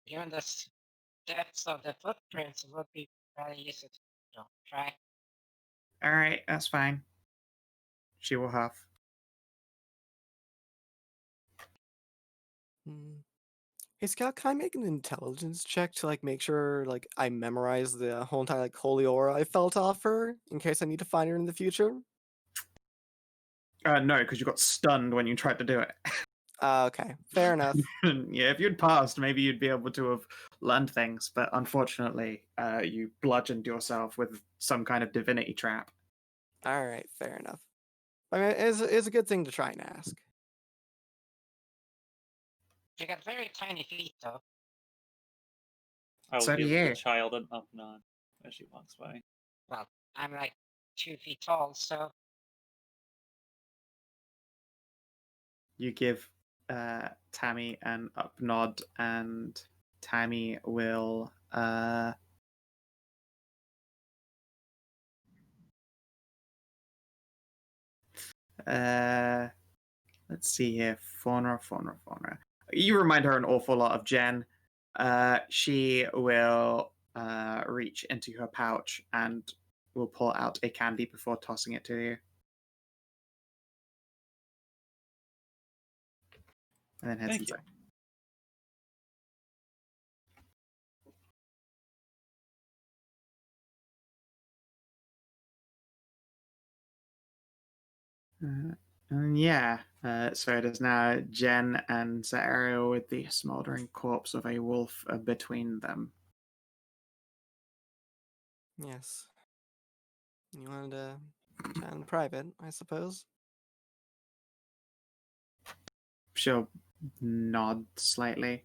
given the depths of the footprints, it would be very easy to track. Alright, that's fine. She will huff. Hey Scout, can I make an intelligence check to make sure I memorize the whole entire holy aura I felt off her in case I need to find her in the future? No, because you got stunned when you tried to do it. Okay, fair enough. Yeah, if you'd passed, maybe you'd be able to have learned things, but unfortunately, you bludgeoned yourself with some kind of divinity trap. All right, fair enough. I mean, it's a good thing to try and ask. She got very tiny feet, though. I will So do give you. the child an up nod as she walks by. Well, I'm like 2 feet tall, so You give Tammy an up nod, and Tammy will let's see here. Faunra. You remind her an awful lot of Jen. She will reach into her pouch and will pull out a candy before tossing it to you. And then heads Thank you. inside. And yeah, so it is now Jen and Sir Ariel with the smoldering corpse of a wolf between them. Yes. You wanted to chat in private, I suppose. She'll nod slightly.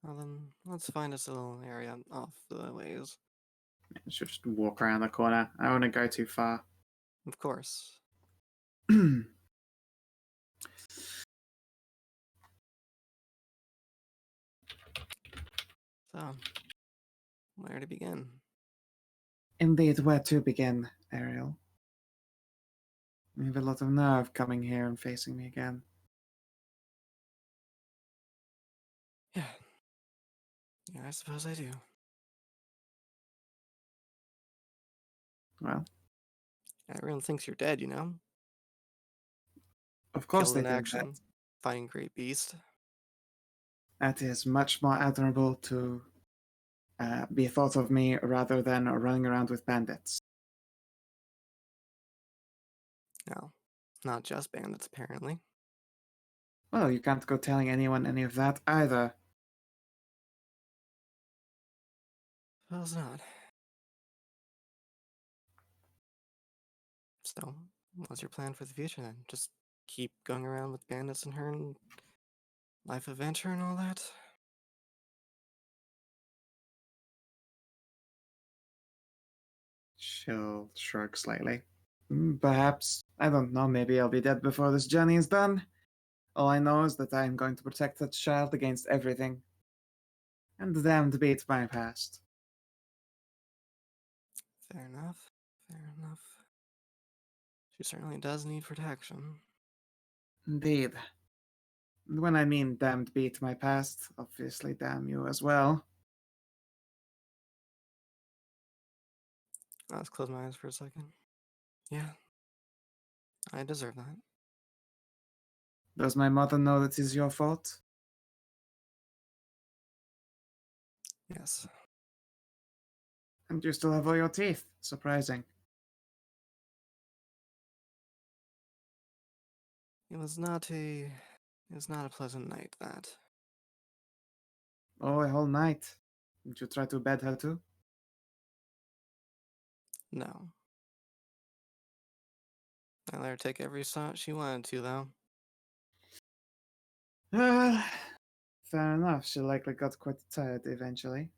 Well then, let's find us a little area off the ways. She'll just walk around the corner. I don't want to go too far. Of course. So, where to begin? Indeed, where to begin, Ariel? You have a lot of nerve coming here and facing me again. Yeah. Yeah, I suppose I do. Well, Everyone thinks you're dead, you know? of course Killed they in think action, fighting great beast. that is much more admirable to be thought of me rather than running around with bandits. No, not just bandits, apparently. Well, you can't go telling anyone any of that either. Suppose not. So, what's your plan for the future then? Just keep going around with bandits and her and life adventure and all that? She'll shrug slightly. Perhaps. I don't know, maybe I'll be dead before this journey is done. All I know is that I am going to protect that child against everything. And damned be it my past. Fair enough. Fair enough. She certainly does need protection. Indeed. And when I mean damned be it my past, obviously damn you as well. I'll just close my eyes for a second. Yeah. I deserve that. Does my mother know that it is your fault? Yes. And you still have all your teeth. Surprising. It was not a pleasant night, that. Oh, a whole night. Did you try to bed her too? No. I let her take every shot she wanted to, though. Fair enough. She likely got quite tired eventually.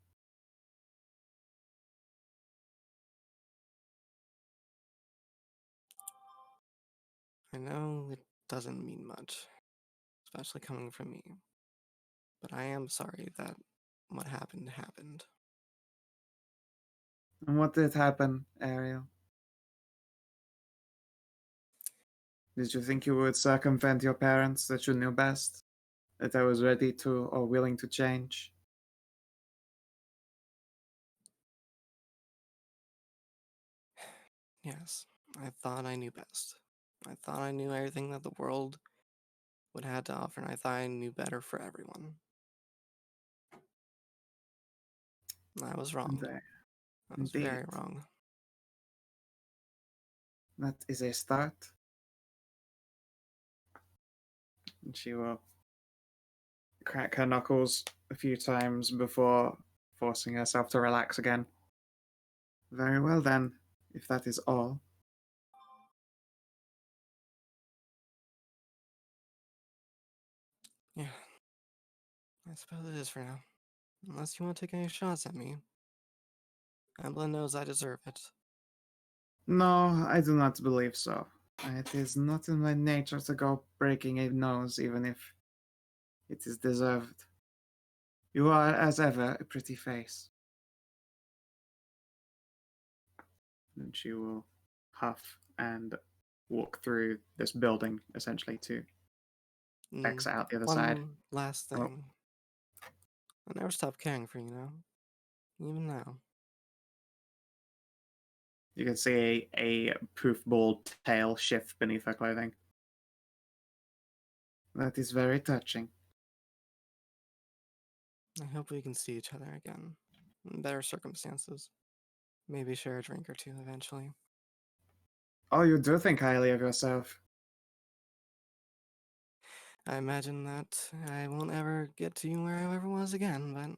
I know it doesn't mean much, especially coming from me. But I am sorry that what happened happened. And what did happen, Ariel? Did you think you would circumvent your parents, that you knew best? That I was ready to or willing to change? Yes, I thought I knew best. I thought I knew everything that the world would have to offer, and I thought I knew better for everyone. I was wrong. There. I was Indeed. very wrong. That is a start. And she will crack her knuckles a few times before forcing herself to relax again. Very well then, if that is all. Yeah, I suppose it is for now. Unless you want to take any shots at me. Embla knows I deserve it. No, I do not believe so. It is not in my nature to go breaking a nose, even if it is deserved. You are, as ever, a pretty face. And she will huff and walk through this building, essentially, to exit out the other side. One last Oh. thing. I never stopped caring for you, know? Even now. You can see a poof ball tail shift beneath her clothing. That is very touching. I hope we can see each other again. In better circumstances. Maybe share a drink or two eventually. Oh, you do think highly of yourself. I imagine that I won't ever get to you where I ever was again, but at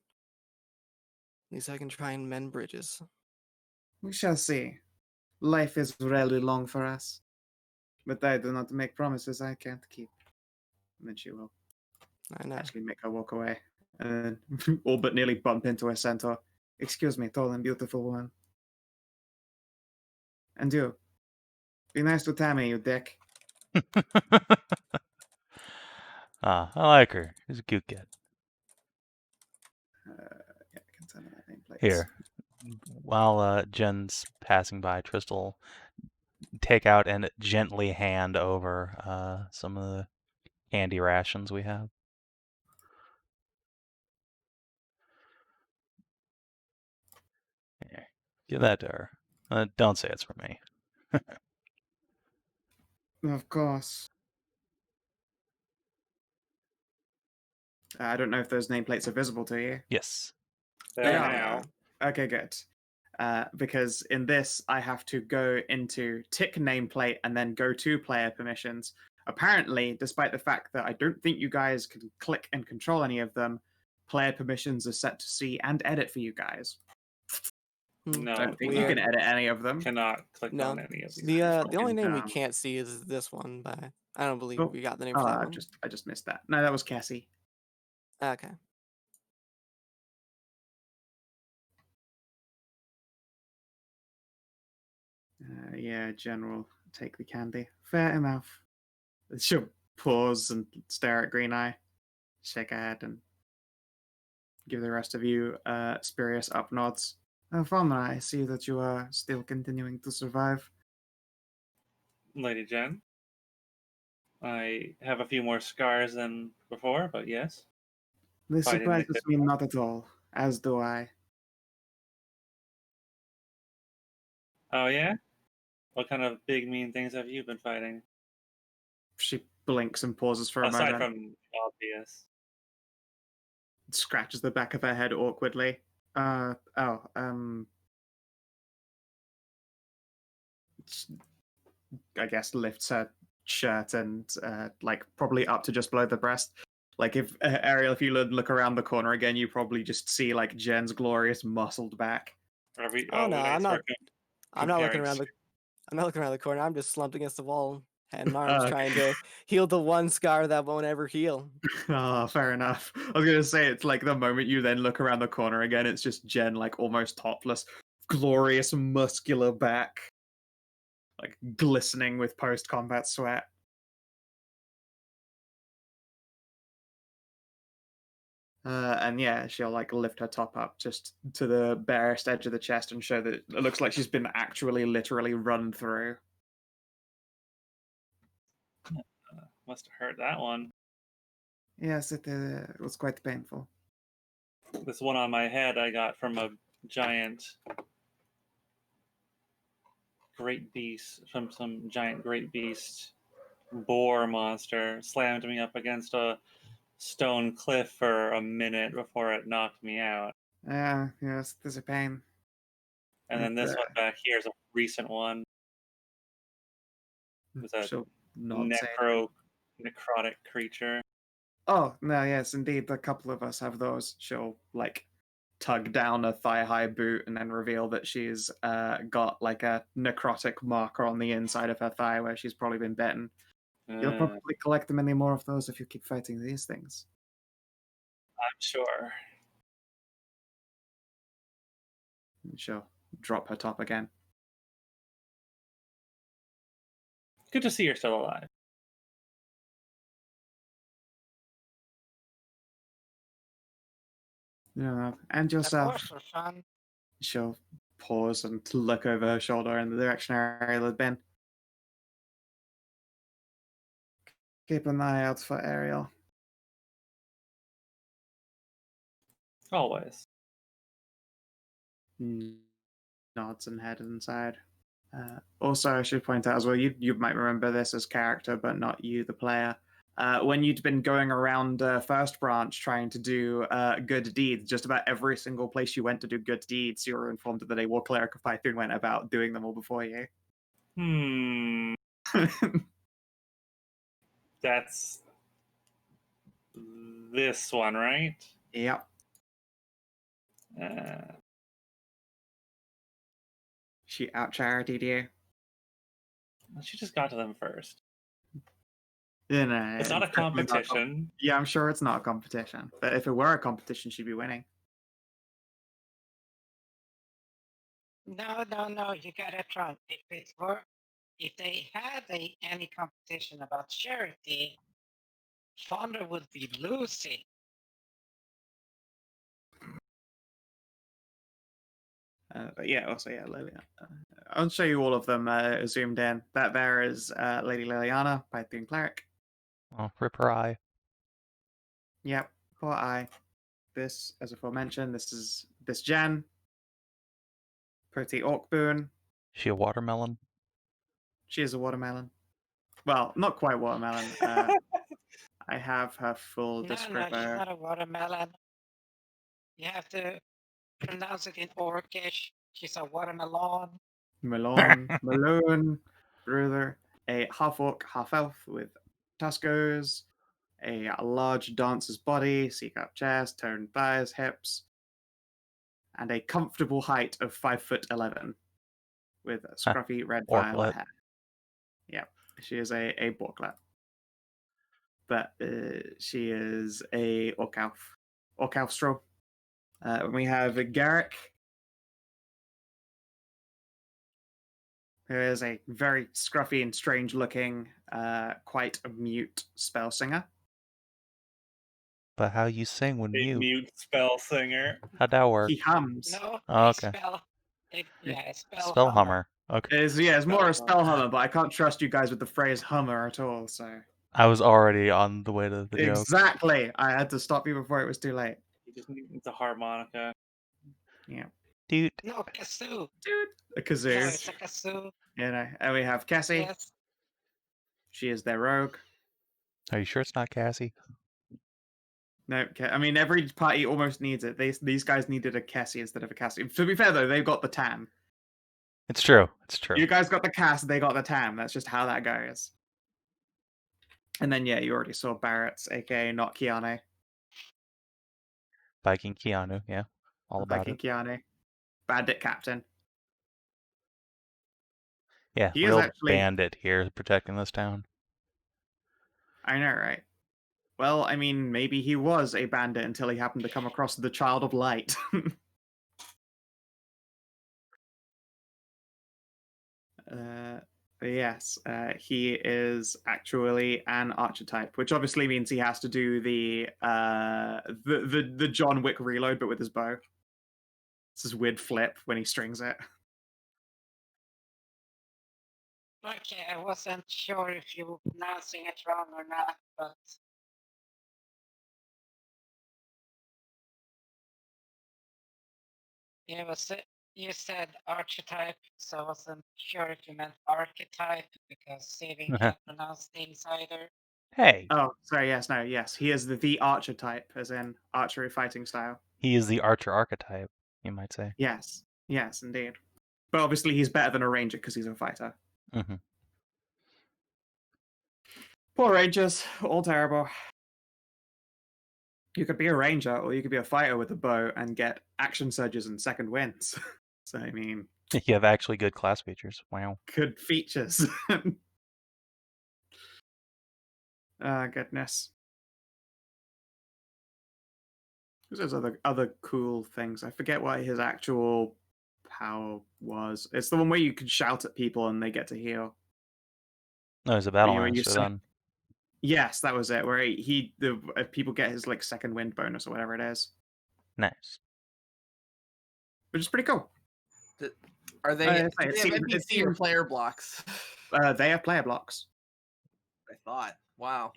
least I can try and mend bridges. We shall see. Life is rarely long for us. But I do not make promises I can't keep. And then she will I know. actually make her walk away. And then all but nearly bump into a centaur. Excuse me, tall and beautiful woman. And you. Be nice to Tammy, you dick. I like her. She's a cute cat. Yeah, I can send her that nameplate. Here, while Jen's passing by, Tristan will take out and gently hand over some of the candy rations we have. Here, give that to her. Don't say it's for me. Of course. I don't know if those nameplates are visible to you. Yes. There They Yeah, are. they now. are. Okay, good. Because in this, I have to go into tick nameplate and then go to player permissions. Apparently, despite the fact that I don't think you guys can click and control any of them, player permissions are set to see and edit for you guys. No, I don't think you weird. can edit any of them. Cannot click No, on any of these. the only name we dumb. can't see is this one, but I don't believe Oh, we got the name oh, for that I one. just missed that. No, that was Cassie. Okay. Yeah, general, take the candy. Fair enough. She'll pause and stare at Green Eye, shake her head, and give the rest of you spurious up nods. Faunra, I see that you are still continuing to survive. Lady Jen. I have a few more scars than before, but yes. This Fighting like surprises this. me not at all, as do I. Oh yeah? What kind of big mean things have you been fighting? She blinks and pauses for a Aside moment, from obvious. scratches the back of her head awkwardly. I guess lifts her shirt and like probably up to just below the breast. Like if Ariel, if you look around the corner again, you probably just see like Jen's glorious muscled back. Are we, Oh no, okay, I'm so not. we're I'm not looking comparing around the. I'm not looking around the corner. I'm just slumped against the wall, hand and arms, Okay. trying to heal the one scar that won't ever heal. Oh, fair enough. I was gonna say it's like the moment you then look around the corner again, it's just Jen like almost topless, glorious muscular back, like glistening with post-combat sweat. And yeah, she'll like lift her top up just to the barest edge of the chest and show that it looks like she's been actually literally run through. must have hurt that one. Yes, it was quite painful. This one on my head I got from a giant great beast, from some giant great beast boar monster. Slammed me up against a stone cliff for a minute before it knocked me out. Yeah, yes, there's a pain. And then this Okay. one back here is a recent one. It was a She'll not say. necrotic creature. Oh, no, yes, indeed. A couple of us have those. She'll, like, tug down a thigh-high boot and then reveal that she's got, like, a necrotic marker on the inside of her thigh where she's probably been bitten. You'll probably collect many more of those if you keep fighting these things. I'm sure. And she'll drop her top again. Good to see you're still alive. Yeah, and The yourself. boars were fun. She'll pause and look over her shoulder in the direction Ariel had been. Keep an eye out for Ariel. Always. Nods and head inside. Also, I should point out as well, you might remember this as character, but not you, the player. When you'd been going around First Branch trying to do good deeds, just about every single place you went to do good deeds, you were informed that a war cleric of Python went about doing them all before you. That's this one, right? Yep. She out-charitied you. She just got to them first. You know, It's not a definitely competition. Yeah, I'm sure it's not a competition. But if it were a competition, she'd be winning. No, you got it wrong. If they had any competition about charity, Faunra would be losing. But yeah, also, yeah, Liliana. I'll show you all of them zoomed in. That there is Lady Liliana, Python Cleric. Oh, rip her eye. Yep, poor eye. This, as aforementioned, this is this Jen. Pretty Orc Boon. She a watermelon? She is a watermelon. Well, not quite watermelon. I have her full No, she's descriptor. not a watermelon. You have to pronounce it in Orcish. She's a watermelon. Malone, brother, a half orc, half elf with tuskers, a large dancer's body, C-cup chest, toned thighs, hips, and a comfortable height of 5'11", with scruffy red violet Orclet. hair. Yeah, she is a borklet. But she is a orc elf straw. We have Garrick, who is a very scruffy and strange looking quite a mute spell singer. But how you sing when Big mute? mute spell singer. How'd that work? He hums. No, Oh, a okay. spell. A spell, Spell hummer. hummer. Okay. It's more a Spell spell hummer, but I can't trust you guys with the phrase hummer at all, so. I was already on the way to the joke. Exactly. I had to stop you before it was too late. He just needs a harmonica. Yeah. Dude. No, kazoo. Dude. A No, kazoo. it's a kazoo. You know. And we have Cassie. Yes. She is their rogue. Are you sure it's not Cassie? No, I mean every party almost needs it. These guys needed a Cassie instead of a Cassie. To be fair though, they've got the tam. It's true. It's true. You guys got the Cass, they got the tam. That's just how that goes. And then yeah, you already saw Barrett's, aka not Keanu. Viking Keanu, yeah. All about Viking it. Keanu. Bandit captain. Yeah, He is real actually- bandit here protecting this town. I know, right? Well, I mean, maybe he was a bandit until he happened to come across the Child of Light. Yes, he is actually an archetype, which obviously means he has to do the John Wick reload, but with his bow. It's this weird flip when he strings it. Okay, I wasn't sure if you were pronouncing it wrong or not, but yeah, you said archetype, so I wasn't sure if you meant archetype because Savin can't pronounce things either. Hey, Oh, sorry, yes. He is the archer type, as in archery fighting style. he is the archer archetype, you might say. Yes, indeed. But obviously he's better than a ranger because he's a fighter. Mm-hmm. Poor rangers, all terrible. You could be a ranger or you could be a fighter with a bow and get action surges and second wins. So, I mean, You have actually good class features. Wow. good features. Oh, goodness. There's other cool things. I forget what his actual power was. It's the one where you can shout at people and they get to heal. No, he's a battle Where you master say- then. Yes, that was it. Where people get his like second wind bonus or whatever it is, Nice. which is pretty cool. Are they, I do say, they it have seems- NPC it seems- or player blocks? They have player blocks. I thought. Wow.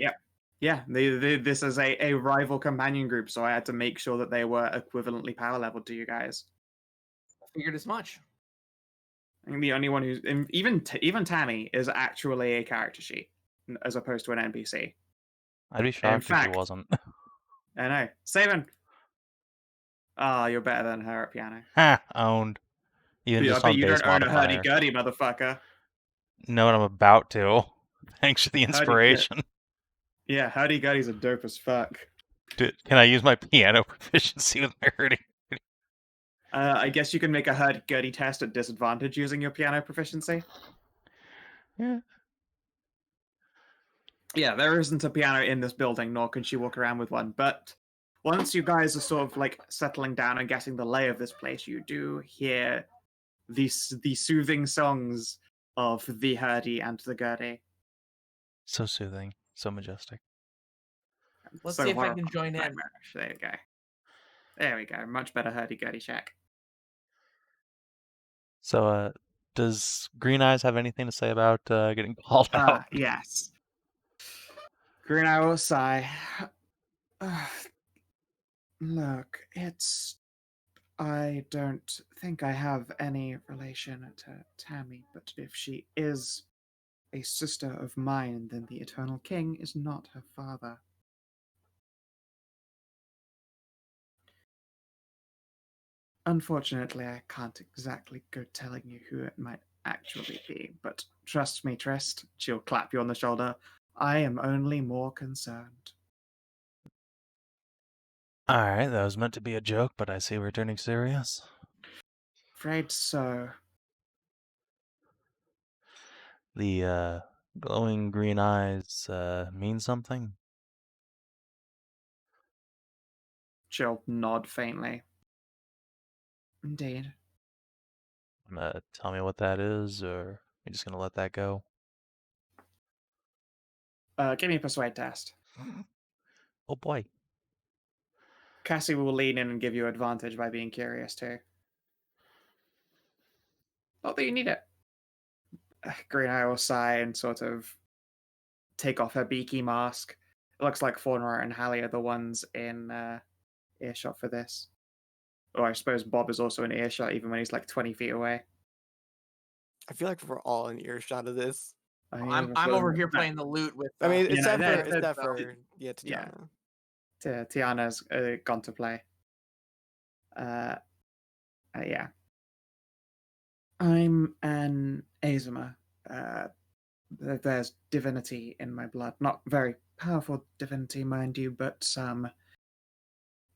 Yeah, this is a rival companion group, so I had to make sure that they were equivalently power leveled to you guys. I figured as much. I think the only one who's even Tammy is actually a character sheet as opposed to an NPC. I'd be shocked if fact- he wasn't. I know. Savin! Ah, you're better than her at piano. Ha! Owned. Even Dude, I just bet on you base don't own a modifier. hurdy-gurdy, motherfucker. Know what I'm about to. Thanks for the Hurdy-gurdy. inspiration. Yeah, hurdy-gurdy's a dope as fuck. Dude, can I use my piano proficiency with my hurdy? I guess you can make a hurdy-gurdy test at disadvantage using your piano proficiency. Yeah. Yeah, there isn't a piano in this building, nor can she walk around with one. But once you guys are sort of like settling down and getting the lay of this place, you do hear the soothing songs of the hurdy and the gurdy. So soothing. So majestic. Let's So see if I horrible. can join in. Nightmarish. There you go. There we go. Much better hurdy-gurdy check. So, does Green Eyes have anything to say about getting called out? Yes. Green Eye will sigh. Look, I don't think I have any relation to Tammy, but if she is a sister of mine, then the Eternal King is not her father. Unfortunately, I can't exactly go telling you who it might actually be, but trust me, Trist, she'll clap you on the shoulder. I am only more concerned. Alright, that was meant to be a joke, but I see we're turning serious. Afraid so. The glowing green eyes mean something? She'll nod faintly. Indeed. Tell me what that is, or are you just gonna let that go? Give me a persuade test. Oh boy. Cassie will lean in and give you advantage by being curious too. Not that you need it. Green Eye will sigh and sort of take off her beaky mask. It looks like Faunra and Hallie are the ones in earshot for this. Or I suppose Bob is also in earshot even when he's like 20 feet away. I feel like we're all in earshot of this. I'm over here playing the lute with. I mean, you it's know, except they're- for Tajana. Tiana's gone to play. Yeah. I'm an Azuma. There's divinity in my blood. Not very powerful divinity, mind you, but some.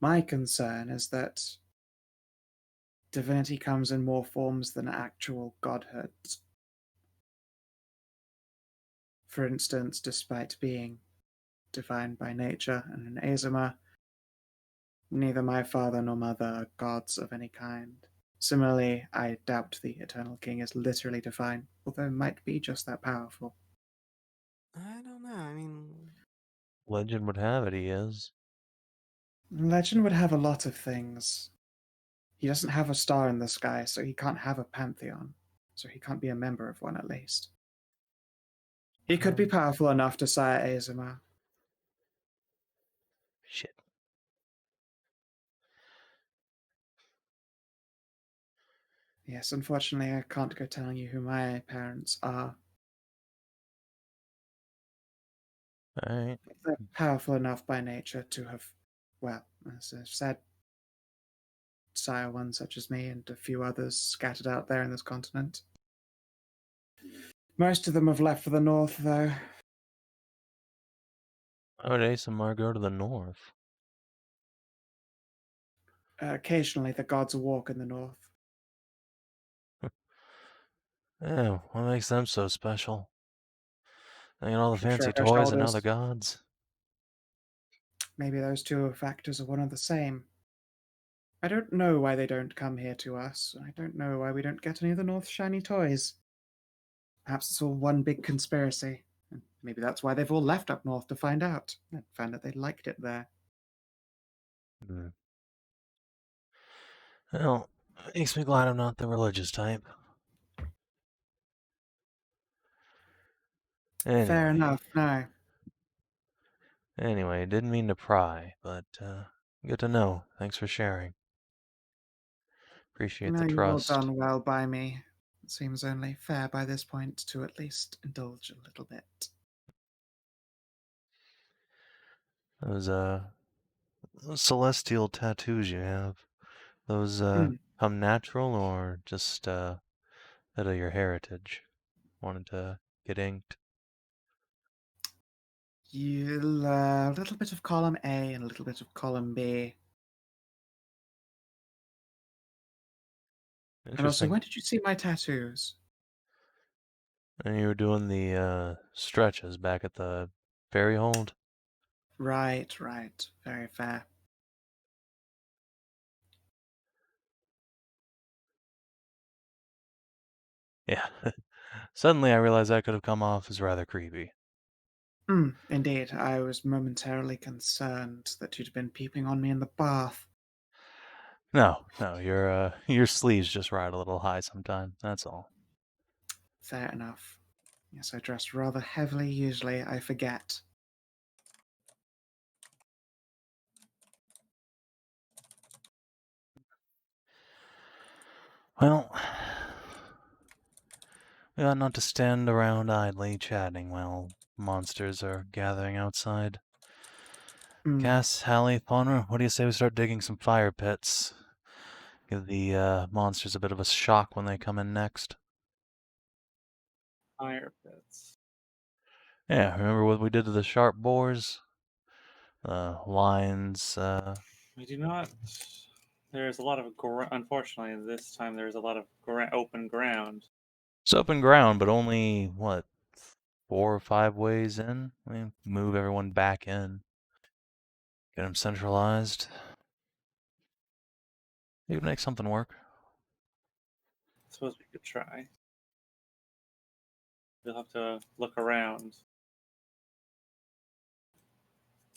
My concern is that divinity comes in more forms than actual godhood. For instance, despite being divine by nature and an Azuma, neither my father nor mother are gods of any kind. Similarly, I doubt the Eternal King is literally divine, although might be just that powerful. I don't know. I mean, Legend would have it he is. Legend would have a lot of things. He doesn't have a star in the sky, so he can't have a pantheon. So he can't be a member of one, at least. He could be powerful enough to sire Azuma. Shit. Yes, unfortunately, I can't go telling you who my parents are. Alright. They're powerful enough by nature to have, well, as I've said, sire one such as me and a few others scattered out there in this continent. Most of them have left for the north, though. Why would Asamar go to the north? Occasionally, the gods walk in the north. Oh, what makes them so special? They got all the fancy Shrug her toys and now the shoulders. gods. Maybe those two factors are one and the same. I don't know why they don't come here to us. I don't know why we don't get any of the North shiny toys. Perhaps it's all one big conspiracy. And maybe that's why they've all left up north to find out. And found that they liked it there. Well, it makes me glad I'm not the religious type. Anyway. Fair enough, no. Anyway, didn't mean to pry, but good to know. Thanks for sharing. Appreciate No, the you've all trust. done well by me. It seems only fair by this point to at least indulge a little bit. Those celestial tattoos you have, those come natural or just out of your heritage? Wanted to get inked. You'll a little bit of column A and a little bit of column B. And also, Interesting. when did you see my tattoos? And you were doing the stretches back at the ferry hold? Right. Very fair. Yeah. Suddenly I realized that could have come off as rather creepy. Indeed, I was momentarily concerned that you'd been peeping on me in the bath. No, your sleeves just ride a little high sometimes, that's all. Fair enough. Yes, I dress rather heavily usually, I forget. Well, we ought not to stand around idly chatting while monsters are gathering outside. Cass, Hallie, Faunra, what do you say we start digging some fire pits? Give the monsters a bit of a shock when they come in next. Fire pits. Yeah, remember what we did to the sharp boars? Lines, We do not. There's a lot of unfortunately, this time there's a lot of open ground. It's open ground, but only, what, 4 or 5 ways in? We move everyone back in. Get them centralized. You could make something work. I suppose we could try. We'll have to look around.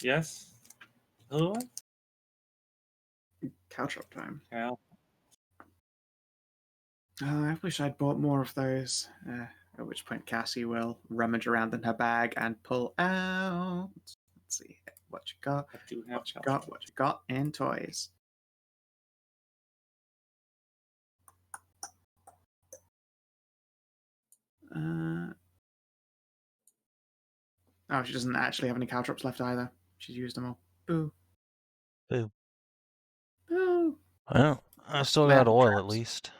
Yes. Who? Caltrop time. Yeah. I wish I'd bought more of those. At which point Cassie will rummage around in her bag and pull out. Let's see what you got. I do have What you got in toys. Oh, she doesn't actually have any caltrops left either. She's used them all. Boo. Boo. Boo. Well, I still got Bad oil at traps. least.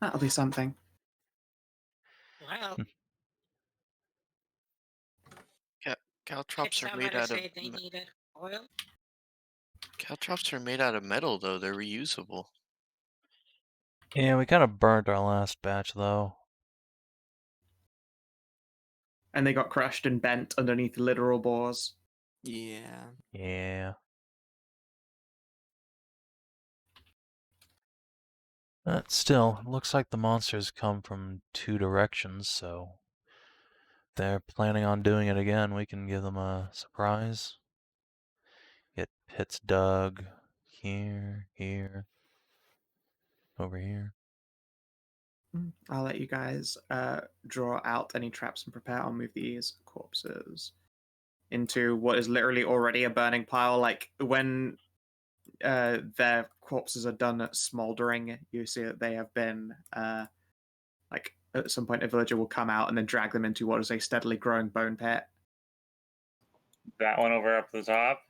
That'll be something. Well, Caltrops did are made somebody out of say they needed oil? caltrops are made out of metal though. They're reusable. Yeah, we kind of burnt our last batch though. And they got crushed and bent underneath literal bores. Yeah. Yeah. But still, it looks like the monsters come from 2 directions, so if they're planning on doing it again, we can give them a surprise. Get pits dug here, here, over here. I'll let you guys draw out any traps and prepare. I'll move these corpses into what is literally already a burning pile. Like when their corpses are done smoldering, you see that they have been like at some point a villager will come out and then drag them into what is a steadily growing bone pit. That one over up the top.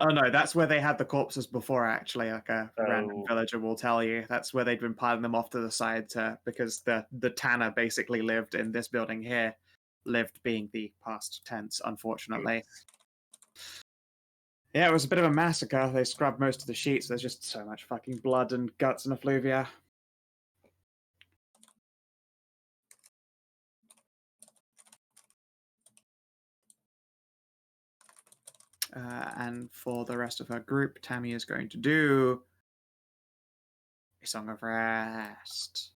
Oh no, that's where they had the corpses before. Actually, like a random Oh. villager will tell you that's where they'd been piling them off to the side because the tanner basically lived in this building here, lived being the past tense, unfortunately. Yeah, it was a bit of a massacre. They scrubbed most of the sheets. There's just so much fucking blood and guts and effluvia. And for the rest of her group, Tammy is going to do a Song of Rest.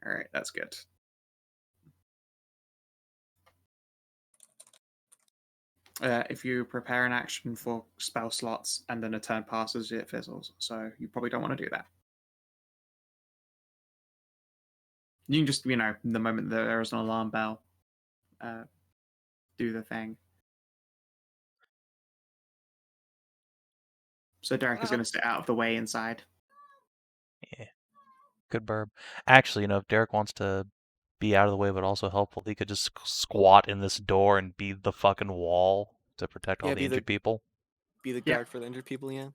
All right, that's good. If you prepare an action for spell slots and then a turn passes, it fizzles. So you probably don't want to do that. You can just, the moment that there is an alarm bell, do the thing. So Derek is going to sit out of the way inside. Yeah. Good burb. Actually, if Derek wants to be out of the way but also helpful, he could just squat in this door and be the fucking wall to protect all the injured people. Be the guard for the injured people, yeah.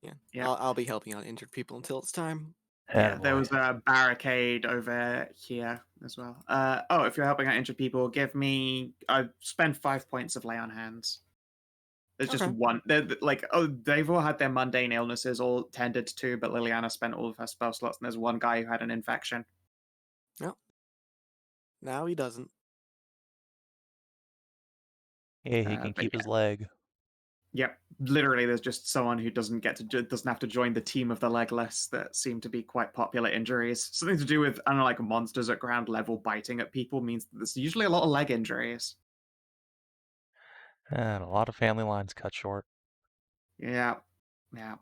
Yeah. I'll be helping out injured people until it's time. Yeah, there was a barricade over here as well. If you're helping out injured people, spend 5 points of lay on hands. There's just one. They've all had their mundane illnesses all tended to, but Liliana spent all of her spell slots, and there's one guy who had an infection. Yep. Now he doesn't. Yeah, he can keep his leg. Yep, literally, there's just someone who doesn't have to join the team of the legless that seem to be quite popular injuries. Something to do with like monsters at ground level biting at people means that there's usually a lot of leg injuries. And a lot of family lines cut short. Yeah. But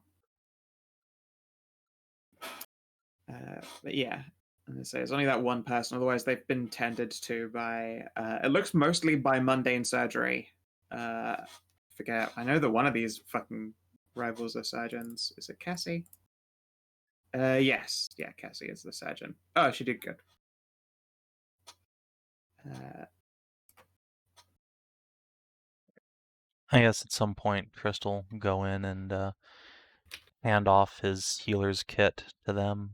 yeah, and so it's only that one person. Otherwise, they've been tended to by. It looks mostly by mundane surgery. Forget. I know that one of these fucking rivals are surgeons. Is it Cassie? Yes. Yeah, Cassie is the surgeon. Oh, she did good. I guess at some point, Crystal will go in and hand off his healer's kit to them.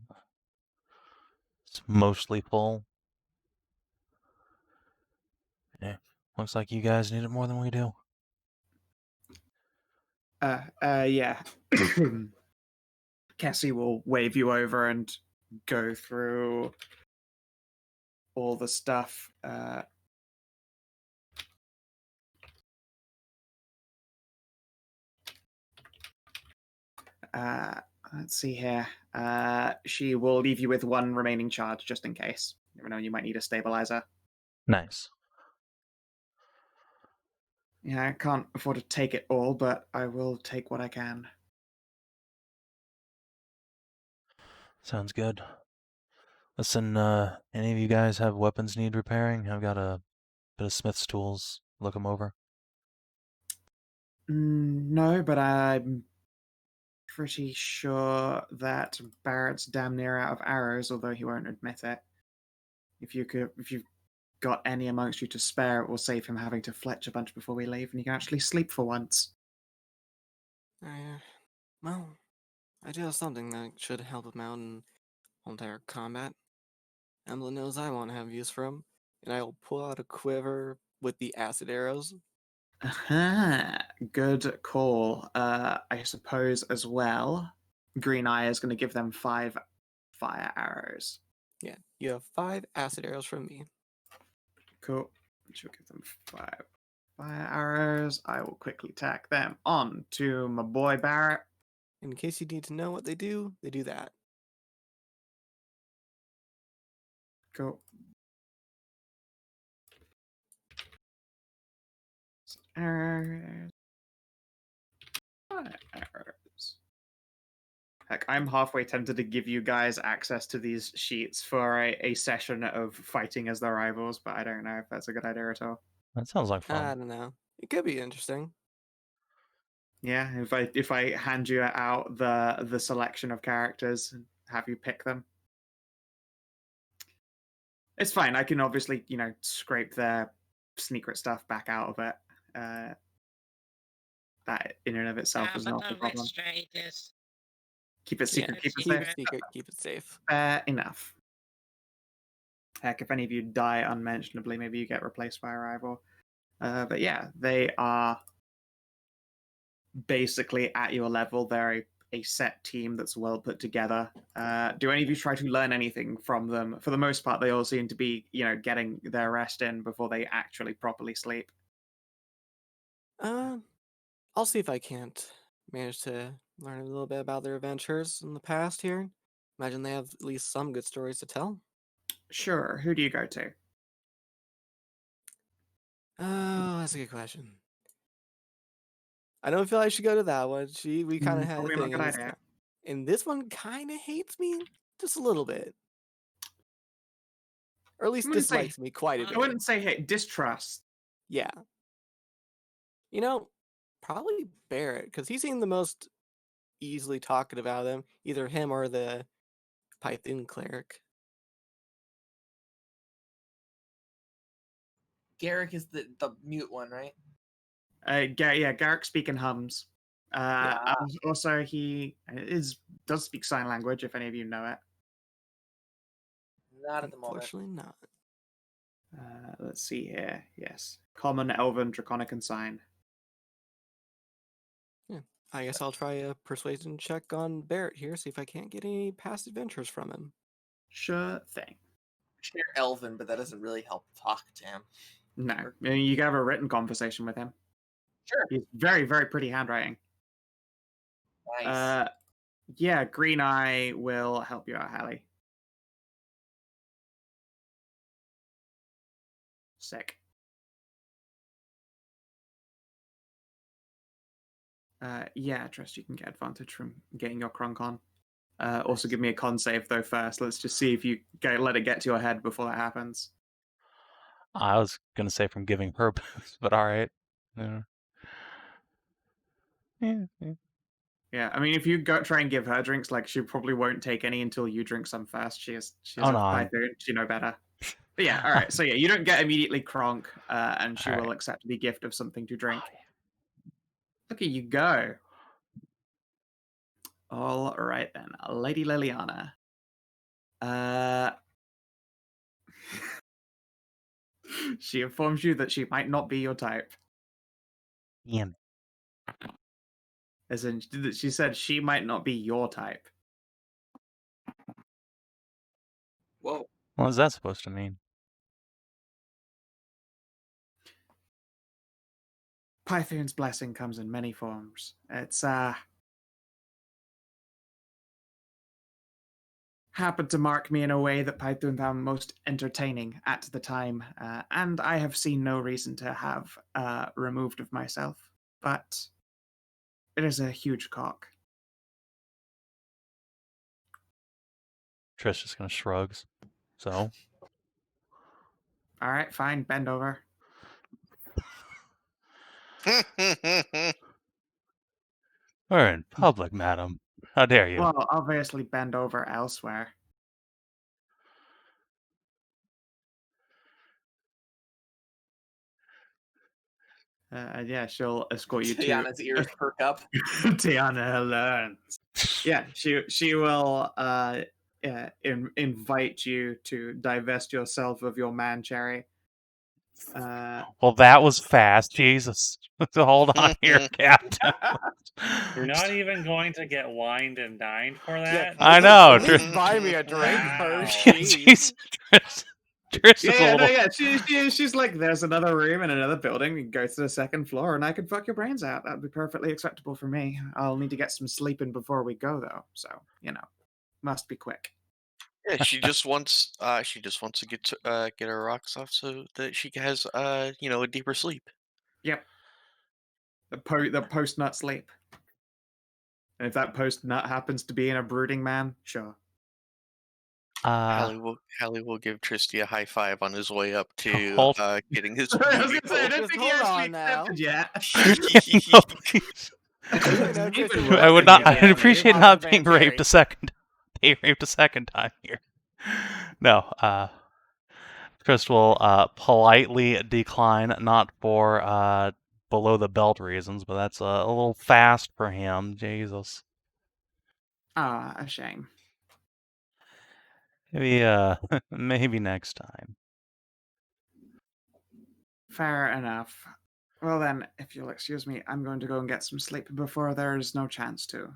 It's mostly full. Yeah, looks like you guys need it more than we do. Yeah. Cassie will wave you over and go through all the stuff. Let's see here. She will leave you with one remaining charge just in case. You never know, you might need a stabilizer. Nice. Yeah, I can't afford to take it all, but I will take what I can. Sounds good. Listen, any of you guys have weapons need repairing? I've got a bit of smith's tools. Look them over. No, but I'm pretty sure that Barrett's damn near out of arrows, although he won't admit it. If you've got any amongst you to spare, it will save him having to fletch a bunch before we leave, and you can actually sleep for once. Well, I do have something that should help him out in entire combat. Emblem knows I won't have use for him, and I will pull out a quiver with the acid arrows. Aha, good call. I suppose as well, Green Eye is going to give them 5 fire arrows. Yeah, you have 5 acid arrows from me. Cool. She'll give them 5 fire arrows. I will quickly tack them on to my boy Barrett. In case you need to know what they do that. Cool. Arrows. Fire arrows. Heck, I'm halfway tempted to give you guys access to these sheets for a session of fighting as their rivals, but I don't know if that's a good idea at all. That sounds like I fun. don't know. It could be interesting. Yeah, if I hand you out the selection of characters and have you pick them. It's fine. I can obviously, scrape their secret stuff back out of it. That in and of itself is but not the the problem. straight is Keep it secret, Yeah, keep it keep safe. it secret, keep it safe. Fair enough. Heck, if any of you die unmentionably, maybe you get replaced by a rival. But yeah, they are basically at your level. They're a set team that's well put together. Do any of you try to learn anything from them? For the most part, they all seem to be, getting their rest in before they actually properly sleep. I'll see if I can't manage to learn a little bit about their adventures in the past here. Imagine they have at least some good stories to tell. Sure. Who do you go to? Oh, that's a good question. I don't feel I should go to that one. We kind of had a Probably not a thing, good idea. and this one kind of hates me just a little bit, or at least wouldn't say- dislikes me quite a I bit. wouldn't say hey, distrust. Yeah. Probably Barrett, because he seemed the most easily talkative out of them. Either him or the Python cleric. Garrick is the mute one, right? Garrick speaking hums. Yeah. Also, he does speak sign language. If any of you know it. Not at the moment. Unfortunately not. Let's see here. Yes, Common, Elven, Draconic, and Sign. Yeah. I guess I'll try a persuasion check on Barrett here, see if I can't get any past adventures from him. Sure thing. Share Elven, but that doesn't really help talk to him. No, I mean, you can have a written conversation with him. Sure. He's very, very pretty handwriting. Nice. Yeah, Green Eye will help you out, Hallie. Sick. Yeah, trust you can get advantage from getting your crunk on. Also, give me a con save though first. Let's just see if you let it get to your head before that happens. I was gonna say from giving her boost, but all right. Yeah. Yeah. Yeah, I mean, if you go try and give her drinks, like she probably won't take any until you drink some first. She's Oh, a no, Python, you know better. But yeah, all right. So yeah, you don't get immediately cronk, and she All will right. accept the gift of something to drink. Oh, yeah. Look at you go. All right then, Lady Liliana. She informs you that she might not be your type. Damn. As in, she said she might not be your type. Whoa. What is that supposed to mean? Python's blessing comes in many forms. It's happened to mark me in a way that Python found most entertaining at the time, and I have seen no reason to have removed of myself. But it is a huge cock. Trish just kind of shrugs. So, All right, fine, bend over. we're in public, madam. How dare you? Well, obviously bend over elsewhere. Yeah, she'll escort you Tajana's ears perk up. to Tiana learns. Yeah, she will invite you to divest yourself of your man cherry. Well, that was fast. Jesus. So hold on here, Captain. You're not even going to get wined and dined for that? I know. At least buy me a drink Wow. first. Jeez. Trish is a little... She's like, there's another room in another building. We can go to the second floor, and I could fuck your brains out. That'd be perfectly acceptable for me. I'll need to get some sleep in before we go, though. So must be quick. Yeah, she just wants to get her rocks off so that she has a deeper sleep. Yep. The post nut sleep. And if that post nut happens to be in a brooding man, sure. Hallie will give Tristy a high five on his way up to Hold- getting his. I was gonna say, I don't Just think he hold actually on now. accepted yet. No, please. I would not. I'd appreciate not being raped a second time here. No. Chris will politely decline, not for below the belt reasons, but that's a little fast for him. Jesus. Ah, a shame. Maybe maybe next time. Fair enough. Well then, if you'll excuse me, I'm going to go and get some sleep before there's no chance to.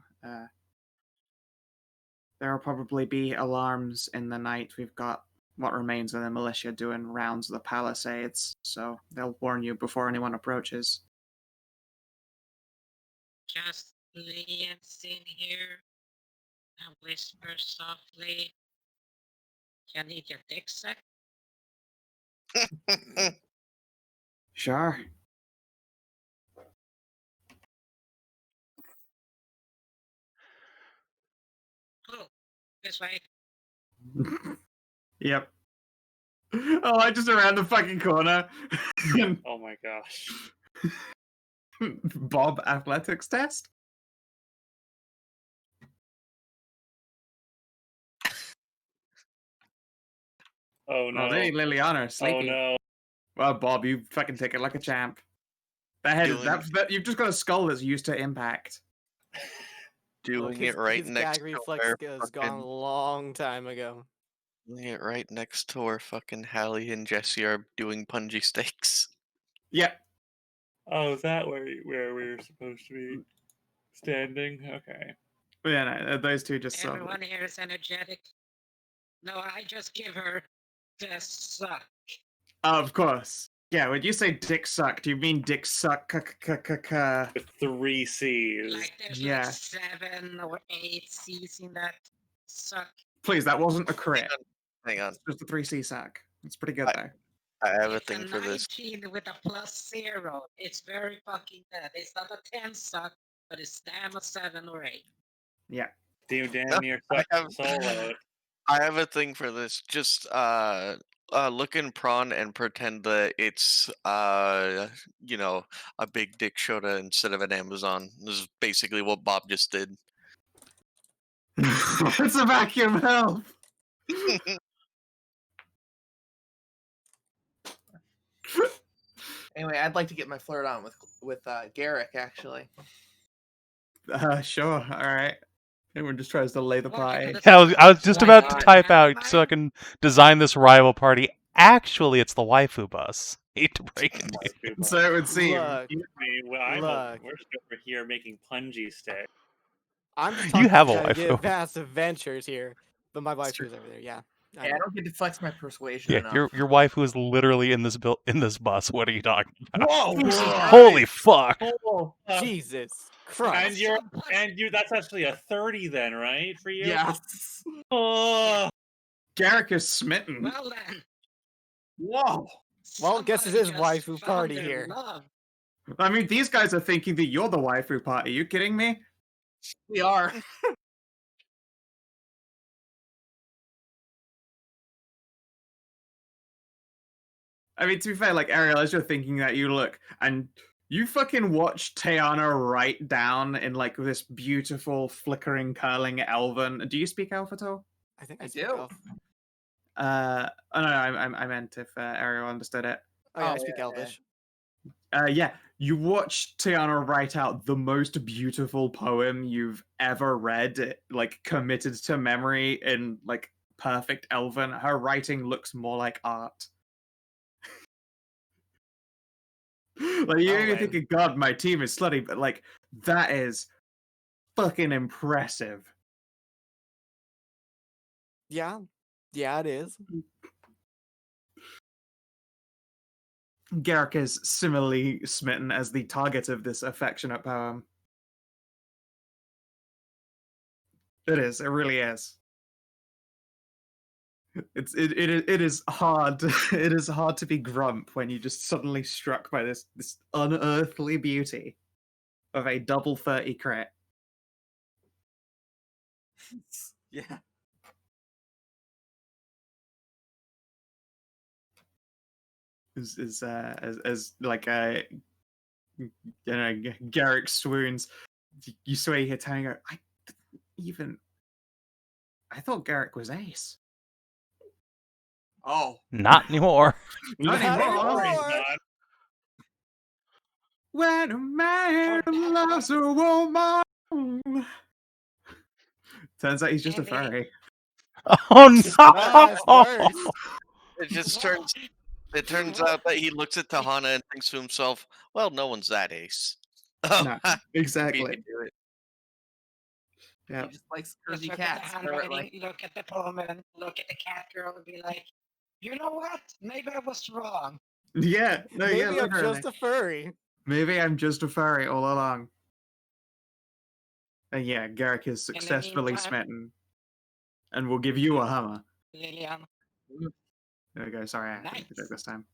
There will probably be alarms in the night. We've got what remains of the militia doing rounds of the palisades, so they'll warn you before anyone approaches. Just leans in here and whispers softly. Can he get dick sucked? Sure. Oh, this way. Yep. Oh, I just around the fucking corner. Oh my gosh. Bob athletics test? Oh no. Oh, they need Liliana, sleepy. Oh no. Well, Bob, you fucking take it like a champ. You've just got a skull that's used to impact. Doing His it right gag next to reflex where is gone a long time ago. doing it right next to where fucking Hallie and Jesse are doing punji steaks. Yep. Oh, is that where we're supposed to be standing? Okay. Yeah, no, those two just saw. Everyone here is energetic. No, I just give her the suck. Of course. Yeah, when you say dick suck, do you mean dick suck? With 3 C's. Like there's Yeah. like 7 or 8 C's in that suck. Please, that wasn't a crit. Hang on. It's just a 3C suck. It's pretty good, though. I have a It's thing for this. 19 with a +0. It's very fucking good. It's not a 10 suck, but it's damn a 7 or 8. Yeah. Damn near solo. I have a thing for this. Just look in prawn and pretend that it's a big dick Shota instead of an Amazon. This is basically what Bob just did. It's a vacuum help. Anyway, I'd like to get my flirt on with Garrick, actually. Sure. All right. Everyone just tries to lay the pie. Yeah, I was just about to type out so I can design this rival party. Actually, it's the waifu bus. Hate to break it to you. So it would seem. Look, We're just over here making punji sticks. I'm just You talking have a about waifu. vast adventures here, but my waifu's over there. Yeah. I don't get to flex my persuasion Yeah, enough. your wife who is literally in this bus. What are you talking about? Whoa! Holy fuck! Oh, Jesus. Christ. And that's actually a 30 then, right? For you? Yes. Oh, Garrick is smitten. Well then. Whoa. Well, guess it somebody is just waifu found party their here. love. I mean, these guys are thinking that you're the waifu party. Are you kidding me? We are. I mean, to be fair, like, Ariel, as you're thinking that, you look, and you fucking watch Tajana write down in, like, this beautiful, flickering, curling Elven. Do you speak Elf at all? I think I speak do. Elf. Oh, no, I meant if Ariel understood it. Oh, yeah, I Oh, speak yeah, Elvish. Yeah, you watch Tajana write out the most beautiful poem you've ever read, like, committed to memory in, like, perfect Elven. Her writing looks more like art. Like, you're Oh, man. thinking, God, my team is slutty, but, like, that is fucking impressive. Yeah. Yeah, it is. Garrick is similarly smitten as the target of this affectionate poem. It is. It really is. It is hard. It is hard to be grump when you just suddenly struck by this unearthly beauty of a double 30 crit. Yeah. As like you know, Garrick swoons. You swear you hear Tony go, I thought Garrick was ace. Oh. Not anymore. Not Not anymore. anymore. not. When a man loves a woman. Turns out he's just a Indeed. furry. Oh That's no! worse. It just turns. It turns out that he looks at Tajana and thinks to himself, "Well, no one's that ace." No, exactly. Beat me to it. Yeah. He just likes Just curvy look at the cats. handwriting, apparently. look at the poem, and look at the cat girl and be like, you know what? Maybe I was wrong. Yeah. No, yeah, Maybe I'm literally. just a furry. Maybe I'm just a furry all along. And yeah, Garrick is In the successfully meantime- smitten. And will give you a hammer. Liliana. There we go. Sorry, I had to do Nice. this time.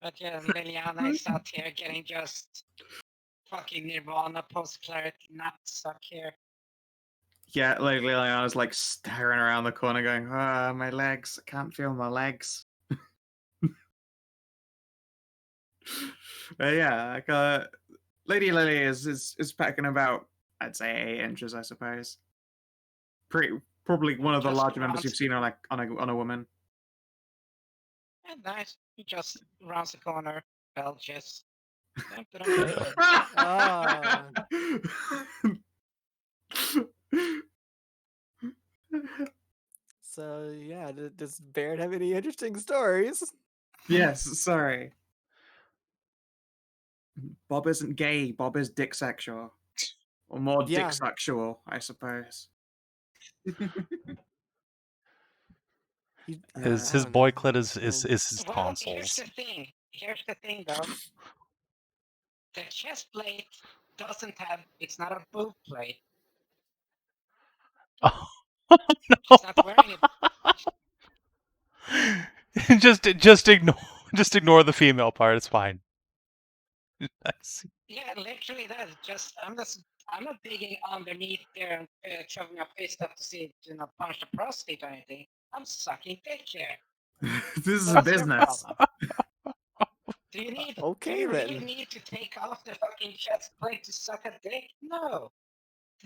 But yeah, Liliana is out here getting just fucking Nirvana post-cleric nutsuck here. Yeah, like Liliana's like staring around the corner going, my legs. I can't feel my legs. But yeah, like, Lady Lily is packing about, I'd say 8 inches, I suppose. Probably one of the Just larger members rounds- you've seen on a woman. And nice. He just rounds the corner, belches. Ah. So, yeah, does Baird have any interesting stories? Yes, sorry. Bob isn't gay. Bob is dick sexual. Or more Yeah. dick sexual, I suppose. His I don't boy know. clit is his Well, tonsils. Here's the thing, though. The chest plate doesn't have. It's not a boob plate. Oh He's not wearing it. just ignore the female part. It's fine. Nice. Yeah, literally that. I'm not digging underneath there and shoving a fist up to see, punch the prostate or anything. I'm sucking dick here. This is a What's your business. problem? Do you need? Okay, do you really then. need to take off the fucking chest plate to suck a dick? No.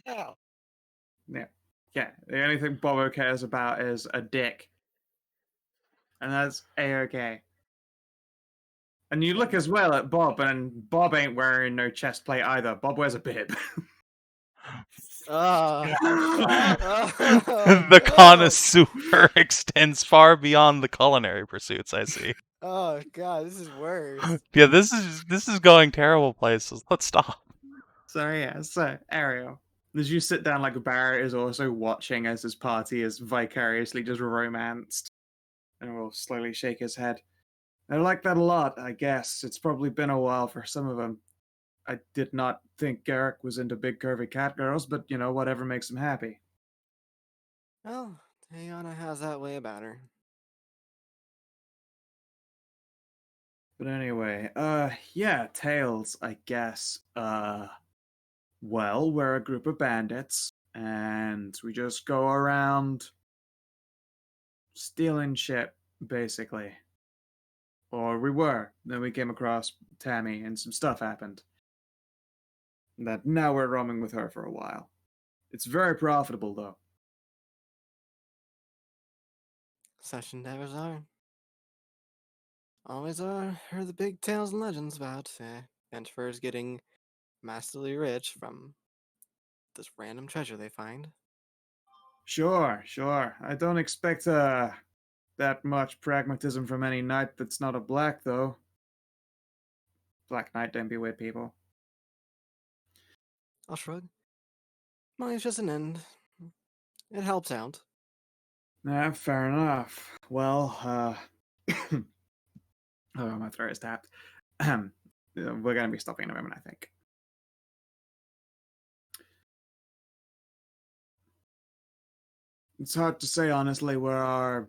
Hell. Yeah, the only thing Bobo cares about is a dick. And that's A-okay. And you look as well at Bob, and Bob ain't wearing no chest plate either. Bob wears a bib. The connoisseur extends far beyond the culinary pursuits, I see. Oh god, this is worse. Yeah, this is going terrible places. Let's stop. So yeah, so Ariel, as you sit down, like Barrett is also watching as his party is vicariously just romanced, and will slowly shake his head. I like that a lot, I guess. It's probably been a while for some of them. I did not think Garrick was into big curvy cat girls, but whatever makes him happy. Well, Tajana has that way about her. But anyway, yeah, Tails, I guess. Well, we're a group of bandits, and we just go around stealing shit, basically. Or we were. Then we came across Tammy, and some stuff happened. That now we're roaming with her for a while. It's very profitable, though. Such endeavors are. Always heard the big tales and legends about adventurers getting massively rich from this random treasure they find. Sure. I don't expect that much pragmatism from any knight that's not a black, though. Black Knight don't be weird people. I'll shrug. Money's just an end. It helps out. Nah, fair enough. Well, oh, my throat is tapped. We're gonna be stopping in a moment, I think. It's hard to say, honestly, where our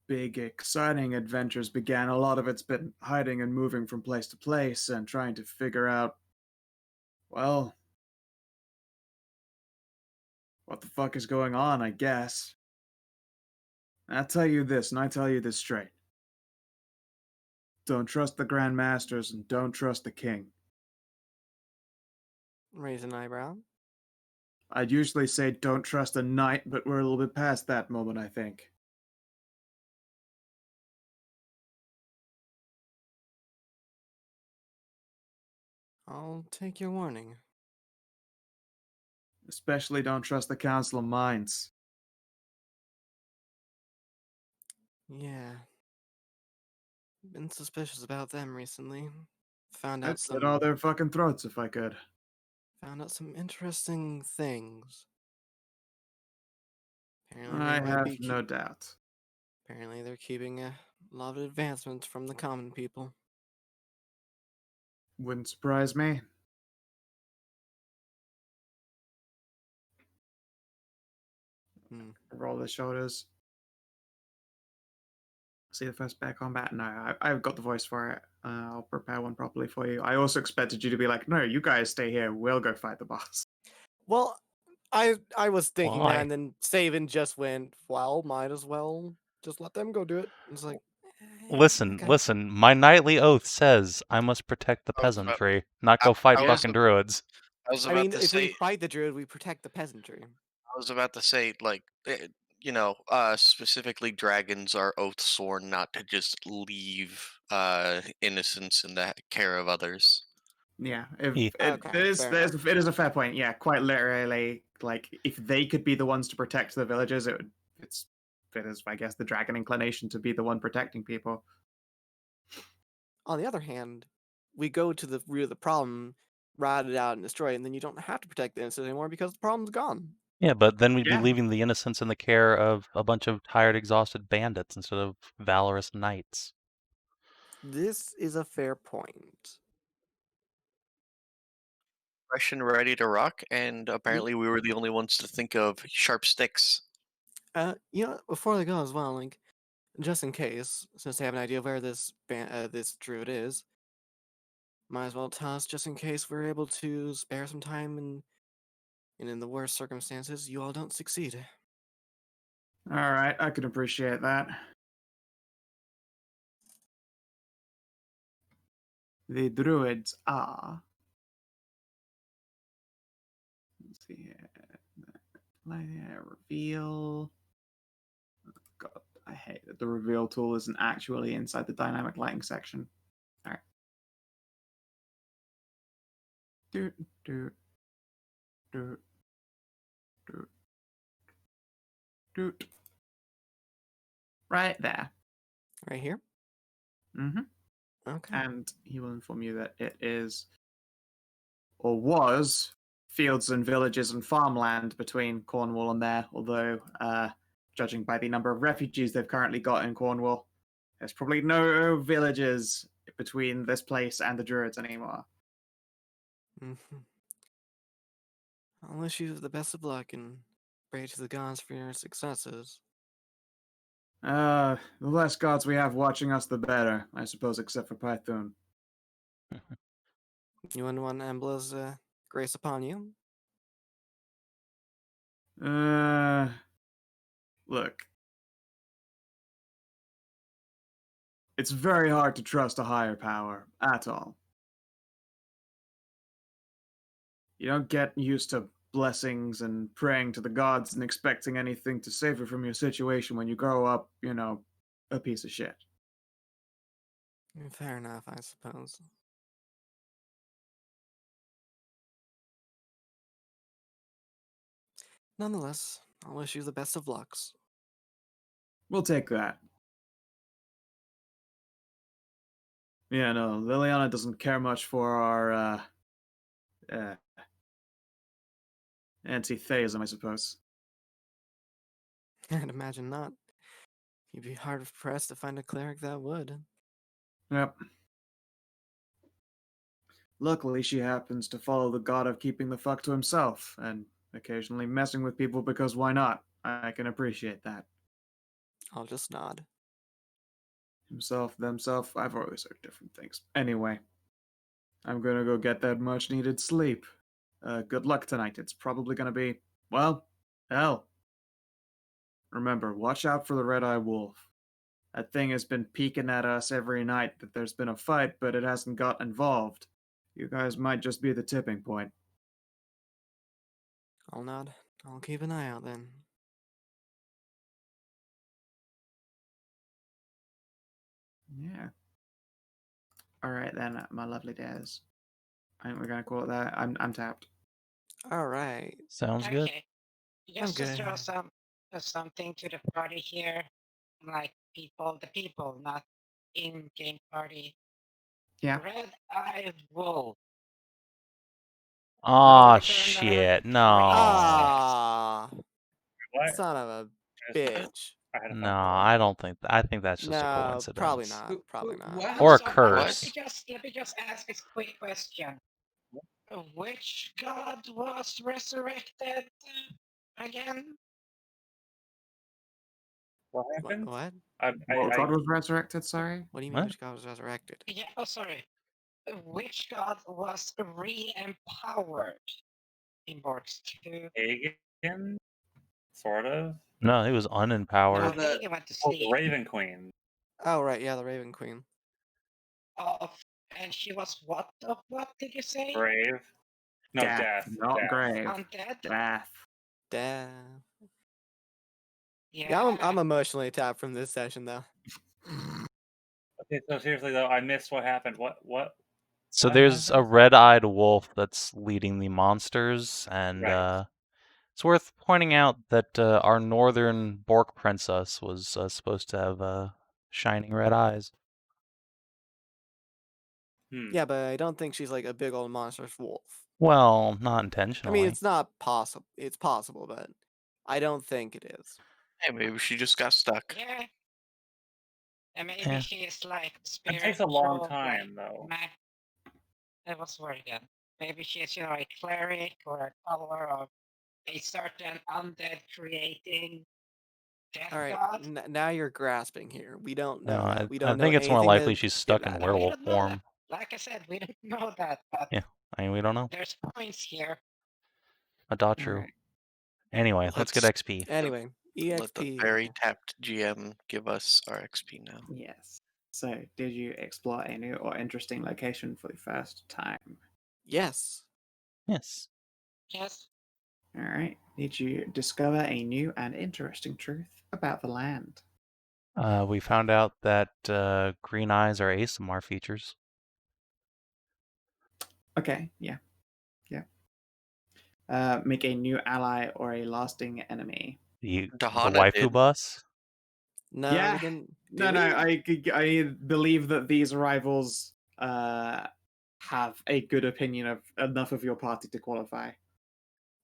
big, exciting adventures began. A lot of it's been hiding and moving from place to place and trying to figure out, well, what the fuck is going on, I guess. I'll tell you this, and I tell you this straight. Don't trust the Grand Masters, and don't trust the King. Raise an eyebrow. I'd usually say don't trust a knight, but we're a little bit past that moment, I think. I'll take your warning. Especially don't trust the Council of Mines. Yeah. Been suspicious about them recently. Found I'd out slit all some their fucking throats if I could. interesting things. Apparently I they might have be no doubt. apparently they're keeping a lot of advancements from the common people. Wouldn't surprise me. Roll the shoulders. See the first bear combat? No, I've got the voice for it. I'll prepare one properly for you. I also expected you to be like, no, you guys stay here. We'll go fight the boss. Well, I was thinking Why? that, and then Savin just went, well, might as well just let them go do it. It's like, Listen, okay. listen. My knightly oath says I must protect the I was about- peasantry, not go fight I was- fucking druids. I was I about mean, to if we say. fight the druid, we protect the peasantry. I was about to say, like, specifically dragons are oath sworn not to just leave innocents in the care of others. Yeah, E. Okay, fair enough. it is a fair point. Yeah, quite literally, like if they could be the ones to protect the villagers, it is, I guess, the dragon inclination to be the one protecting people. On the other hand, we go to the root of the problem, rat it out and destroy it, and then you don't have to protect the innocent anymore because the problem's gone. Yeah, but then we'd be Yeah. leaving the innocents in the care of a bunch of tired, exhausted bandits instead of valorous knights. This is a fair point. Fresh and ready to rock, and apparently we were the only ones to think of sharp sticks. Before they go as well, like, just in case, since they have an idea of where this druid is, might as well tell us just in case we're able to spare some time and in the worst circumstances, you all don't succeed. All right, I can appreciate that. The druids are. Let's see here. Reveal. God, I hate that the reveal tool isn't actually inside the dynamic lighting section. All right. Doot, doot, doot, doot, doot. Right there. Right here? Mm-hmm. Okay. And he will inform you that it is, or was, fields and villages and farmland between Cornwall and there, although, judging by the number of refugees they've currently got in Cornwall, There's probably no villages between this place and the Druids anymore. Mhm. I'll wish you the best of luck and pray to the gods for your successes. The less gods we have watching us, the better, I suppose, except for Python. You wouldn't want Embla's grace upon you? Look. It's very hard to trust a higher power, at all. You don't get used to blessings and praying to the gods and expecting anything to save you from your situation when you grow up, a piece of shit. Fair enough, I suppose. Nonetheless, I'll wish you the best of lucks. We'll take that. Yeah, no, Liliana doesn't care much for our, anti-theism, I suppose. I'd imagine not. You'd be hard pressed to find a cleric that would. Yep. Luckily, she happens to follow the god of keeping the fuck to himself, and occasionally messing with people because why not? I can appreciate that. I'll just nod. Himself, themself, I've always heard different things. Anyway, I'm gonna go get that much needed sleep. Good luck tonight. It's probably gonna be, well, hell. Remember, watch out for the red-eye wolf. That thing has been peeking at us every night that there's been a fight, but it hasn't got involved. You guys might just be the tipping point. I'll nod. I'll keep an eye out then. Yeah. Alright then, my lovely dares. I think we're gonna call it that. I'm tapped. Alright. Sounds good. Okay. Just to good. throw something to the party here, like the people, not in-game party. Yeah. Red-eyed wolf. Aw, Return shit. the No. Ah, What? son of a Just- bitch. I had a No, thought. I don't think. I think that's just a No, coincidence. probably not. Probably not. What? Or a So, curse. Let me just ask this quick question. Which god was resurrected again? What What? happened? What? What god was resurrected, sorry? What do you mean What? which god was resurrected? Yeah, oh sorry. Which god was re-empowered in Borgs 2? Hagen? Sort of. No, he was No, unempowered. the- Hagen went to Oh, the sleep. Raven Queen. Oh, right, yeah, the Raven Queen. And she was what? What did you say? Brave. No, death. Not Death. grave. Undead? Death. Damn. Yeah. Yeah, I'm emotionally tapped from this session, though. Okay, so seriously though, I missed what happened. What? So What there's a happened? red-eyed wolf that's leading the monsters, and Right. it's worth pointing out that our northern Bork princess was supposed to have shining red eyes. Yeah, but I don't think she's like a big old monstrous wolf. Well, not I intentionally. mean, it's not possible. It's possible, but I don't think it is. Hey, maybe she just got stuck. Yeah. And maybe Yeah. she is like It takes a long spiritual, time though. That was word again. Maybe she's, a cleric or a follower of a certain undead creating death All right, god. now you're grasping here. We don't know No, that. We I don't know think it's more anything likely that- she's yeah, stuck in no, We werewolf don't know that. form. Like I said, we don't know that, but Yeah, I mean, we don't know. there's points here. Not true. Alright. Anyway, let's get Let's- XP. Anyway, Let the EXP. very tapped GM give us our XP now. Yes. So, did you explore a new or interesting location for the first time? Yes. Yes. Yes. Alright. Did you discover a new and interesting truth about the land? We found out that green eyes are ASMR features. Okay, yeah. Make a new ally or a lasting enemy. The Tajana waifu did. bus. No, Yeah. we didn't. No, Did we? I believe that these rivals have a good opinion of enough of your party to qualify.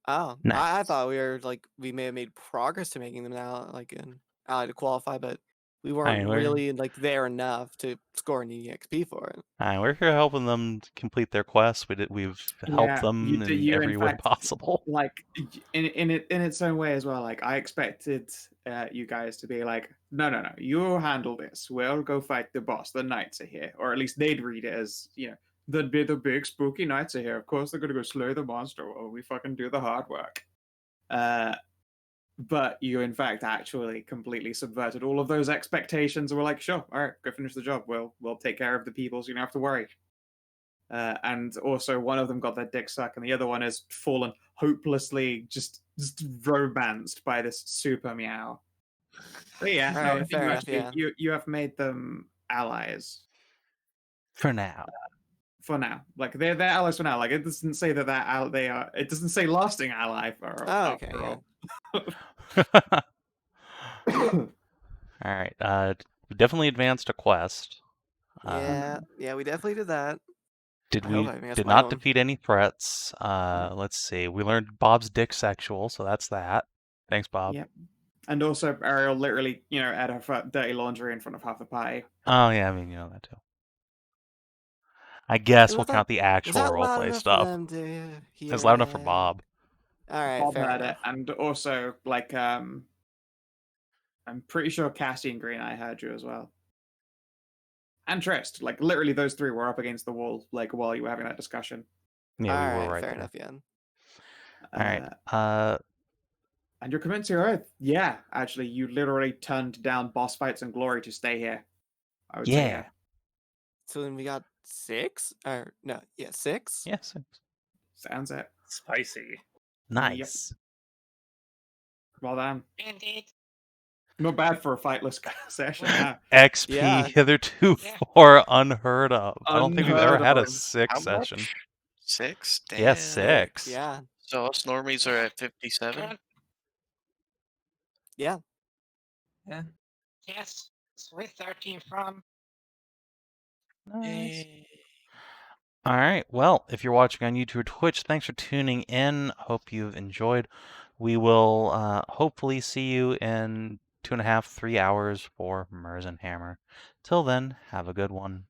Oh, I Nice. thought we may have made progress to making them now like an ally to qualify, but We weren't we're- really like there enough to score any EXP for it. We're here helping them complete their quests. We've helped them in every way possible. Like in its own way as well. Like I expected you guys to be like, no, you handle this. We'll go fight the boss. The knights are here, or at least they'd read it as the big spooky knights are here. Of course they're gonna go slay the monster while we fucking do the hard work. But you, in fact, actually completely subverted all of those expectations and were like, sure, all right, go finish the job. We'll take care of the people, so you don't have to worry. And also, one of them got their dick sucked, and the other one has fallen hopelessly just romanced by this super meow. But yeah, All no, right, fair enough, yeah. you have made them allies For now. for now. Like they're allies for now. Like it doesn't say that they are. It doesn't say lasting ally for. Oh, okay, after yeah. all. All right. We definitely advanced a quest. Yeah, we definitely did that. Did I we hope I advanced did my not own. defeat any threats? Let's see. We learned Bob's dick sexual, so that's that. Thanks, Bob. Yep. And also, Ariel literally, had her dirty laundry in front of half the party. Oh yeah, I mean that too. I guess we'll count the Was actual that loud roleplay enough for stuff. them to hear It's loud enough for it? Bob. All right, Bob fair heard enough. it, and also I'm pretty sure Cassie and Green Eye heard you as well, and Trist. Like literally, those three were up against the wall, like while you were having that discussion. Yeah, we All were right fair there. enough, yeah. All right. And you're committed to your oath. Yeah, actually, you literally turned down boss fights and glory to stay here. I would say Yeah. yeah. So then we got 6? Or no, yeah, 6? Yeah, 6. Sounds it. Spicy. Nice. Well done. Indeed. Not bad for a fightless session. Huh? XP Yeah. hitherto Yeah. for unheard of. I don't think we've ever Unheard had a of. 6 How session. much? 6? Damn. Yeah, 6. Yeah. So us normies are at 57? Current- Yeah. Yeah. Yes. With 13 from. Nice. Yay. All right. Well, if you're watching on YouTube or Twitch, thanks for tuning in. Hope you've enjoyed. We will hopefully see you in 2.5, 3 hours for Mers and Hammer. Till then, have a good one.